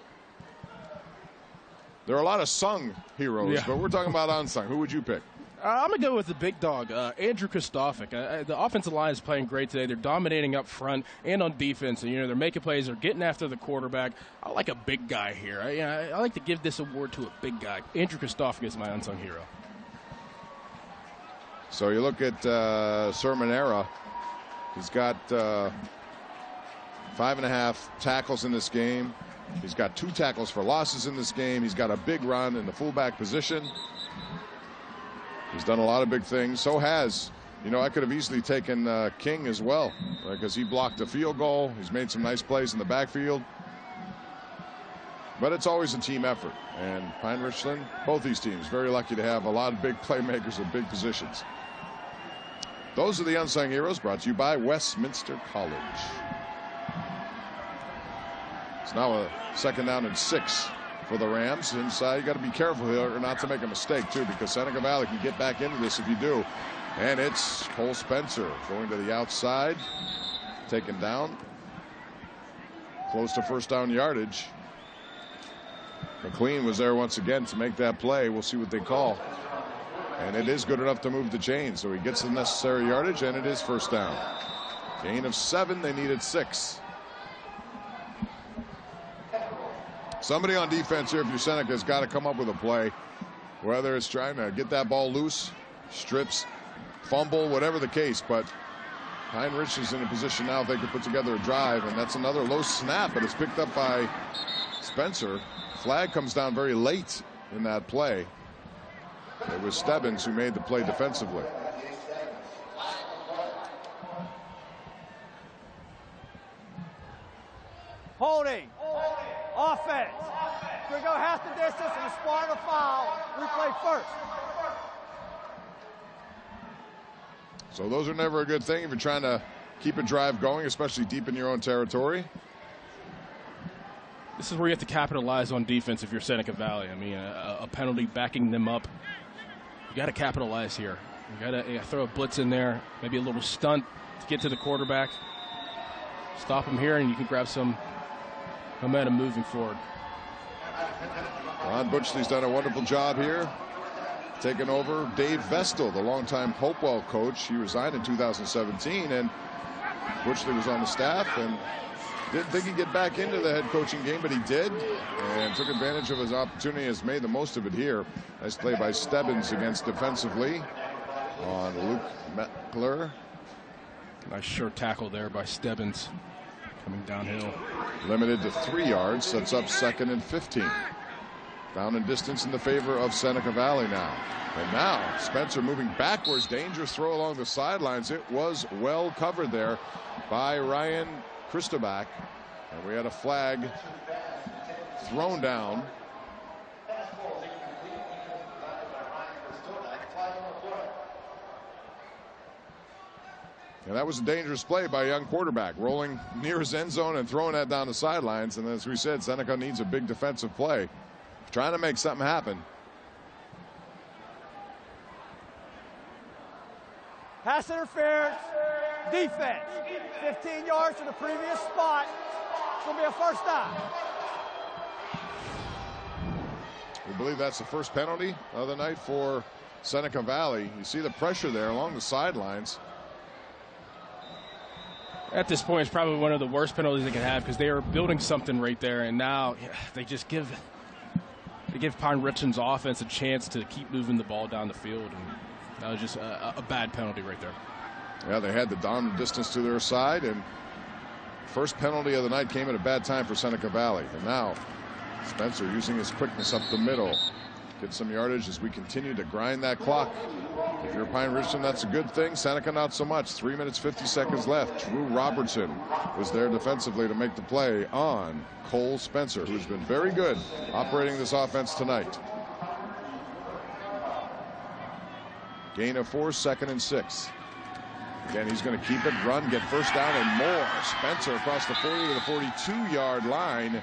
There are a lot of sung heroes, but we're talking about unsung. Who would you pick? I'm going to go with the big dog, Andrew Kostovic. The offensive line is playing great today. They're dominating up front and on defense. And, they're making plays. They're getting after the quarterback. I like a big guy here. I like to give this award to a big guy. Andrew Kostovic is my unsung hero. So you look at Sermonera. He's got 5.5 tackles in this game. He's got 2 tackles for losses in this game. He's got a big run in the fullback position. He's done a lot of big things. So has, I could have easily taken King as well, because he blocked a field goal. He's made some nice plays in the backfield. But it's always a team effort. And Pine Richland, both these teams, very lucky to have a lot of big playmakers at big positions. Those are the unsung heroes, brought to you by Westminster College. It's now a 2nd down and 6 for the Rams. Inside, you got to be careful here not to make a mistake, too, because Seneca Valley can get back into this if you do. And it's Cole Spencer going to the outside, taken down, close to first down yardage. McLean was there once again to make that play. We'll see what they call. And it is good enough to move the chain, so he gets the necessary yardage, and it is first down. Gain of 7. They needed 6. Somebody on defense here, if you're Seneca, has got to come up with a play, whether it's trying to get that ball loose, strips, fumble, whatever the case. But Heinrich is in a position now if they could put together a drive, and that's another low snap, but it's picked up by Spencer. Flag comes down very late in that play. It was Stebbins who made the play defensively. Holding. Offense. We go half the distance and a spot or foul. Replay first. So those are never a good thing if you're trying to keep a drive going, especially deep in your own territory. This is where you have to capitalize on defense if you're Seneca Valley. I mean, a penalty backing them up. You got to capitalize here. You got to throw a blitz in there, maybe a little stunt to get to the quarterback. Stop him here, and you can grab some momentum moving forward. Ron Butchley's done a wonderful job here, taking over Dave Vestal, the longtime Hopewell coach. He resigned in 2017, and Butchley was on the staff and didn't think he'd get back into the head coaching game, but he did, and took advantage of his opportunity, has made the most of it here. Nice play by Stebbins against defensively on Luke Meckler. Nice short tackle there by Stebbins coming downhill. Limited to 3 yards. That's up 2nd and 15. Down in distance in the favor of Seneca Valley now. And now Spencer moving backwards. Dangerous throw along the sidelines. It was well covered there by Ryan Christoback. And we had a flag thrown down. And that was a dangerous play by a young quarterback, rolling near his end zone and throwing that down the sidelines. And as we said, Seneca needs a big defensive play, trying to make something happen. Pass interference, defense. 15 yards to the previous spot. It's going to be a first down. We believe that's the first penalty of the night for Seneca Valley. You see the pressure there along the sidelines. At this point, it's probably one of the worst penalties they can have because they are building something right there, and now they just give Pine Richland's offense a chance to keep moving the ball down the field, and that was just a bad penalty right there. Yeah, they had the down distance to their side, and first penalty of the night came at a bad time for Seneca Valley. And now Spencer using his quickness up the middle. Get some yardage as we continue to grind that clock. If you're Pine Richland, that's a good thing. Seneca, not so much. 3 minutes, 50 seconds left. Drew Robertson was there defensively to make the play on Cole Spencer, who's been very good operating this offense tonight. Gain of 4, 2nd and 6. Again, he's going to keep it, run, get first down and more. Spencer across the 40 to the 42-yard line.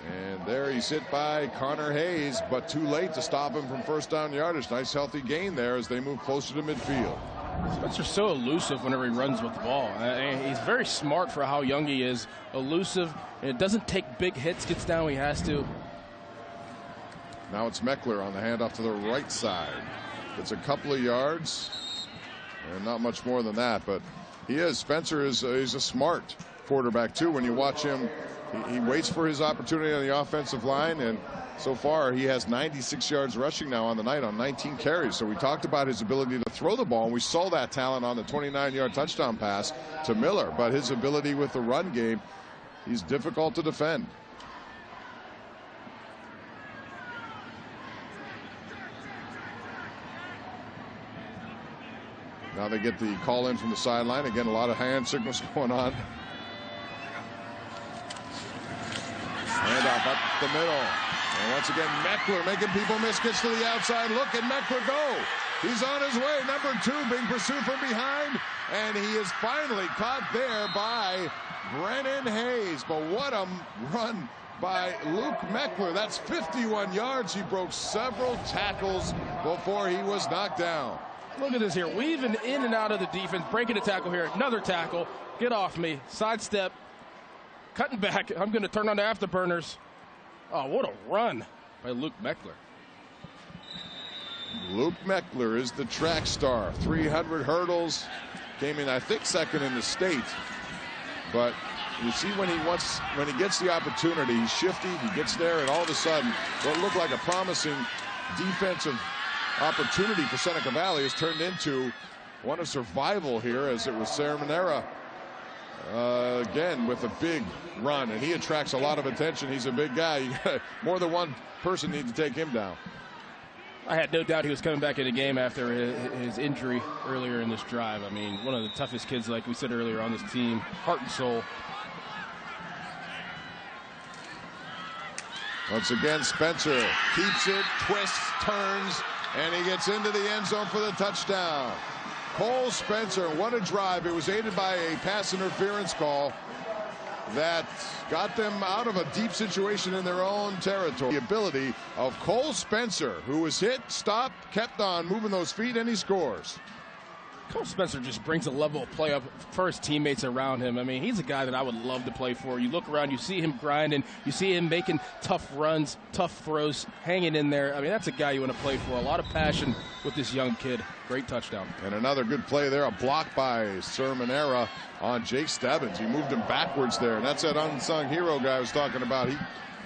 And there he's hit by Connor Hayes, but too late to stop him from first down yardage. Nice healthy gain there as they move closer to midfield. Spencer's so elusive whenever he runs with the ball. He's very smart for how young he is. Elusive, and it doesn't take big hits, gets down when he has to. Now it's Meckler on the handoff to the right side. It's a couple of yards, and not much more than that, but Spencer is he's a smart quarterback too. When you watch him, he waits for his opportunity on the offensive line, and so far he has 96 yards rushing now on the night on 19 carries. So we talked about his ability to throw the ball, and we saw that talent on the 29-yard touchdown pass to Miller, but his ability with the run game, he's difficult to defend. Now they get the call in from the sideline. Again, a lot of hand signals going on. Handoff up the middle. And once again, Meckler making people miss. Gets to the outside. Look at Meckler go. He's on his way. Number 2 being pursued from behind. And he is finally caught there by Brennan Hayes. But what a run by Luke Meckler. That's 51 yards. He broke several tackles before he was knocked down. Look at this here. Weaving in and out of the defense. Breaking a tackle here. Another tackle. Get off me. Sidestep. Cutting back. I'm going to turn on the afterburners. Oh, what a run by Luke Meckler. Luke Meckler is the track star. 300 hurdles. Came in, I think, 2nd in the state. But You see when he gets the opportunity, he's shifty, he gets there, and all of a sudden, what looked like a promising defensive opportunity for Seneca Valley has turned into one of survival here, as it was Sermonera again with a big run, and he attracts a lot of attention. He's a big guy. More than one person needs to take him down. I had no doubt he was coming back in the game after his injury earlier in this drive. I mean, one of the toughest kids, like we said earlier, on this team, heart and soul. Once again, Spencer keeps it, twists, turns, and he gets into the end zone for the touchdown. Cole Spencer, what a drive. It was aided by a pass interference call that got them out of a deep situation in their own territory. The ability of Cole Spencer, who was hit, stopped, kept on moving those feet, and he scores. Cole Spencer just brings a level of play up for his teammates around him. I mean, he's a guy that I would love to play for. You look around, you see him grinding, you see him making tough runs, tough throws, hanging in there. I mean, that's a guy you want to play for. A lot of passion with this young kid. Great touchdown. And another good play there, a block by Sermonera on Jake Stebbins. He moved him backwards there, and that's that unsung hero guy I was talking about.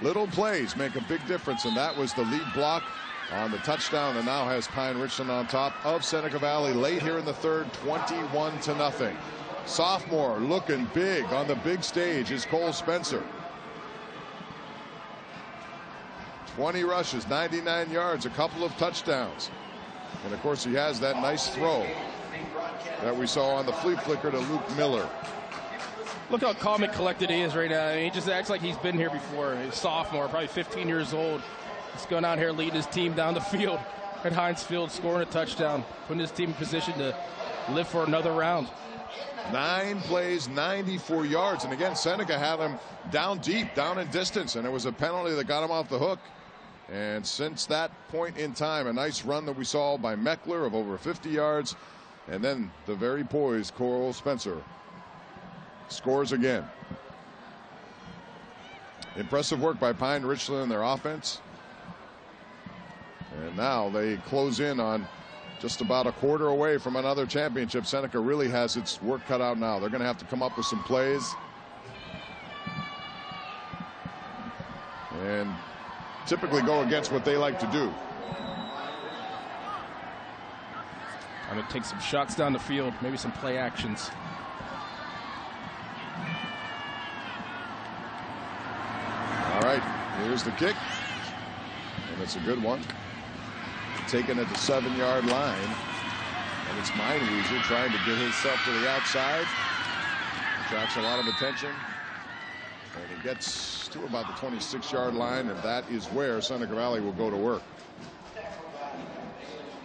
Little plays make a big difference, and that was the lead block on the touchdown, and now has Pine Richland on top of Seneca Valley late here in the third, 21-0. Sophomore looking big on the big stage is Cole Spencer. 20 rushes, 99 yards, a couple of touchdowns. And of course, he has that nice throw that we saw on the flea flicker to Luke Miller. Look how calm and collected he is right now. I mean, he just acts like he's been here before. He's a sophomore, probably 15 years old. He's going out here leading his team down the field at Heinz Field, scoring a touchdown, putting his team in position to live for another round. 9 plays, 94 yards. And again, Seneca had him down deep, down in distance, and it was a penalty that got him off the hook. And since that point in time, a nice run that we saw by Meckler of over 50 yards. And then the very poised Cole Spencer scores again. Impressive work by Pine Richland and their offense. And now they close in on just about a quarter away from another championship. Seneca really has its work cut out now. They're going to have to come up with some plays. And typically go against what they like to do. I'm going to take some shots down the field, maybe some play actions. All right, here's the kick. And it's a good one. Taken at the 7-yard line. And it's Meinwieser trying to get himself to the outside. Attracts a lot of attention. And he gets to about the 26-yard line, and that is where Seneca Valley will go to work.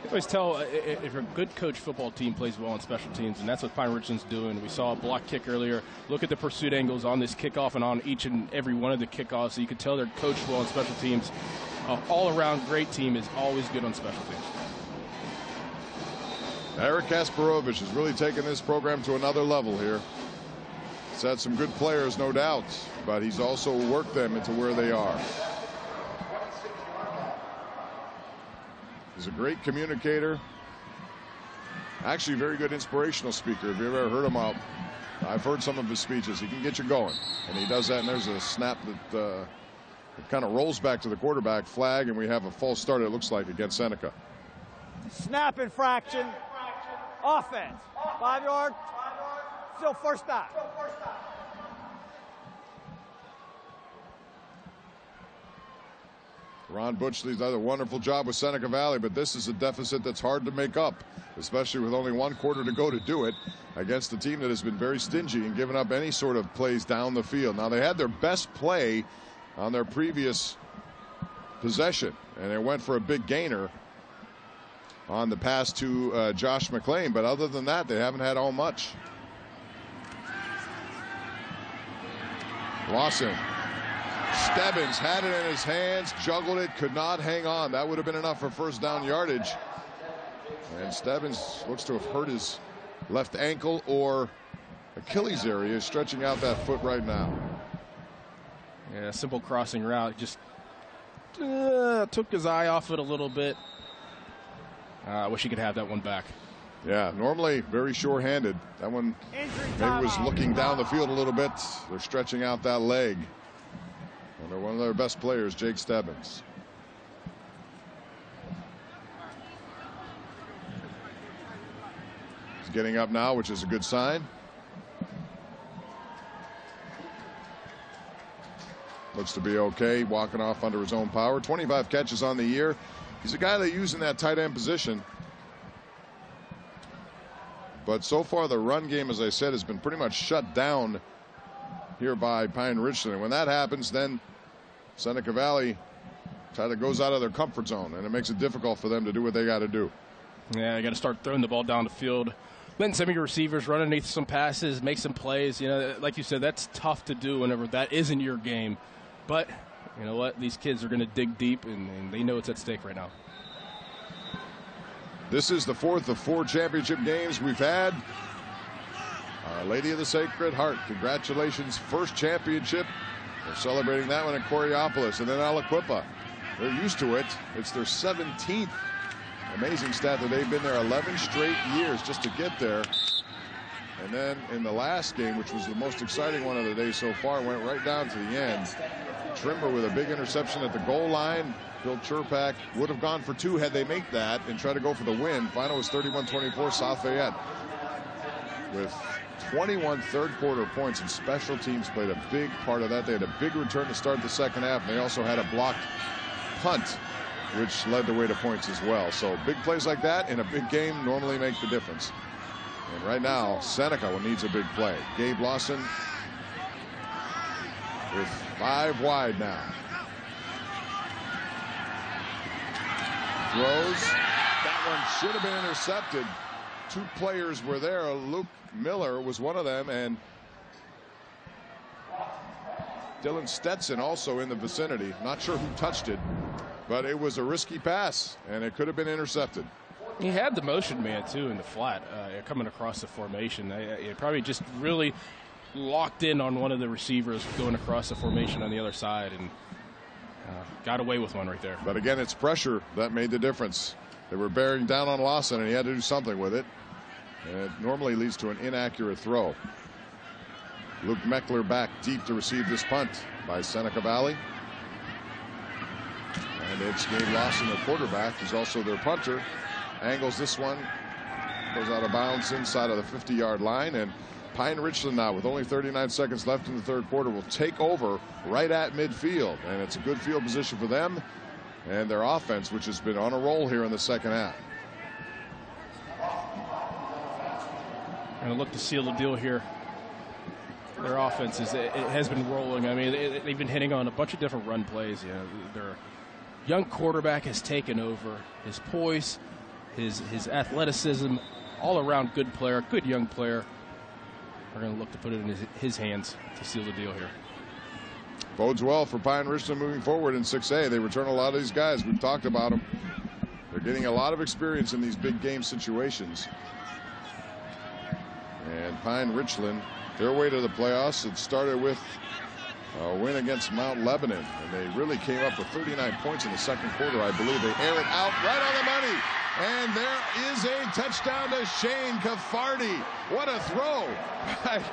You always tell if a good coach football team plays well on special teams, and that's what Pine Richland's doing. We saw a block kick earlier. Look at the pursuit angles on this kickoff and on each and every one of the kickoffs, so you can tell they're coached well on special teams. All-around great team is always good on special teams. Eric Kasparovich has really taken this program to another level here. He's had some good players, no doubt, but he's also worked them into where they are. He's a great communicator. Actually, a very good inspirational speaker. If you've ever heard him out, I've heard some of his speeches. He can get you going, and he does that. And there's a snap that kind of rolls back to the quarterback flag, and we have a false start, it looks like, against Seneca. Snap infraction. Offense. 5 yard. Still first down. Ron Butchley's done a wonderful job with Seneca Valley, but this is a deficit that's hard to make up, especially with only 1 quarter to go to do it against a team that has been very stingy and given up any sort of plays down the field. Now, they had their best play on their previous possession, and it went for a big gainer on the pass to Josh McClain, but other than that, they haven't had all much. Lawson. Stebbins had it in his hands, juggled it, could not hang on. That would have been enough for first down yardage. And Stebbins looks to have hurt his left ankle or Achilles area, stretching out that foot right now. Yeah, simple crossing route. Just took his eye off it a little bit. I wish he could have that one back. Yeah, normally very sure-handed. That one maybe was looking down the field a little bit. They're stretching out that leg. And they're one of their best players, Jake Stebbins. He's getting up now, which is a good sign. Looks to be okay, walking off under his own power. 25 catches on the year. He's a guy they use in that tight end position. But so far the run game, as I said, has been pretty much shut down here by Pine Ridgeland. And when that happens, then Seneca Valley kind of goes out of their comfort zone, and it makes it difficult for them to do what they got to do. Yeah, you got to start throwing the ball down the field, letting some of your receivers run underneath some passes, make some plays. You know, like you said, that's tough to do whenever that isn't your game. But you know what? These kids are going to dig deep, and they know it's at stake right now. This is the fourth of 4 championship games we've had. Our Lady of the Sacred Heart, congratulations, first championship. They're celebrating that one at Coriopolis, and then Aliquippa. They're used to it. It's their 17th. Amazing stat that they've been there 11 straight years just to get there. And then in the last game, which was the most exciting one of the day so far, went right down to the end. Trimber with a big interception at the goal line. Bill Churpak would have gone for 2 had they made that and tried to go for the win. Final was 31-24 South Fayette. With 21 third-quarter points, and special teams played a big part of that. They had a big return to start the second half, and they also had a blocked punt, which led the way to points as well. So big plays like that in a big game normally make the difference. And right now, Seneca needs a big play. Gabe Lawson with 5 wide now. Throws. That one should have been intercepted. 2 players were there. Luke Miller was one of them, and Dylan Stetson also in the vicinity. Not sure who touched it, but it was a risky pass, and it could have been intercepted. He had the motion man, too, in the flat, coming across the formation. It probably just really locked in on one of the receivers going across the formation on the other side, and got away with one right there. But again, it's pressure that made the difference. They were bearing down on Lawson, and he had to do something with it. And it normally leads to an inaccurate throw. Luke Meckler back deep to receive this punt by Seneca Valley. And it's Gabe Lawson, the quarterback. He's also their punter. Angles this one. Goes out of bounds inside of the 50-yard line. And Pine Richland now, with only 39 seconds left in the third quarter, will take over right at midfield. And it's a good field position for them and their offense, which has been on a roll here in the second half. Going to look to seal the deal here. Their offense it has been rolling. I mean, they've been hitting on a bunch of different run plays. You know, their young quarterback has taken over. His poise, his athleticism, all around good player, good young player. We're going to look to put it in his hands to seal the deal here. Bodes well for Pine Richland moving forward in 6A. They return a lot of these guys. We've talked about them. They're getting a lot of experience in these big game situations. And Pine Richland, their way to the playoffs, it started with a win against Mount Lebanon. And they really came up with 39 points in the second quarter, I believe. They air it out right on the money. And there is a touchdown to Shane Caffardi. What a throw by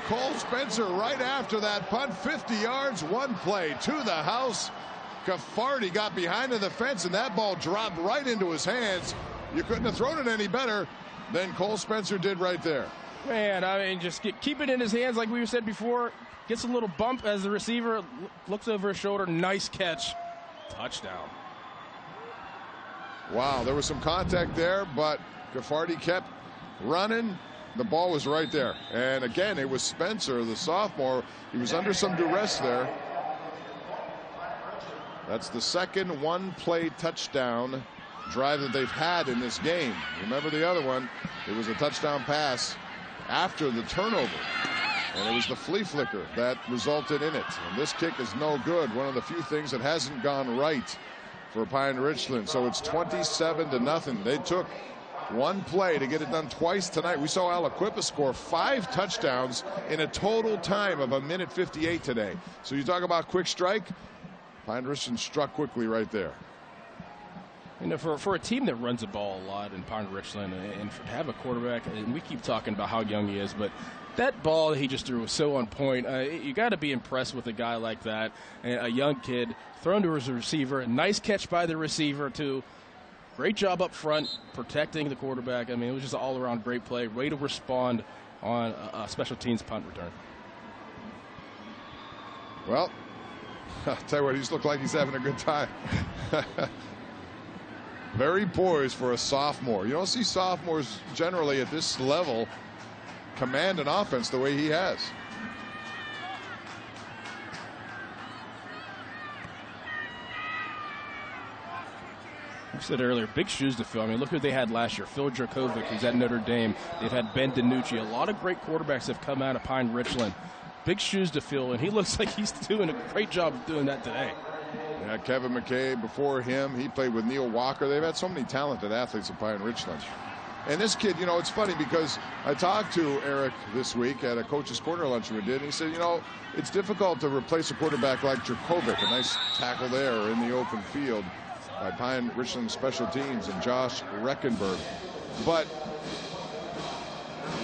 Cole Spencer right after that punt. 50 yards, 1 play to the house. Caffardi got behind the fence, and that ball dropped right into his hands. You couldn't have thrown it any better than Cole Spencer did right there. Man, I mean, just keep it in his hands like we said before. Gets a little bump as the receiver looks over his shoulder. Nice catch. Touchdown. Wow, there was some contact there, but Caffardi kept running. The ball was right there. And again, it was Spencer, the sophomore. He was under some duress there. That's the second 1-play touchdown drive that they've had in this game. Remember the other one? It was a touchdown pass after the turnover. And it was the flea flicker that resulted in it. And this kick is no good. One of the few things that hasn't gone right for Pine Richland. So it's 27-0. They took 1 play to get it done twice tonight. We saw Aliquippa score 5 touchdowns in a total time of 1:58 today. So you talk about quick strike. Pine Richland struck quickly right there. You know, for a team that runs the ball a lot in Pine Richland, and to have a quarterback, and we keep talking about how young he is, but that ball that he just threw was so on point. You got to be impressed with a guy like that, a young kid thrown to his receiver. A nice catch by the receiver, too. Great job up front protecting the quarterback. I mean, it was just an all-around great play. Way to respond on a special teams punt return. Well, I'll tell you what, he's looked like he's having a good time. Very poised for a sophomore. You don't see sophomores generally at this level command an offense the way he has. I said earlier, big shoes to fill. I mean, look who they had last year. Phil Dracovic, who's at Notre Dame. They've had Ben DiNucci. A lot of great quarterbacks have come out of Pine Richland. Big shoes to fill, and he looks like he's doing a great job of doing that today. Yeah, Kevin McKay before him. He played with Neil Walker. They've had so many talented athletes at Pine Richland. And this kid, you know, it's funny because I talked to Eric this week at a coach's corner lunch we did, and he said, you know, it's difficult to replace a quarterback like Dracovic. A nice tackle there in the open field by Pine Richland special teams and Josh Reckenberg. But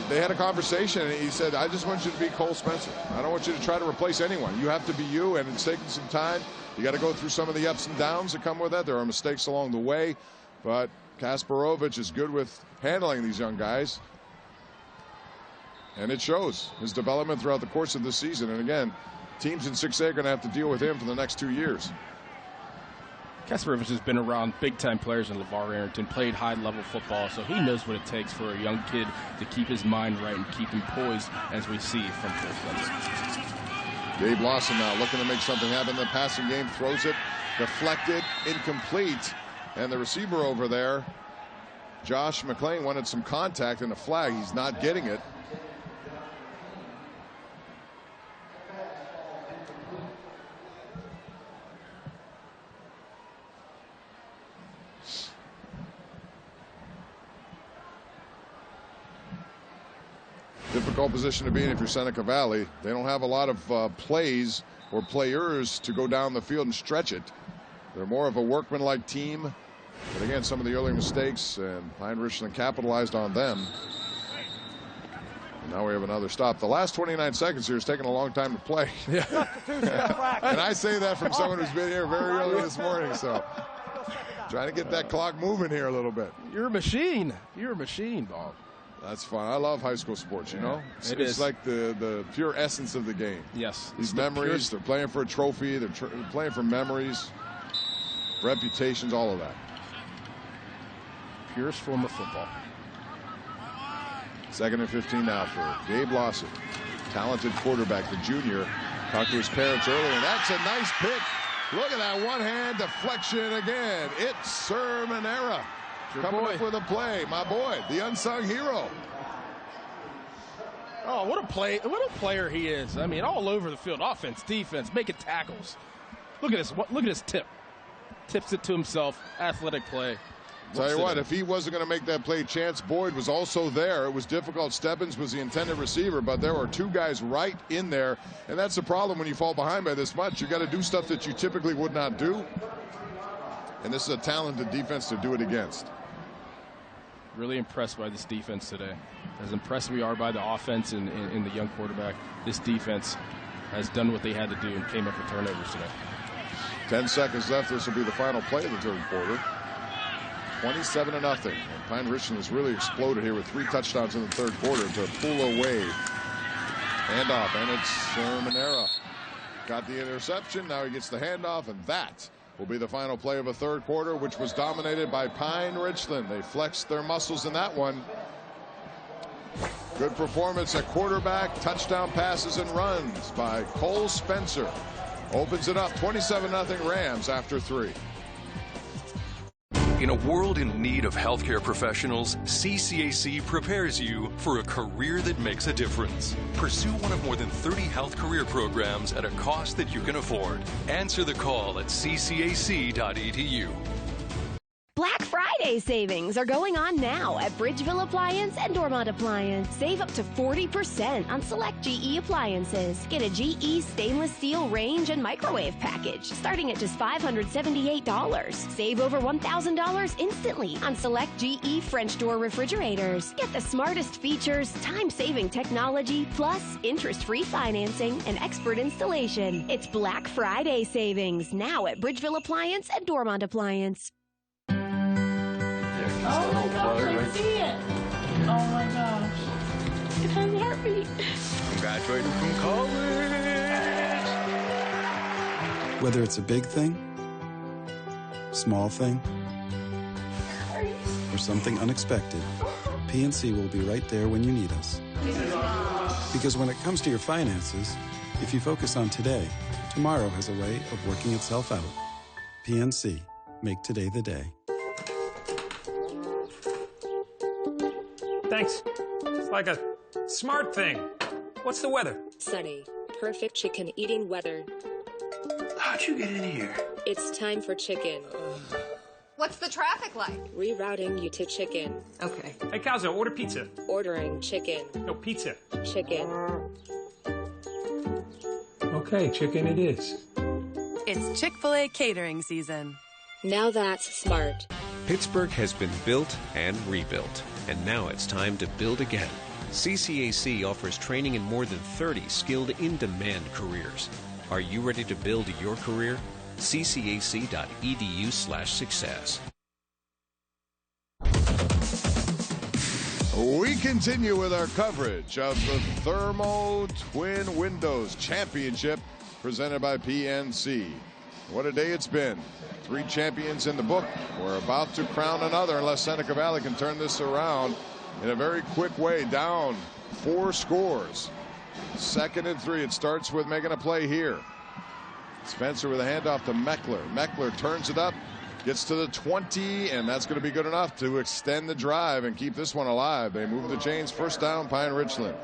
they had a conversation, and he said, I just want you to be Cole Spencer. I don't want you to try to replace anyone. You have to be you, and it's taking some time. You got to go through some of the ups and downs that come with that. There are mistakes along the way, but Kasparovich is good with handling these young guys, and it shows his development throughout the course of the season. And again, teams in 6A are going to have to deal with him for the next 2 years. Kasparovich has been around big-time players in LeVar Arrington, played high-level football, so he knows what it takes for a young kid to keep his mind right and keep him poised, as we see from Cole Spencer. Gabe Lawson now looking to make something happen. The passing game, throws it, deflected, incomplete. And the receiver over there, Josh McLean, wanted some contact and a flag. He's not getting it. Difficult position to be in if you're Seneca Valley. They don't have a lot of plays or players to go down the field and stretch it. They're more of a workmanlike team. But again, some of the early mistakes, and Pine Richland capitalized on them. And now we have another stop. The last 29 seconds here is taking a long time to play. Yeah. And I say that from someone who's been here very early this morning. So trying to get that clock moving here a little bit. You're a machine. You're a machine, Bob. That's fun. I love high school sports, you know. It's like the pure essence of the game. Yes. These memories, they're playing for a trophy, they're playing for memories, reputations, all of that. Purest form of football. 2nd and 15 now for Gabe Lawson. Talented quarterback, the junior. Talked to his parents earlier, and that's a nice pick. Look at that one-hand deflection again. It's Sir Manera. Coming up with a play, my boy, the unsung hero. Oh, what a player he is. I mean, all over the field, offense, defense, making tackles. Look at this. Look at his tip. Tips it to himself. Athletic play. Tell you what, if he wasn't going to make that play, Chance Boyd was also there. It was difficult. Stebbins was the intended receiver, but there were two guys right in there, and that's the problem when you fall behind by this much. You got to do stuff that you typically would not do, and this is a talented defense to do it against. Really impressed by this defense today. As impressed we are by the offense and the young quarterback, this defense has done what they had to do and came up with turnovers today. 10 seconds left. This will be the final play of the third quarter. 27-0. And Pine Richland has really exploded here with 3 touchdowns in the third quarter to pull away. Handoff, and it's Manera. Got the interception. Now he gets the handoff, and that will be the final play of a third quarter, which was dominated by Pine Richland. They flexed their muscles in that one. Good performance at quarterback, touchdown passes and runs by Cole Spencer. Opens it up, 27-0 Rams after 3. In a world in need of healthcare professionals, CCAC prepares you for a career that makes a difference. Pursue one of more than 30 health career programs at a cost that you can afford. Answer the call at ccac.edu. Black Friday Friday savings are going on now at Bridgeville Appliance and Dormont Appliance. Save up to 40% on select GE appliances. Get a GE stainless steel range and microwave package starting at just $578. Save over $1,000 instantly on select GE French door refrigerators. Get the smartest features, time-saving technology, plus interest-free financing and expert installation. It's Black Friday savings now at Bridgeville Appliance and Dormont Appliance. Oh my gosh, I see it. Oh my gosh. It has a heartbeat. Graduating from college. Whether it's a big thing, small thing, or something unexpected, PNC will be right there when you need us. Because when it comes to your finances, if you focus on today, tomorrow has a way of working itself out. PNC. Make today the day. Thanks. It's like a smart thing. What's the weather? Sunny. Perfect chicken eating weather. How'd you get in here? It's time for chicken. What's the traffic like? Rerouting you to chicken. Okay. Hey, Calzo, order pizza. Ordering chicken. No, pizza. Chicken. Okay, chicken it is. It's Chick-fil-A catering season. Now that's smart. Pittsburgh has been built and rebuilt, and now it's time to build again. CCAC offers training in more than 30 skilled, in-demand careers. Are you ready to build your career? ccac.edu/success. We continue with our coverage of the Thermo Twin Windows Championship presented by PNC. What a day it's been. 3 champions in the book. We're about to crown another unless Seneca Valley can turn this around in a very quick way. Down 4 scores. 2nd and 3. It starts with making a play here. Spencer with a handoff to Meckler. Meckler turns it up, gets to the 20, and that's going to be good enough to extend the drive and keep this one alive. They move the chains. First down, Pine Richland.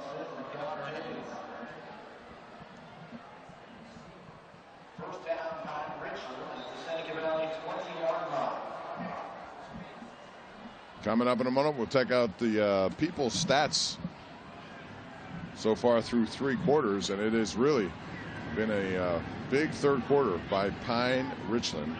Coming up in a moment, we'll check out the People's stats so far through 3 quarters, and it has really been a big 3rd quarter by Pine Richland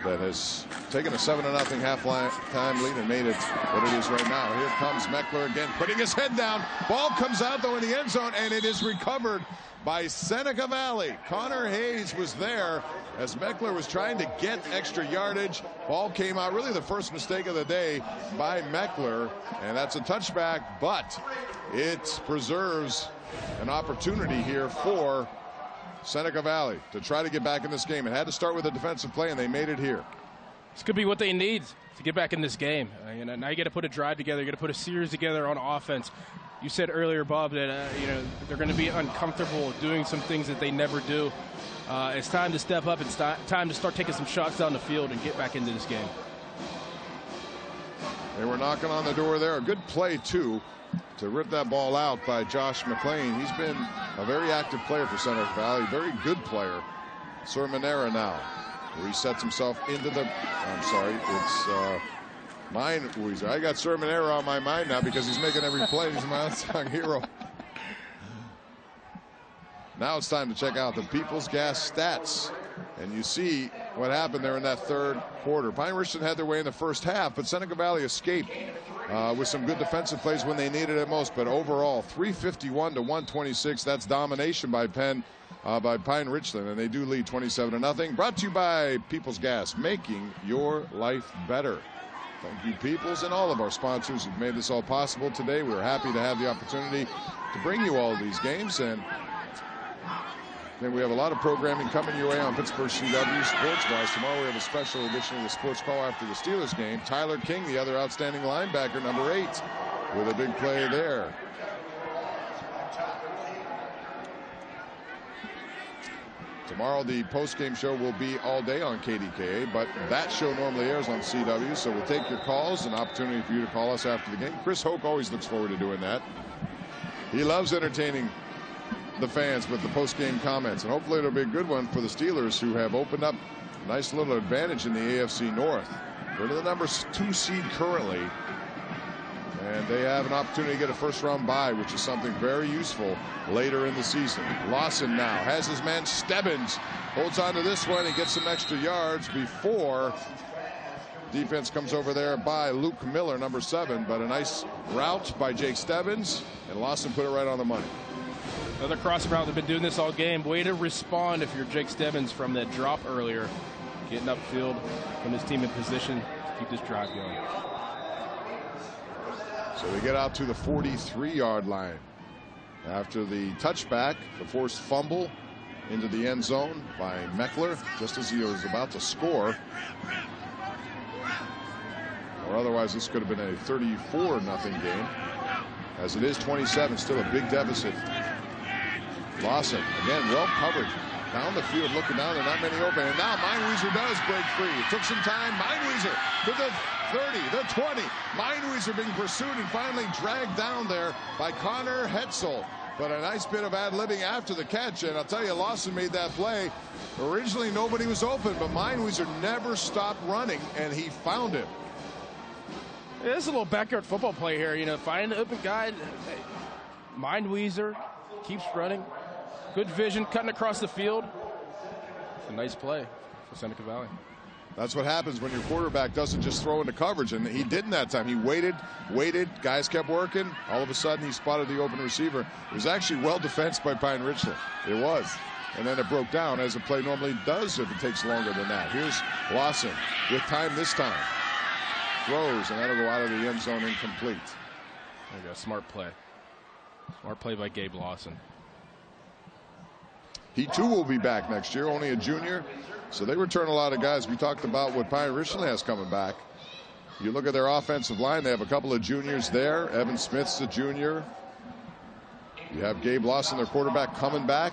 that has taken a 7-0 halftime lead and made it what it is right now. Here comes Meckler again, putting his head down. Ball comes out, though, in the end zone, and it is recovered by Seneca Valley. Connor Hayes was there as Meckler was trying to get extra yardage. Ball came out, really the first mistake of the day by Meckler, and that's a touchback, but it preserves an opportunity here for Seneca Valley to try to get back in this game. It had to start with a defensive play, and they made it here. This could be what they need to get back in this game. Now you got to put a drive together. You got to put a series together on offense. You said earlier, Bob, that they're going to be uncomfortable doing some things that they never do. It's time to step up. It's time to start taking some shots down the field and get back into this game. They were knocking on the door there. A good play, too, to rip that ball out by Josh McLean. He's been a very active player for Seneca Valley. Very good player. Sir Manera now resets himself into the... I'm sorry, it's mine. I got Sir Manera on my mind now because he's making every play. He's my unsung hero. Now it's time to check out the People's Gas stats. And you see what happened there in that 3rd quarter. Pine Richland had their way in the first half, but Seneca Valley escaped with some good defensive plays when they needed it most. But overall, 351 to 126. That's domination by Pine Richland, and they do lead 27-0. Brought to you by People's Gas, making your life better. Thank you, Peoples, and all of our sponsors who've made this all possible today. We're happy to have the opportunity to bring you all of these games, and then we have a lot of programming coming your way on Pittsburgh CW Sports-wise. Tomorrow we have a special edition of the Sports Call after the Steelers game. Tyler King, the other outstanding linebacker, number 8, with a big play there. Tomorrow the post-game show will be all day on KDKA, but that show normally airs on CW, so we'll take your calls, an opportunity for you to call us after the game. Chris Hoke always looks forward to doing that. He loves entertaining the fans with the post-game comments, and hopefully it'll be a good one for the Steelers, who have opened up a nice little advantage in the AFC North. They're the number 2 seed currently. And they have an opportunity to get a first-round bye, which is something very useful later in the season. Lawson now has his man Stebbins. Holds on to this one. He gets some extra yards before defense comes over there by Luke Miller, number 7. But a nice route by Jake Stebbins, and Lawson put it right on the money. Another crossing route. They've been doing this all game. Way to respond if you're Jake Stebbins from that drop earlier. Getting upfield from his team in position to keep this drive going. So they get out to the 43-yard line. After the touchback, the forced fumble into the end zone by Meckler just as he was about to score. Or otherwise this could have been a 34-0 game. As it is 27, still a big deficit. Lawson, again, well covered. Down the field, looking down, there are not many open. And now Meinweiser does break free. It took some time. Meinweiser to the 30, the 20. Meinweiser being pursued and finally dragged down there by Connor Hetzel. But a nice bit of ad-libbing after the catch. And I'll tell you, Lawson made that play. Originally, nobody was open, but Meinweiser never stopped running, and he found him. Yeah, this is a little backyard football play here. You know, find the open guy. Meinweiser keeps running. Good vision, cutting across the field. It's a nice play for Seneca Valley. That's what happens when your quarterback doesn't just throw into coverage, and he didn't that time. He waited, guys kept working. All of a sudden, he spotted the open receiver. It was actually well defensed by Pine Richland. It was. And then it broke down, as a play normally does if it takes longer than that. Here's Lawson with time this time. Throws, and that'll go out of the end zone incomplete. There you go, smart play. Smart play by Gabe Lawson. He too will be back next year, only a junior. So they return a lot of guys. We talked about what Pine Richland has coming back. You look at their offensive line, they have a couple of juniors there. Evan Smith's a junior. You have Gabe Lawson, their quarterback, coming back.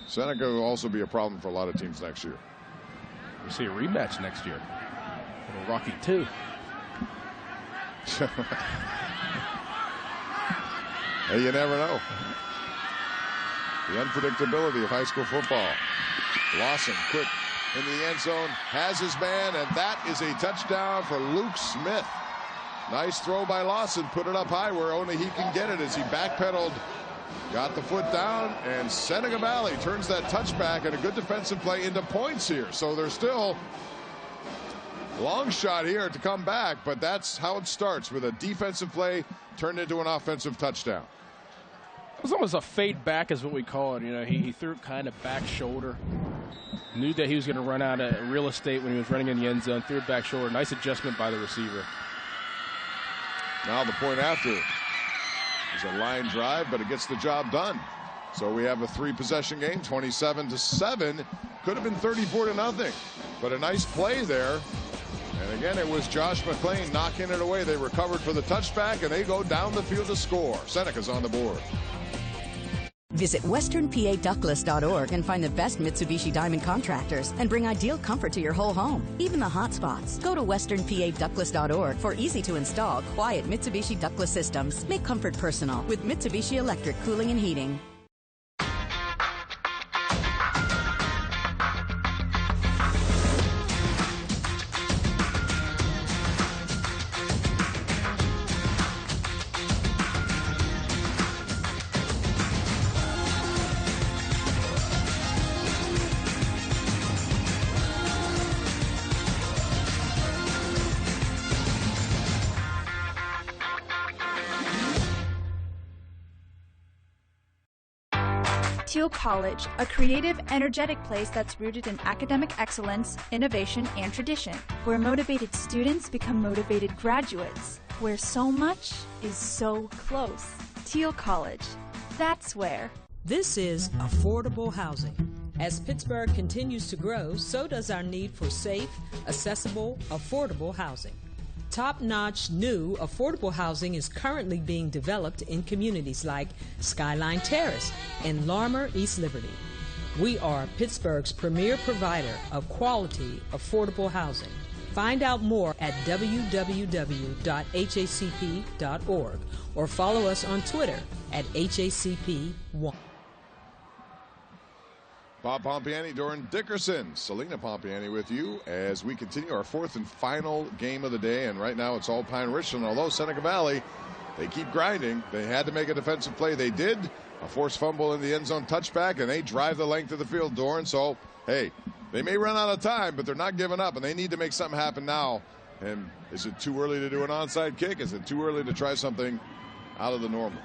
Seneca will also be a problem for a lot of teams next year. We'll see a rematch next year. Little Rocky 2. Hey, you never know. The unpredictability of high school football. Lawson, quick into the end zone, has his man, and that is a touchdown for Luke Smith. Nice throw by Lawson, put it up high where only he can get it as he backpedaled, got the foot down, and Seneca Valley turns that touchback and a good defensive play into points here. So there's still a long shot here to come back, but that's how it starts, with a defensive play turned into an offensive touchdown. It was almost a fade back is what we call it. You know, he threw it kind of back shoulder. Knew that he was going to run out of real estate when he was running in the end zone. Threw it back shoulder. Nice adjustment by the receiver. Now the point after is a line drive, but it gets the job done. So we have a 3-possession game, 27-7. Could have been 34-0, but a nice play there. And again, it was Josh McLean knocking it away. They recovered for the touchback, and they go down the field to score. Seneca's on the board. Visit westernpadouglas.org and find the best Mitsubishi Diamond contractors and bring ideal comfort to your whole home, even the hot spots. Go to westernpadouglas.org for easy-to-install, quiet Mitsubishi ductless systems. Make comfort personal with Mitsubishi Electric Cooling and Heating. Teal College, a creative, energetic place that's rooted in academic excellence, innovation, and tradition, where motivated students become motivated graduates, where so much is so close. Teal College, that's where. This is affordable housing. As Pittsburgh continues to grow, so does our need for safe, accessible, affordable housing. Top-notch, new, affordable housing is currently being developed in communities like Skyline Terrace and Larmer, East Liberty. We are Pittsburgh's premier provider of quality, affordable housing. Find out more at www.hacp.org or follow us on Twitter at HACP1. Bob Pompiani, Doran Dickerson, Selena Pompiani with you as we continue our fourth and final game of the day. And right now it's all Pine Richland. Although Seneca Valley, they keep grinding. They had to make a defensive play. They did. A forced fumble in the end zone touchback, and they drive the length of the field, Doran. So, hey, they may run out of time, but they're not giving up, and they need to make something happen now. And is it too early to do an onside kick? Is it too early to try something out of the normal?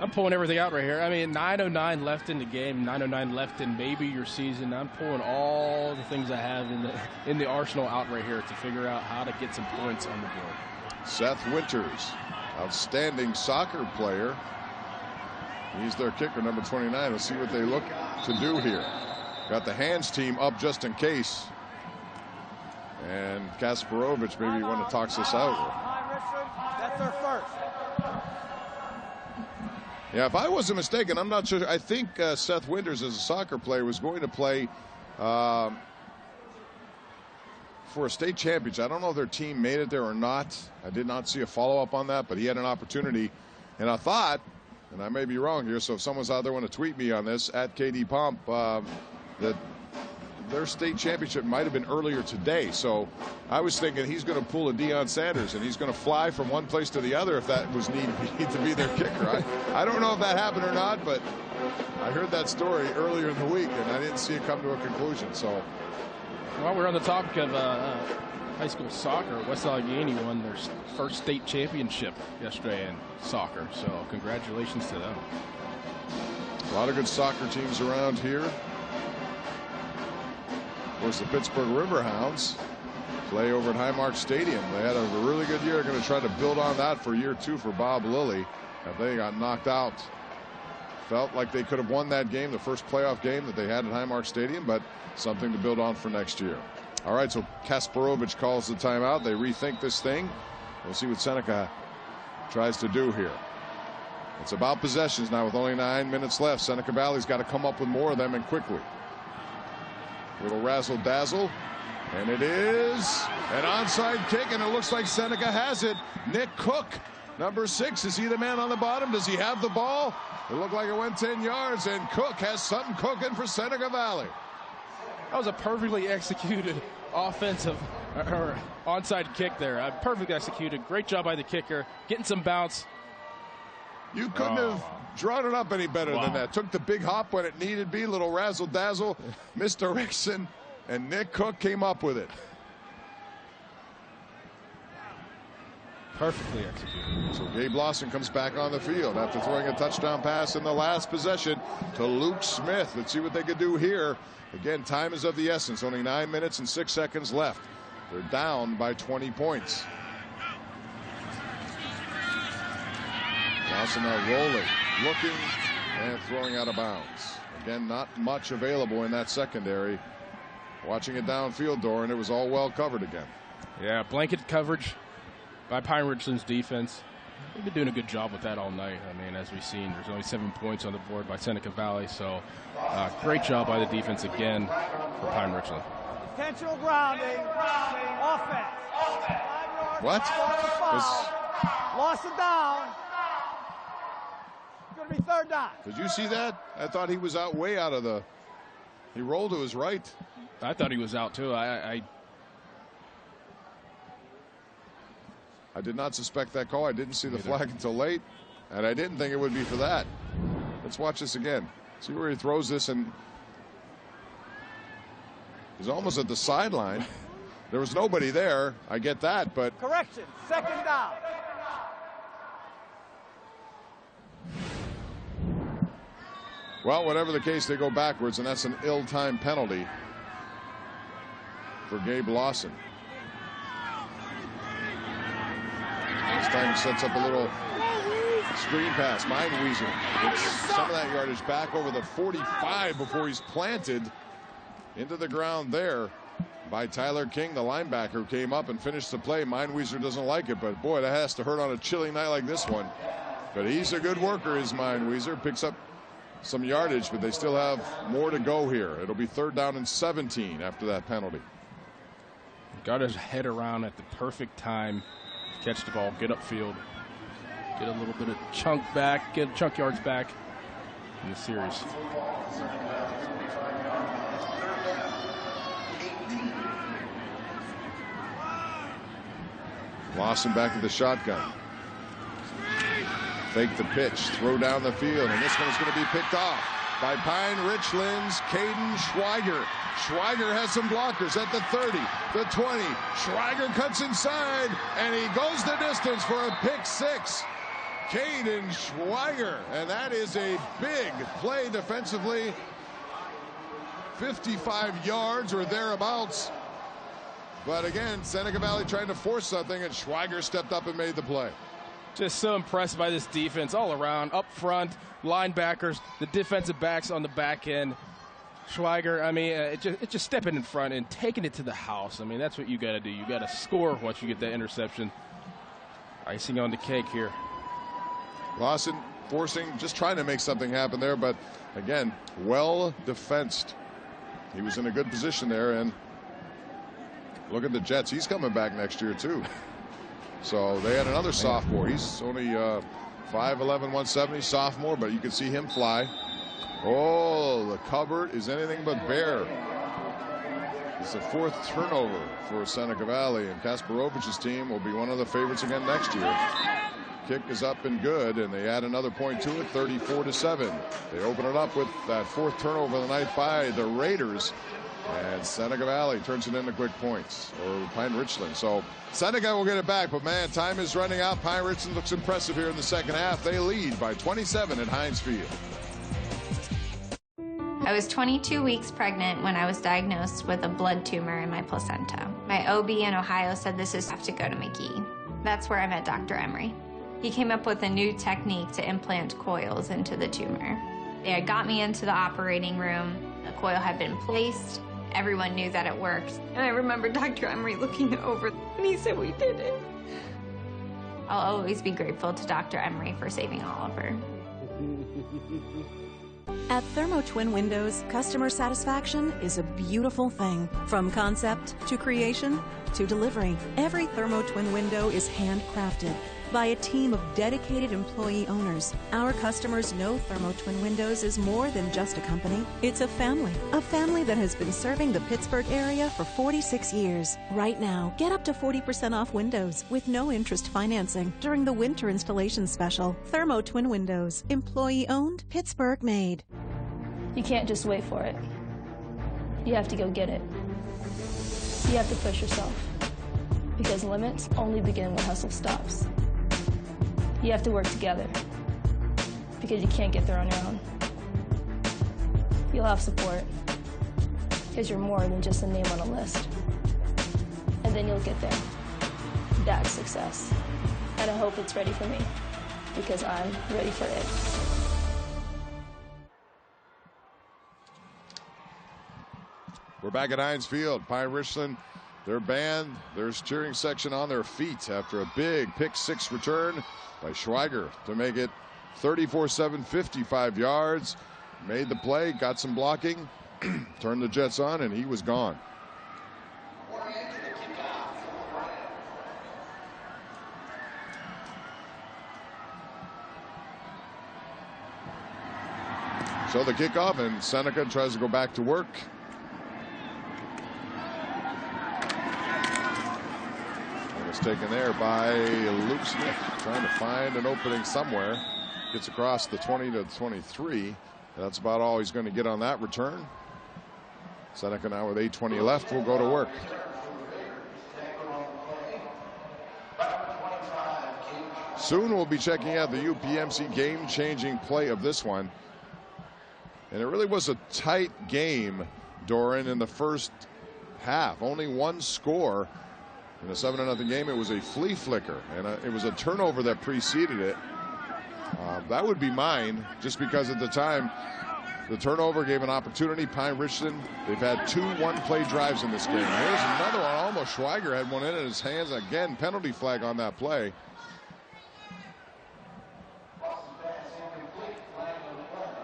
I'm pulling everything out right here. I mean, 9:09 left in the game, 9:09 left in maybe your season. I'm pulling all the things I have in the arsenal out right here to figure out how to get some points on the board. Seth Winters, outstanding soccer player. He's their kicker, number 29. Let's see what they look to do here. Got the hands team up just in case. And Kasparovich maybe want to talk this out. That's their first. Yeah, if I wasn't mistaken, I'm not sure. I think Seth Winters, as a soccer player, was going to play for a state championship. I don't know if their team made it there or not. I did not see a follow-up on that, but he had an opportunity. And I thought, and I may be wrong here, so if someone's out there want to tweet me on this, at KD Pomp, that their state championship might have been earlier today. So I was thinking he's going to pull a Deion Sanders and he's going to fly from one place to the other if that was need to be their kicker. I don't know if that happened or not, but I heard that story earlier in the week and I didn't see it come to a conclusion. So while we're on the topic of high school soccer, West Allegheny won their first state championship yesterday in soccer. So congratulations to them. A lot of good soccer teams around here. Of course, the Pittsburgh Riverhounds play over at Highmark Stadium. They had a really good year. They're going to try to build on that for year two for Bob Lilly. If they got knocked out, felt like they could have won that game, the first playoff game that they had at Highmark Stadium, but something to build on for next year. All right, so Kasparovich calls the timeout. They rethink this thing. We'll see what Seneca tries to do here. It's about possessions now with only 9 minutes left. Seneca Valley's got to come up with more of them and quickly. Little razzle-dazzle, and it is an onside kick, and it looks like Seneca has it. Nick Cook, number 6, is he the man on the bottom? Does he have the ball? It looked like it went 10 yards, and Cook has something cooking for Seneca Valley. That was a perfectly executed offensive or onside kick there. Perfectly executed. Great job by the kicker, getting some bounce. You couldn't have drawn it up any better than that. Took the big hop when it needed to be, little razzle-dazzle, misdirection, and Nick Cook came up with it. Perfectly executed. So Gabe Lawson comes back on the field after throwing a touchdown pass in the last possession to Luke Smith. Let's see what they could do here. Again, time is of the essence. Only 9 minutes and 6 seconds left. They're down by 20 points. Lawson now rolling, looking, and throwing out of bounds. Again, not much available in that secondary. Watching it downfield, Doran, it was all well covered again. Yeah, blanket coverage by Pine Richland's defense. They've been doing a good job with that all night. I mean, as we've seen, there's only 7 points on the board by Seneca Valley. So great job by the defense again for Pine Richland. Intentional grounding, offense. What? Lost it down. It's going to be third down. Did you see that? I thought he was out way out of the. He rolled to his right. I thought he was out too. I did not suspect that call. I didn't see the flag until late, and I didn't think it would be for that. Let's watch this again. See where he throws this, and he's almost at the sideline. There was nobody there. I get that, but correction, second down. Well, whatever the case, they go backwards, and that's an ill-timed penalty for Gabe Lawson. This time he sets up a little screen pass. Mindweezer gets some of that yardage back over the 45 before he's planted into the ground there by Tyler King, the linebacker, who came up and finished the play. Mindweezer doesn't like it, but boy, that has to hurt on a chilly night like this one. But he's a good worker, is Mindweezer. Picks up some yardage, but they still have more to go here. It'll be 3rd down and 17 after that penalty. Got his head around at the perfect time. Catch the ball, get upfield, get a little bit of chunk back, get chunk yards back in the series. Lawson back to the shotgun. Fake the pitch, throw down the field, and this one is going to be picked off by Pine Richland's Caden Schweiger. Schweiger has some blockers at the 30, the 20. Schweiger cuts inside, and he goes the distance for a pick six. Caden Schweiger, and that is a big play defensively. 55 yards or thereabouts. But again, Seneca Valley trying to force something, and Schweiger stepped up and made the play. Just so impressed by this defense all around, up front, linebackers, the defensive backs on the back end. Schweiger, I mean, it's just stepping in front and taking it to the house. I mean, that's what you got to do. You got to score once you get that interception. Icing on the cake here. Lawson forcing, just trying to make something happen there, but again, well defensed. He was in a good position there, and look at the Jets. He's coming back next year, too. So they had another sophomore. He's only 5'11", 170, sophomore, but you can see him fly. Oh, the cupboard is anything but bare. It's the fourth turnover for Seneca Valley, and Kasparovich's team will be one of the favorites again next year. Kick is up and good, and they add another point to it, 34-7. They open it up with that fourth turnover of the night by the Raiders. And Seneca Valley turns it into quick points, or Pine Richland. So Seneca will get it back, but man, time is running out. Pine Richland looks impressive here in the second half. They lead by 27 at Heinz Field. I was 22 weeks pregnant when I was diagnosed with a blood tumor in my placenta. My OB in Ohio said this is have to go to McGee. That's where I met Dr. Emery. He came up with a new technique to implant coils into the tumor. They had got me into the operating room. The coil had been placed. Everyone knew that it worked. And I remember Dr. Emery looking over, and he said, "We did it." I'll always be grateful to Dr. Emery for saving Oliver. At Thermo Twin Windows, customer satisfaction is a beautiful thing. From concept to creation to delivery, every Thermo Twin window is handcrafted by a team of dedicated employee owners. Our customers know Thermo Twin Windows is more than just a company. It's a family that has been serving the Pittsburgh area for 46 years. Right now, get up to 40% off windows with no interest financing during the winter installation special. Thermo Twin Windows, employee owned, Pittsburgh made. You can't just wait for it. You have to go get it. You have to push yourself, because limits only begin when hustle stops. You have to work together, because you can't get there on your own. You'll have support, because you're more than just a name on a list. And then you'll get there. That's success. And I hope it's ready for me, because I'm ready for it. We're back at Heinz Field. Pine Richland, their band, their cheering section on their feet after a big pick six return by Schweiger to make it 34-7, 55 yards. Made the play, got some blocking, turned the Jets on, and he was gone. So the kickoff, and Seneca tries to go back to work. It's taken there by Luke Smith, trying to find an opening somewhere. Gets across the 20 to 23. That's about all he's going to get on that return. Seneca now with 8:20 left will go to work. Soon we'll be checking out the UPMC game-changing play of this one. And it really was a tight game, Doran, in the first half. Only one score. In a 7-0 game, it was a flea flicker, and it was a turnover that preceded it. That would be mine, just because at the time, the turnover gave an opportunity. Pine Richland, they've had 2 one-play drives in this game. Here's another one. Almost Schweiger had one in his hands. Again, penalty flag on that play.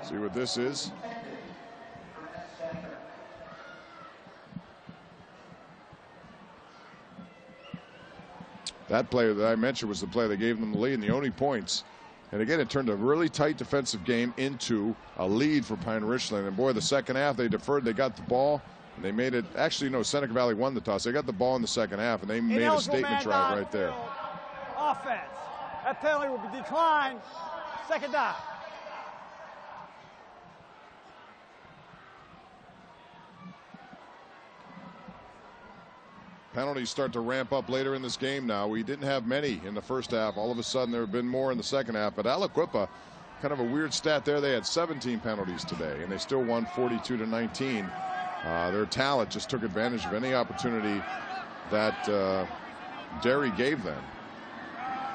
See what this is. That play that I mentioned was the play that gave them the lead and the only points. And again, it turned a really tight defensive game into a lead for Pine Richland. And boy, the second half, they deferred. They got the ball And they made it, actually, no, Seneca Valley won the toss. They got the ball in the second half, and they made a statement drive right there. Offense. That penalty will be declined. Second down. Penalties start to ramp up later in this game now. We didn't have many in the first half. All of a sudden, there have been more in the second half. But Aliquippa, kind of a weird stat there. They had 17 penalties today, and they still won 42-19. Their talent just took advantage of any opportunity that Derry gave them.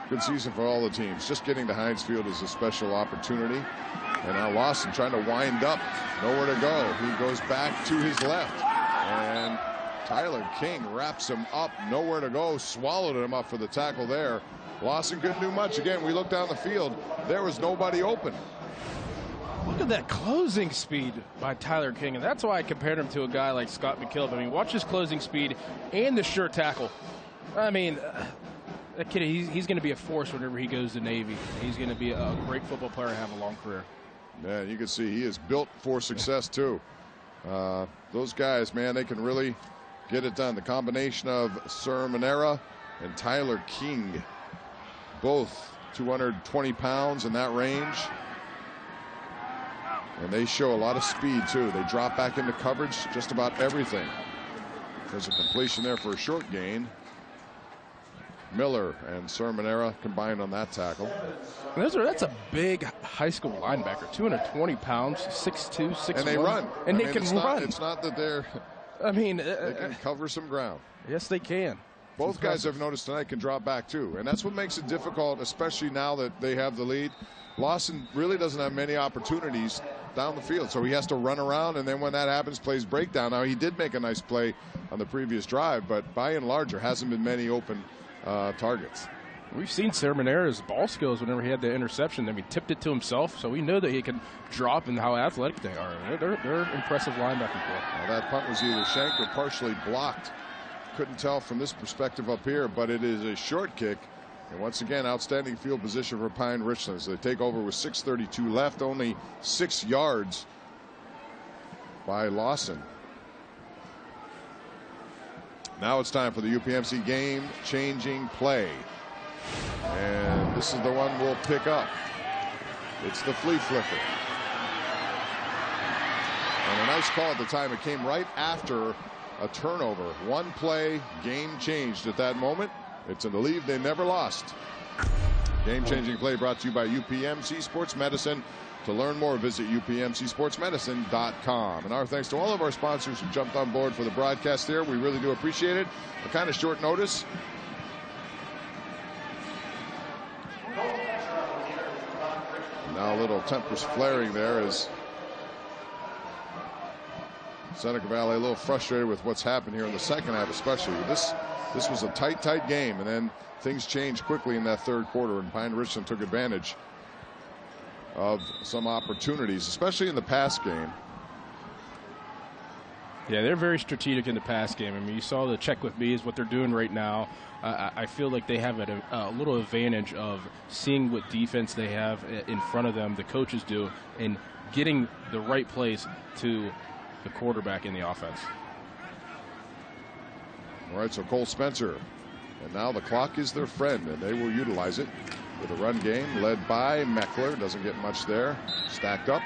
Good season for all the teams. Just getting to Heinz Field is a special opportunity. And now Lawson trying to wind up. Nowhere to go. He goes back to his left. And Tyler King wraps him up. Nowhere to go. Swallowed him up for the tackle there. Lawson couldn't do much. Again, we looked down the field. There was nobody open. Look at that closing speed by Tyler King, and that's why I compared him to a guy like Scott McKillop. I mean, watch his closing speed and the sure tackle. I mean, that kid, he's going to be a force whenever he goes to Navy. He's going to be a great football player and have a long career. Man, you can see he is built for success, too. Those guys, man, they can really get it done. The combination of Sir Manera and Tyler King, both 220 pounds in that range. And they show a lot of speed, too. They drop back into coverage, just about everything. There's a completion there for a short gain. Miller and Sir Manera combined on that tackle. That's a big high school linebacker, 220 pounds, 6'2", 6'1". And they run. And they can run. It's not that they're... I mean... they can cover some ground. Yes, they can. Both guys I've noticed tonight can drop back, too. And that's what makes it difficult, especially now that they have the lead. Lawson really doesn't have many opportunities down the field, so he has to run around, and then when that happens, plays breakdown. Now, he did make a nice play on the previous drive, but by and large, there hasn't been many open targets. We've seen Sir Manera's ball skills whenever he had the interception. I mean, tipped it to himself, so we know that he can drop and how athletic they are. They're impressive linebacking corps. Well, that punt was either shanked or partially blocked. Couldn't tell from this perspective up here, but it is a short kick. And once again, outstanding field position for Pine Richland. So they take over with 6:32 left, only 6 yards by Lawson. Now it's time for the UPMC game-changing play. And this is the one we'll pick up. It's the flea flicker. And a nice call at the time. It came right after a turnover. One play, game changed at that moment. It's a lead they never lost. Game-changing play brought to you by UPMC Sports Medicine. To learn more, visit upmcsportsmedicine.com. And our thanks to all of our sponsors who jumped on board for the broadcast there. We really do appreciate it. A kind of short notice. Now a little tempers flaring there as Seneca Valley a little frustrated with what's happened here in the second half, especially. This was a tight game, and then things changed quickly in that third quarter, and Pine Richland took advantage of some opportunities, especially in the pass game. Yeah, they're very strategic in the pass game. I mean, you saw the check with me is what they're doing right now. I feel like they have a little advantage of seeing what defense they have in front of them, the coaches do, and getting the right plays to the quarterback in the offense. All right, so Cole Spencer. And now the clock is their friend, and they will utilize it with a run game led by Meckler. Doesn't get much there. Stacked up,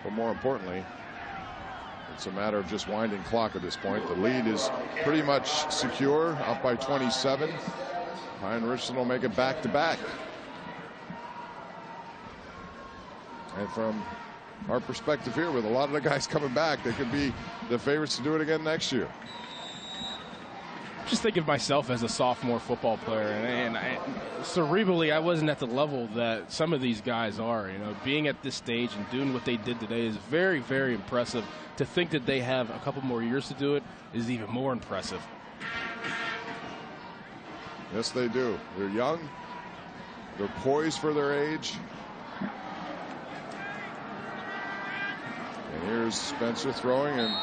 but more importantly, it's a matter of just winding clock at this point. The lead is pretty much secure, up by 27. Pine Richland will make it back-to-back. And from our perspective here, with a lot of the guys coming back, they could be the favorites to do it again next year. Just think of myself as a sophomore football player, and cerebrally, I wasn't at the level that some of these guys are. You know, being at this stage and doing what they did today is very, very impressive. To think that they have a couple more years to do it is even more impressive. Yes, they do. They're young. They're poised for their age. And here's Spencer throwing, and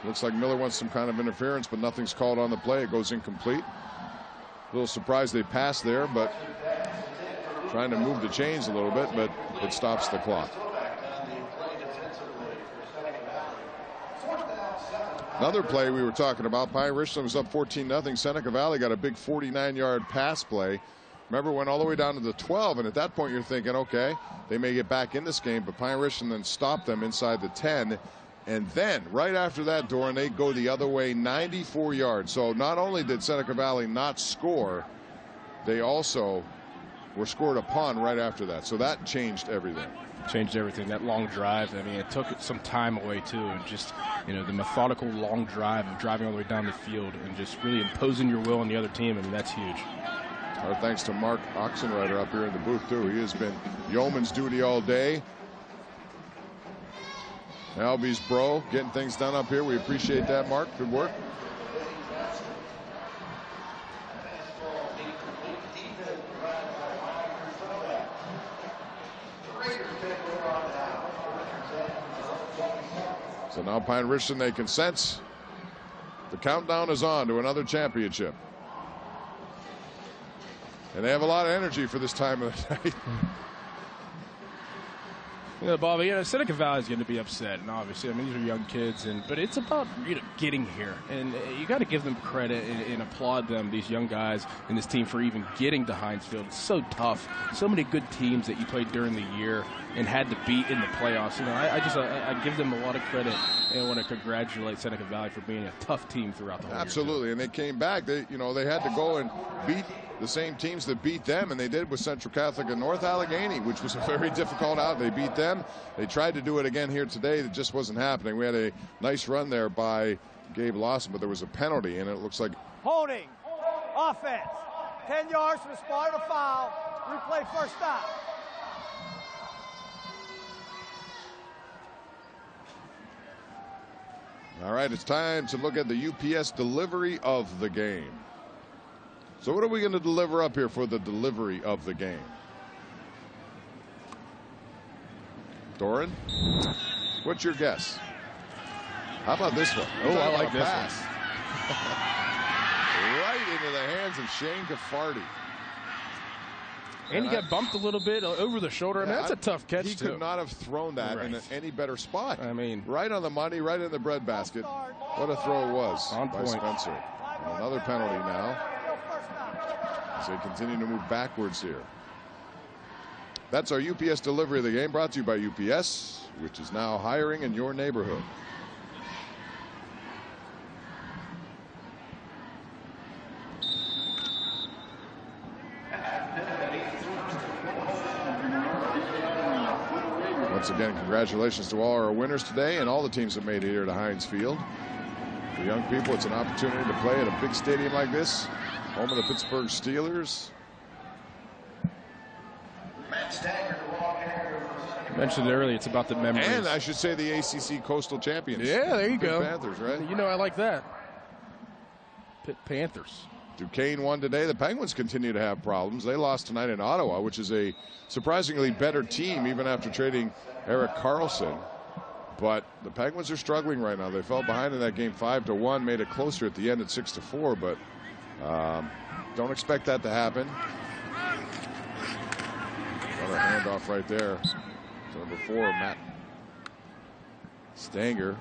looks like Miller wants some kind of interference, but nothing's called on the play. It goes incomplete. A little surprised they passed there, but trying to move the chains a little bit, but it stops the clock. Another play we were talking about, Pine Richland was up 14-0. Seneca Valley got a big 49-yard pass play. Remember, went all the way down to the 12, and at that point you're thinking, okay, they may get back in this game, but Pine Richland then stopped them inside the 10. And then, right after that, Doran, they go the other way, 94 yards. So not only did Seneca Valley not score, they also were scored upon right after that. So that changed everything. Changed everything. That long drive, I mean, it took some time away, too. And just, you know, the methodical long drive of driving all the way down the field and just really imposing your will on the other team, I mean, that's huge. Our thanks to Mark Oxenrider up here in the booth, too. He has been yeoman's duty all day. Albie's bro getting things done up here. We appreciate that, Mark. Good work. So now Pine Richland, they can sense the countdown is on to another championship. And they have a lot of energy for this time of the night. You know, Bobby, Seneca Valley is going to be upset, and obviously, I mean, these are young kids, but it's about getting here, and you got to give them credit and applaud them, these young guys and this team, for even getting to Heinz Field. It's so tough. So many good teams that you played during the year and had to beat in the playoffs. You know, I give them a lot of credit, and I want to congratulate Seneca Valley for being a tough team throughout the whole year. Absolutely, and they came back. They had to go and beat the same teams that beat them, and they did with Central Catholic and North Allegheny, which was a very difficult out. They beat them. They tried to do it again here today. It just wasn't happening. We had a nice run there by Gabe Lawson, but there was a penalty, and it looks like holding, offense, 10 yards from the spot of the foul. Replay first stop. All right, it's time to look at the UPS delivery of the game. So what are we going to deliver up here for the delivery of the game? Doran, what's your guess? How about this one? Oh, I like this pass. Right into the hands of Shane Caffardi. And he got bumped a little bit over the shoulder. I mean, that's a tough catch, He too. could not have thrown that in any better spot. I mean, right on the money, right in the breadbasket. What a throw it was by Spencer. And another penalty now as they continue to move backwards here. That's our UPS delivery of the game, brought to you by UPS, which is now hiring in your neighborhood. Once again, congratulations to all our winners today and all the teams that made it here to Heinz Field. For young people, it's an opportunity to play at a big stadium like this, home of the Pittsburgh Steelers. I mentioned it earlier, it's about the memories. And I should say the ACC Coastal Champions. Yeah, there you go. Panthers, right? You know, I like that. Pitt Panthers. Duquesne won today. The Penguins continue to have problems. They lost tonight in Ottawa, which is a surprisingly better team, even after trading Eric Carlson. But the Penguins are struggling right now. They fell behind in that game 5-1, made it closer at the end at 6-4, but don't expect that to happen. Another handoff right there to number 4, Matt Stanger.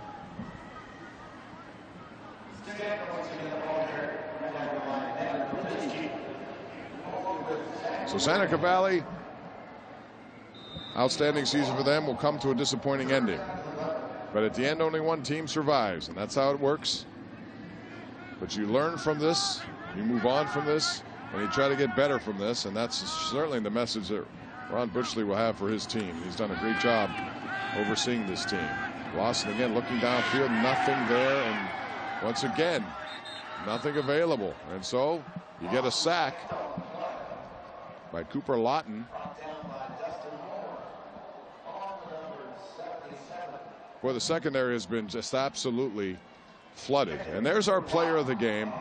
So Seneca Valley, outstanding season for them, will come to a disappointing ending. But at the end, only one team survives, and that's how it works. But you learn from this, you move on from this, and you try to get better from this, and that's certainly the message that Ron Bushley will have for his team. He's done a great job overseeing this team. Lawson again looking downfield, nothing there, and once again, nothing available. And so you get a sack by Cooper Lawton. Boy, the secondary has been just absolutely flooded. And there's our player of the game,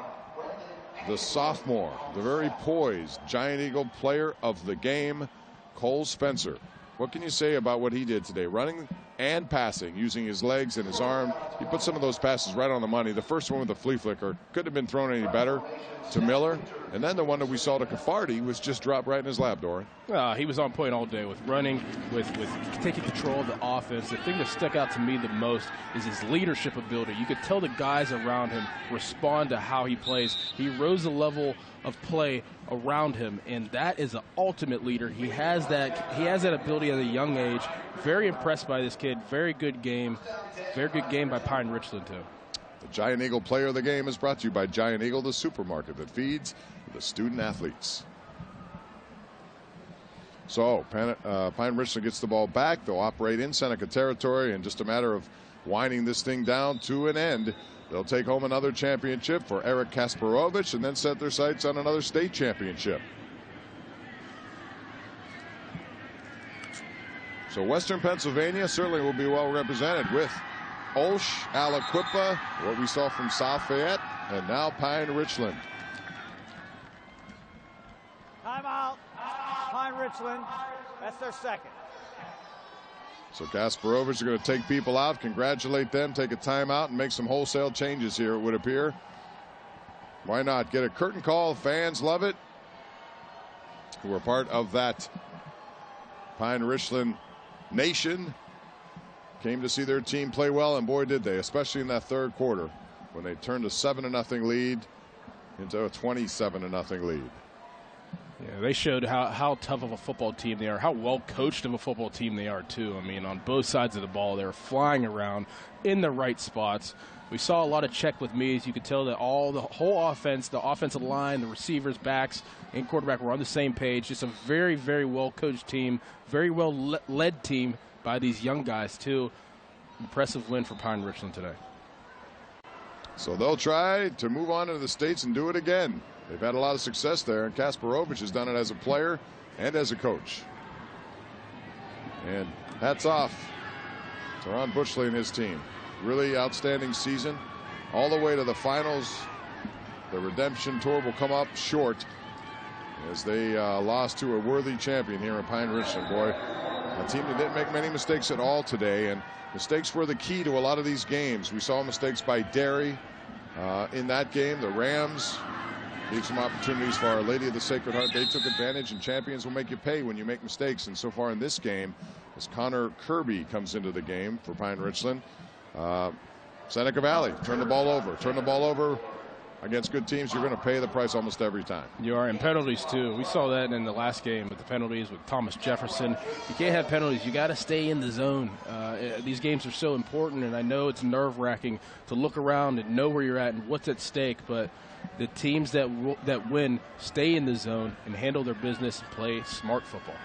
the sophomore, the very poised Giant Eagle player of the game, Cole Spencer. What can you say about what he did today? Running and passing, using his legs and his arm. He put some of those passes right on the money. The first one with the flea flicker couldn't have been thrown any better to Miller. And then the one that we saw to Caffardi was just dropped right in his lap, Doran. He was on point all day with running, with taking control of the offense. The thing that stuck out to me the most is his leadership ability. You could tell the guys around him respond to how he plays. He rose the level of play around him, and that is an ultimate leader. He has that ability at a young age. Very impressed by this kid. Very good game. Very good game by Pine Richland, too. The Giant Eagle Player of the Game is brought to you by Giant Eagle, the supermarket that feeds the student athletes. So Pine Richland gets the ball back. They'll operate in Seneca territory, and just a matter of winding this thing down to an end. They'll take home another championship for Eric Kasparovich and then set their sights on another state championship. So Western Pennsylvania certainly will be well represented with Olsh, Aliquippa, what we saw from South Fayette, and now Pine Richland. Timeout. Pine Richland. That's their second. So Kasparovich are going to take people out, congratulate them, take a timeout, and make some wholesale changes here, it would appear. Why not? Get a curtain call. Fans love it, who are part of that Pine Richland nation. Came to see their team play well, and boy did they, especially in that third quarter when they turned a 7-0 lead into a 27-0 lead. Yeah, they showed how tough of a football team they are, how well coached of a football team they are, too. I mean, on both sides of the ball, they were flying around in the right spots. We saw a lot of check with me's. You could tell that the whole offense, the offensive line, the receivers, backs, and quarterback were on the same page. Just a very, very well-coached team, very well-led team by these young guys, too. Impressive win for Pine Richland today. So they'll try to move on into the States and do it again. They've had a lot of success there, and Kasparovich has done it as a player and as a coach. And hats off to Ron Bushley and his team. Really outstanding season. All the way to the finals. The redemption tour will come up short as they lost to a worthy champion here in Pine Richland. Boy, a team that didn't make many mistakes at all today, and mistakes were the key to a lot of these games. We saw mistakes by Derry in that game. The Rams gave some opportunities for Our Lady of the Sacred Heart. They took advantage, and champions will make you pay when you make mistakes. And so far in this game, as Connor Kirby comes into the game for Pine Richland, Seneca Valley, turn the ball over. Against good teams, you're going to pay the price almost every time. You are, and penalties, too. We saw that in the last game with the penalties with Thomas Jefferson. You can't have penalties. You got to stay in the zone. These games are so important, and I know it's nerve-wracking to look around and know where you're at and what's at stake, but the teams that win stay in the zone and handle their business and play smart football.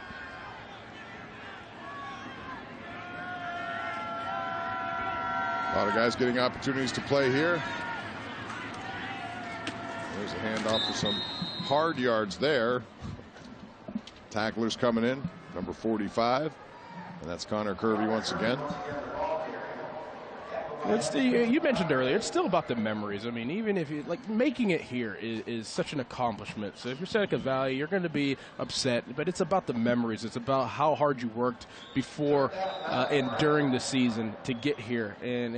A lot of guys getting opportunities to play here. There's a handoff for some hard yards there. Tacklers coming in, number 45, and that's Connor Kirby once again. You mentioned earlier, it's still about the memories. I mean, even if you making it here is such an accomplishment. So if you're Seneca Valley, you're going to be upset, but it's about the memories. It's about how hard you worked before and during the season to get here, and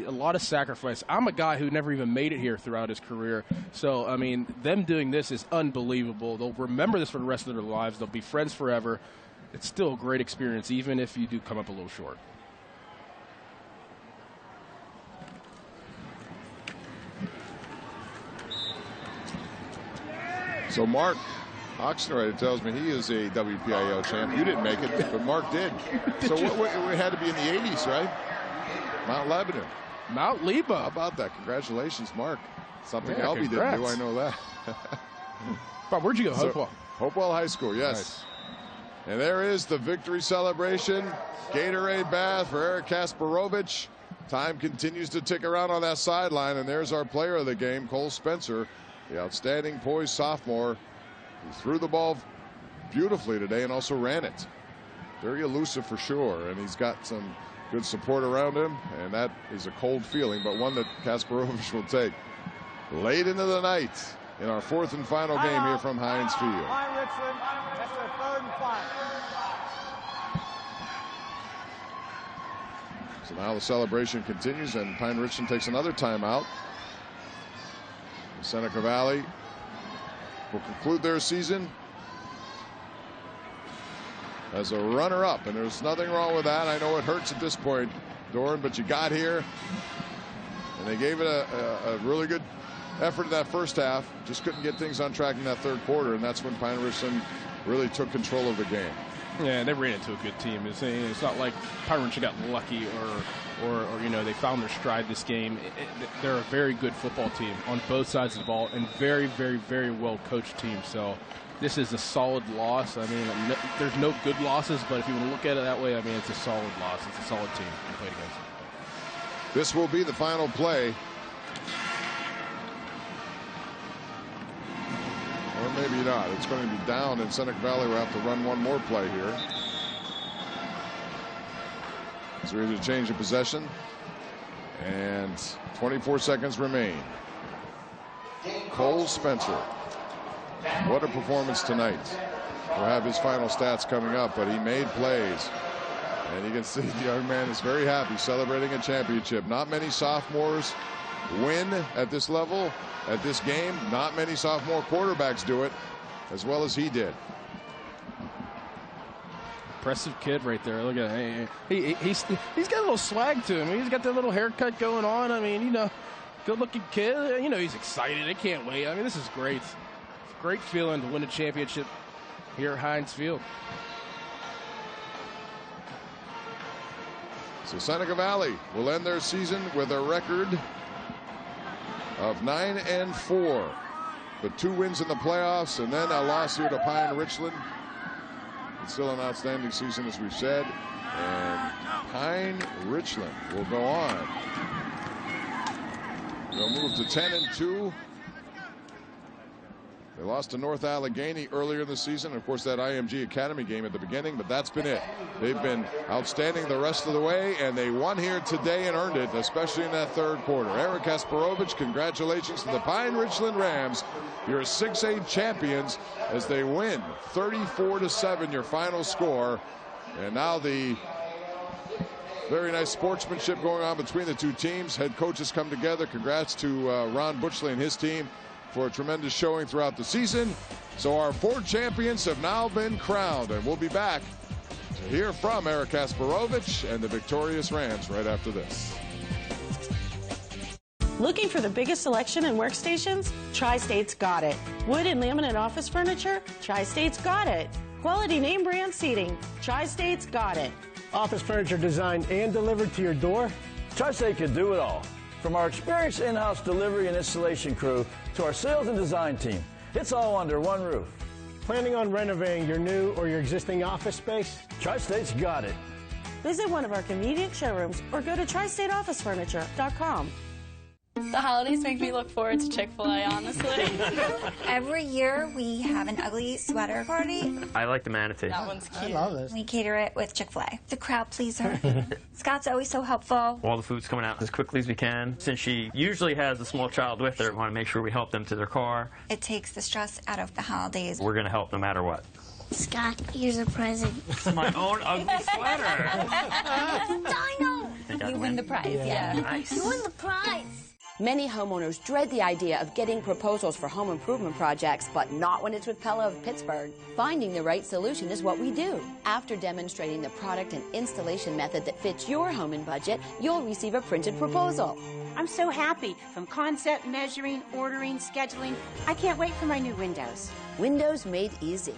a lot of sacrifice. I'm a guy who never even made it here throughout his career. So, I mean, them doing this is unbelievable. They'll remember this for the rest of their lives. They'll be friends forever. It's still a great experience, even if you do come up a little short. So Mark Oxenrider tells me he is a WPIAL champ. You didn't make it, but Mark did. So we had to be in the 80s, right? Mount Lebanon. Mount Leba. How about that? Congratulations, Mark. Something Albie congrats. didn't do, I know that. Bob, where'd you go? Hopewell. Hopewell High School, yes. Nice. And there is the victory celebration. Gatorade bath for Eric Kasparovich. Time continues to tick around on that sideline, and there's our player of the game, Cole Spencer. The outstanding poised sophomore who threw the ball beautifully today and also ran it. Very elusive for sure, and he's got some good support around him, and that is a cold feeling, but one that Kasparovich will take. Late into the night in our fourth and final game here from Heinz Field. Pine Richland, that's their third and final. So now the celebration continues, and Pine Richland takes another timeout. Seneca Valley will conclude their season as a runner-up, and there's nothing wrong with that. I know it hurts at this point, Doran, but you got here, and they gave it a really good effort in that first half. Just couldn't get things on track in that third quarter, and that's when Pine Richland really took control of the game. Yeah, they ran into a good team. It's not like Pine Richland got lucky or you know, they found their stride this game. They're a very good football team on both sides of the ball, and very, very, very well coached team. So this is a solid loss. I mean, there's no good losses, but if you want to look at it that way, I mean, it's a solid loss. It's a solid team you played against. This will be the final play. Or maybe not. It's going to be down, and Seneca Valley will have to run one more play here. So there's a change of possession, and 24 seconds remain. Cole Spencer. What a performance tonight. We'll have his final stats coming up, but he made plays. And you can see the young man is very happy, celebrating a championship. Not many sophomores win at this level, at this game. Not many sophomore quarterbacks do it as well as he did. Impressive kid right there. Look at him. He's got a little swag to him. He's got that little haircut going on. I mean, you know, good-looking kid. You know, he's excited. I can't wait. I mean, this is great. It's a great feeling to win a championship here at Heinz Field. So Seneca Valley will end their season with a record of 9-4, but 2 wins in the playoffs, and then a loss here to Pine Richland. It's still an outstanding season, as we've said, and Pine Richland will go on. They'll move to 10-2. They lost to North Allegheny earlier in the season. Of course, that IMG Academy game at the beginning, but that's been it. They've been outstanding the rest of the way, and they won here today and earned it, especially in that third quarter. Eric Kasparovich, congratulations to the Pine Richland Rams, your 6A champions, as they win 34-7, your final score. And now the very nice sportsmanship going on between the two teams. Head coaches come together. Congrats to Ron Butchley and his team for a tremendous showing throughout the season. So our 4 champions have now been crowned, and we'll be back to hear from Eric Kasparovich and the victorious Rams right after this. Looking for the biggest selection in workstations? Tri-State's got it. Wood and laminate office furniture? Tri-State's got it. Quality name brand seating? Tri-State's got it. Office furniture designed and delivered to your door? Tri-State can do it all. From our experienced in-house delivery and installation crew to our sales and design team, it's all under one roof. Planning on renovating your new or your existing office space? Tri-State's got it. Visit one of our convenient showrooms or go to tristateofficefurniture.com. The holidays make me look forward to Chick-fil-A, honestly. Every year we have an ugly sweater party. I like the manatee. That one's cute. I love this. We cater it with Chick-fil-A. The crowd pleaser. Scott's always so helpful. All the food's coming out as quickly as we can. Since she usually has a small child with her, we want to make sure we help them to their car. It takes the stress out of the holidays. We're going to help no matter what. Scott, here's a present. It's my own ugly sweater. Dino! You win the prize, yeah. Nice. You win the prize. Many homeowners dread the idea of getting proposals for home improvement projects, but not when it's with PIAA of Pittsburgh. Finding the right solution is what we do. After demonstrating the product and installation method that fits your home and budget, you'll receive a printed proposal. I'm so happy. From concept, measuring, ordering, scheduling, I can't wait for my new windows. Windows made easy.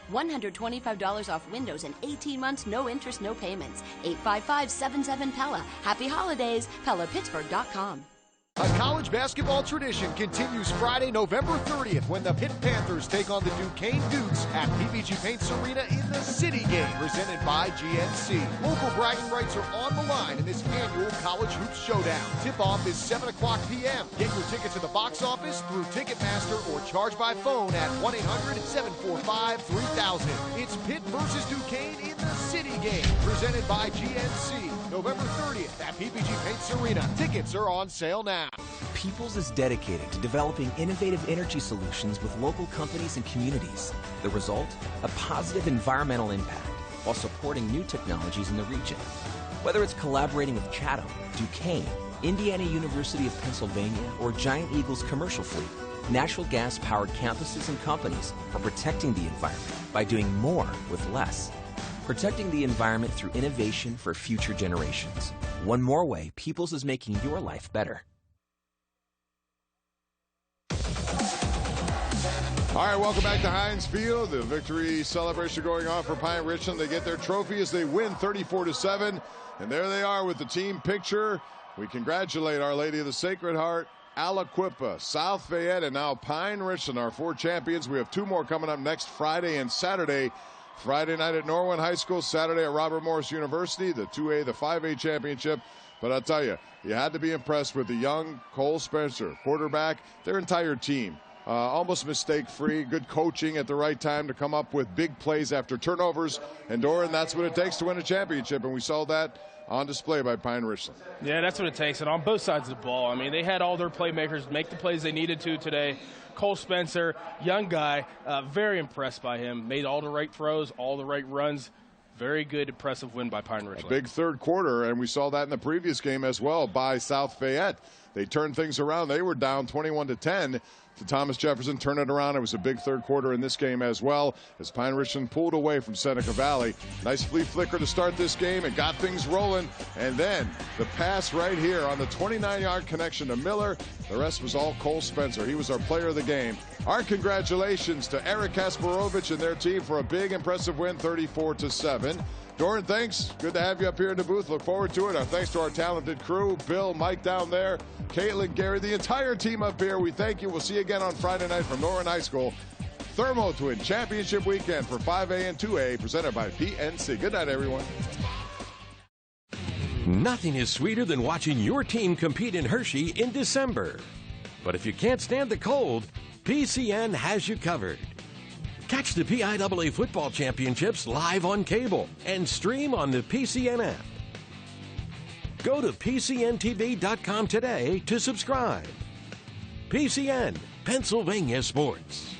$125 off windows and 18 months, no interest, no payments. 855-77-PELA. Happy holidays, PellaPittsburgh.com. A college basketball tradition continues Friday, November 30th, when the Pitt Panthers take on the Duquesne Dukes at PPG Paints Arena in the City Game, presented by GNC. Local bragging rights are on the line in this annual College Hoops Showdown. Tip-off is 7 o'clock p.m. Get your tickets at the box office through Ticketmaster or charge by phone at 1-800-745-3000. It's Pitt versus Duquesne in the City Game, presented by GNC. November 30th at PPG Paints Arena. Tickets are on sale now. Peoples is dedicated to developing innovative energy solutions with local companies and communities. The result? A positive environmental impact. while supporting new technologies in the region. Whether it's collaborating with Chatham, Duquesne, Indiana University of Pennsylvania, or Giant Eagle's commercial fleet, natural gas-powered campuses and companies are protecting the environment by doing more with less. Protecting the environment through innovation for future generations. One more way Peoples is making your life better. All right, welcome back to Heinz Field. The victory celebration going on for Pine Richland. They get their trophy as they win 34-7. And there they are with the team picture. We congratulate Our Lady of the Sacred Heart, Aliquippa, South Fayette, and now Pine Richland, our 4 champions. We have 2 more coming up next Friday and Saturday. Friday night at Norwin High School, Saturday at Robert Morris University, the 2A, the 5A championship. But I'll tell you, you had to be impressed with the young Cole Spencer, quarterback, their entire team. Almost mistake-free, good coaching at the right time to come up with big plays after turnovers. And Doran, that's what it takes to win a championship, and we saw that on display by Pine Richland. Yeah, that's what it takes, and on both sides of the ball. I mean, they had all their playmakers make the plays they needed to today. Cole Spencer, young guy, very impressed by him. Made all the right throws, all the right runs. Very good, impressive win by Pine Richland. A big third quarter, and we saw that in the previous game as well by South Fayette. They turned things around. They were down 21-10 to Thomas Jefferson. Turn it around. It was a big third quarter in this game as well as Pine Richland pulled away from Seneca Valley. Nice flea flicker to start this game and got things rolling. And then the pass right here on the 29-yard connection to Miller. The rest was all Cole Spencer. He was our player of the game. Our congratulations to Eric Kasparovich and their team for a big, impressive win, 34-7. Doran, thanks. Good to have you up here in the booth. Look forward to it. Our thanks to our talented crew, Bill, Mike down there, Caitlin, Gary, the entire team up here. We thank you. We'll see you again on Friday night from Norwin High School. Thermo Twin Championship Weekend for 5A and 2A, presented by PNC. Good night, everyone. Nothing is sweeter than watching your team compete in Hershey in December. But if you can't stand the cold, PCN has you covered. Catch the PIAA football championships live on cable and stream on the PCN app. Go to PCNTV.com today to subscribe. PCN, Pennsylvania Sports.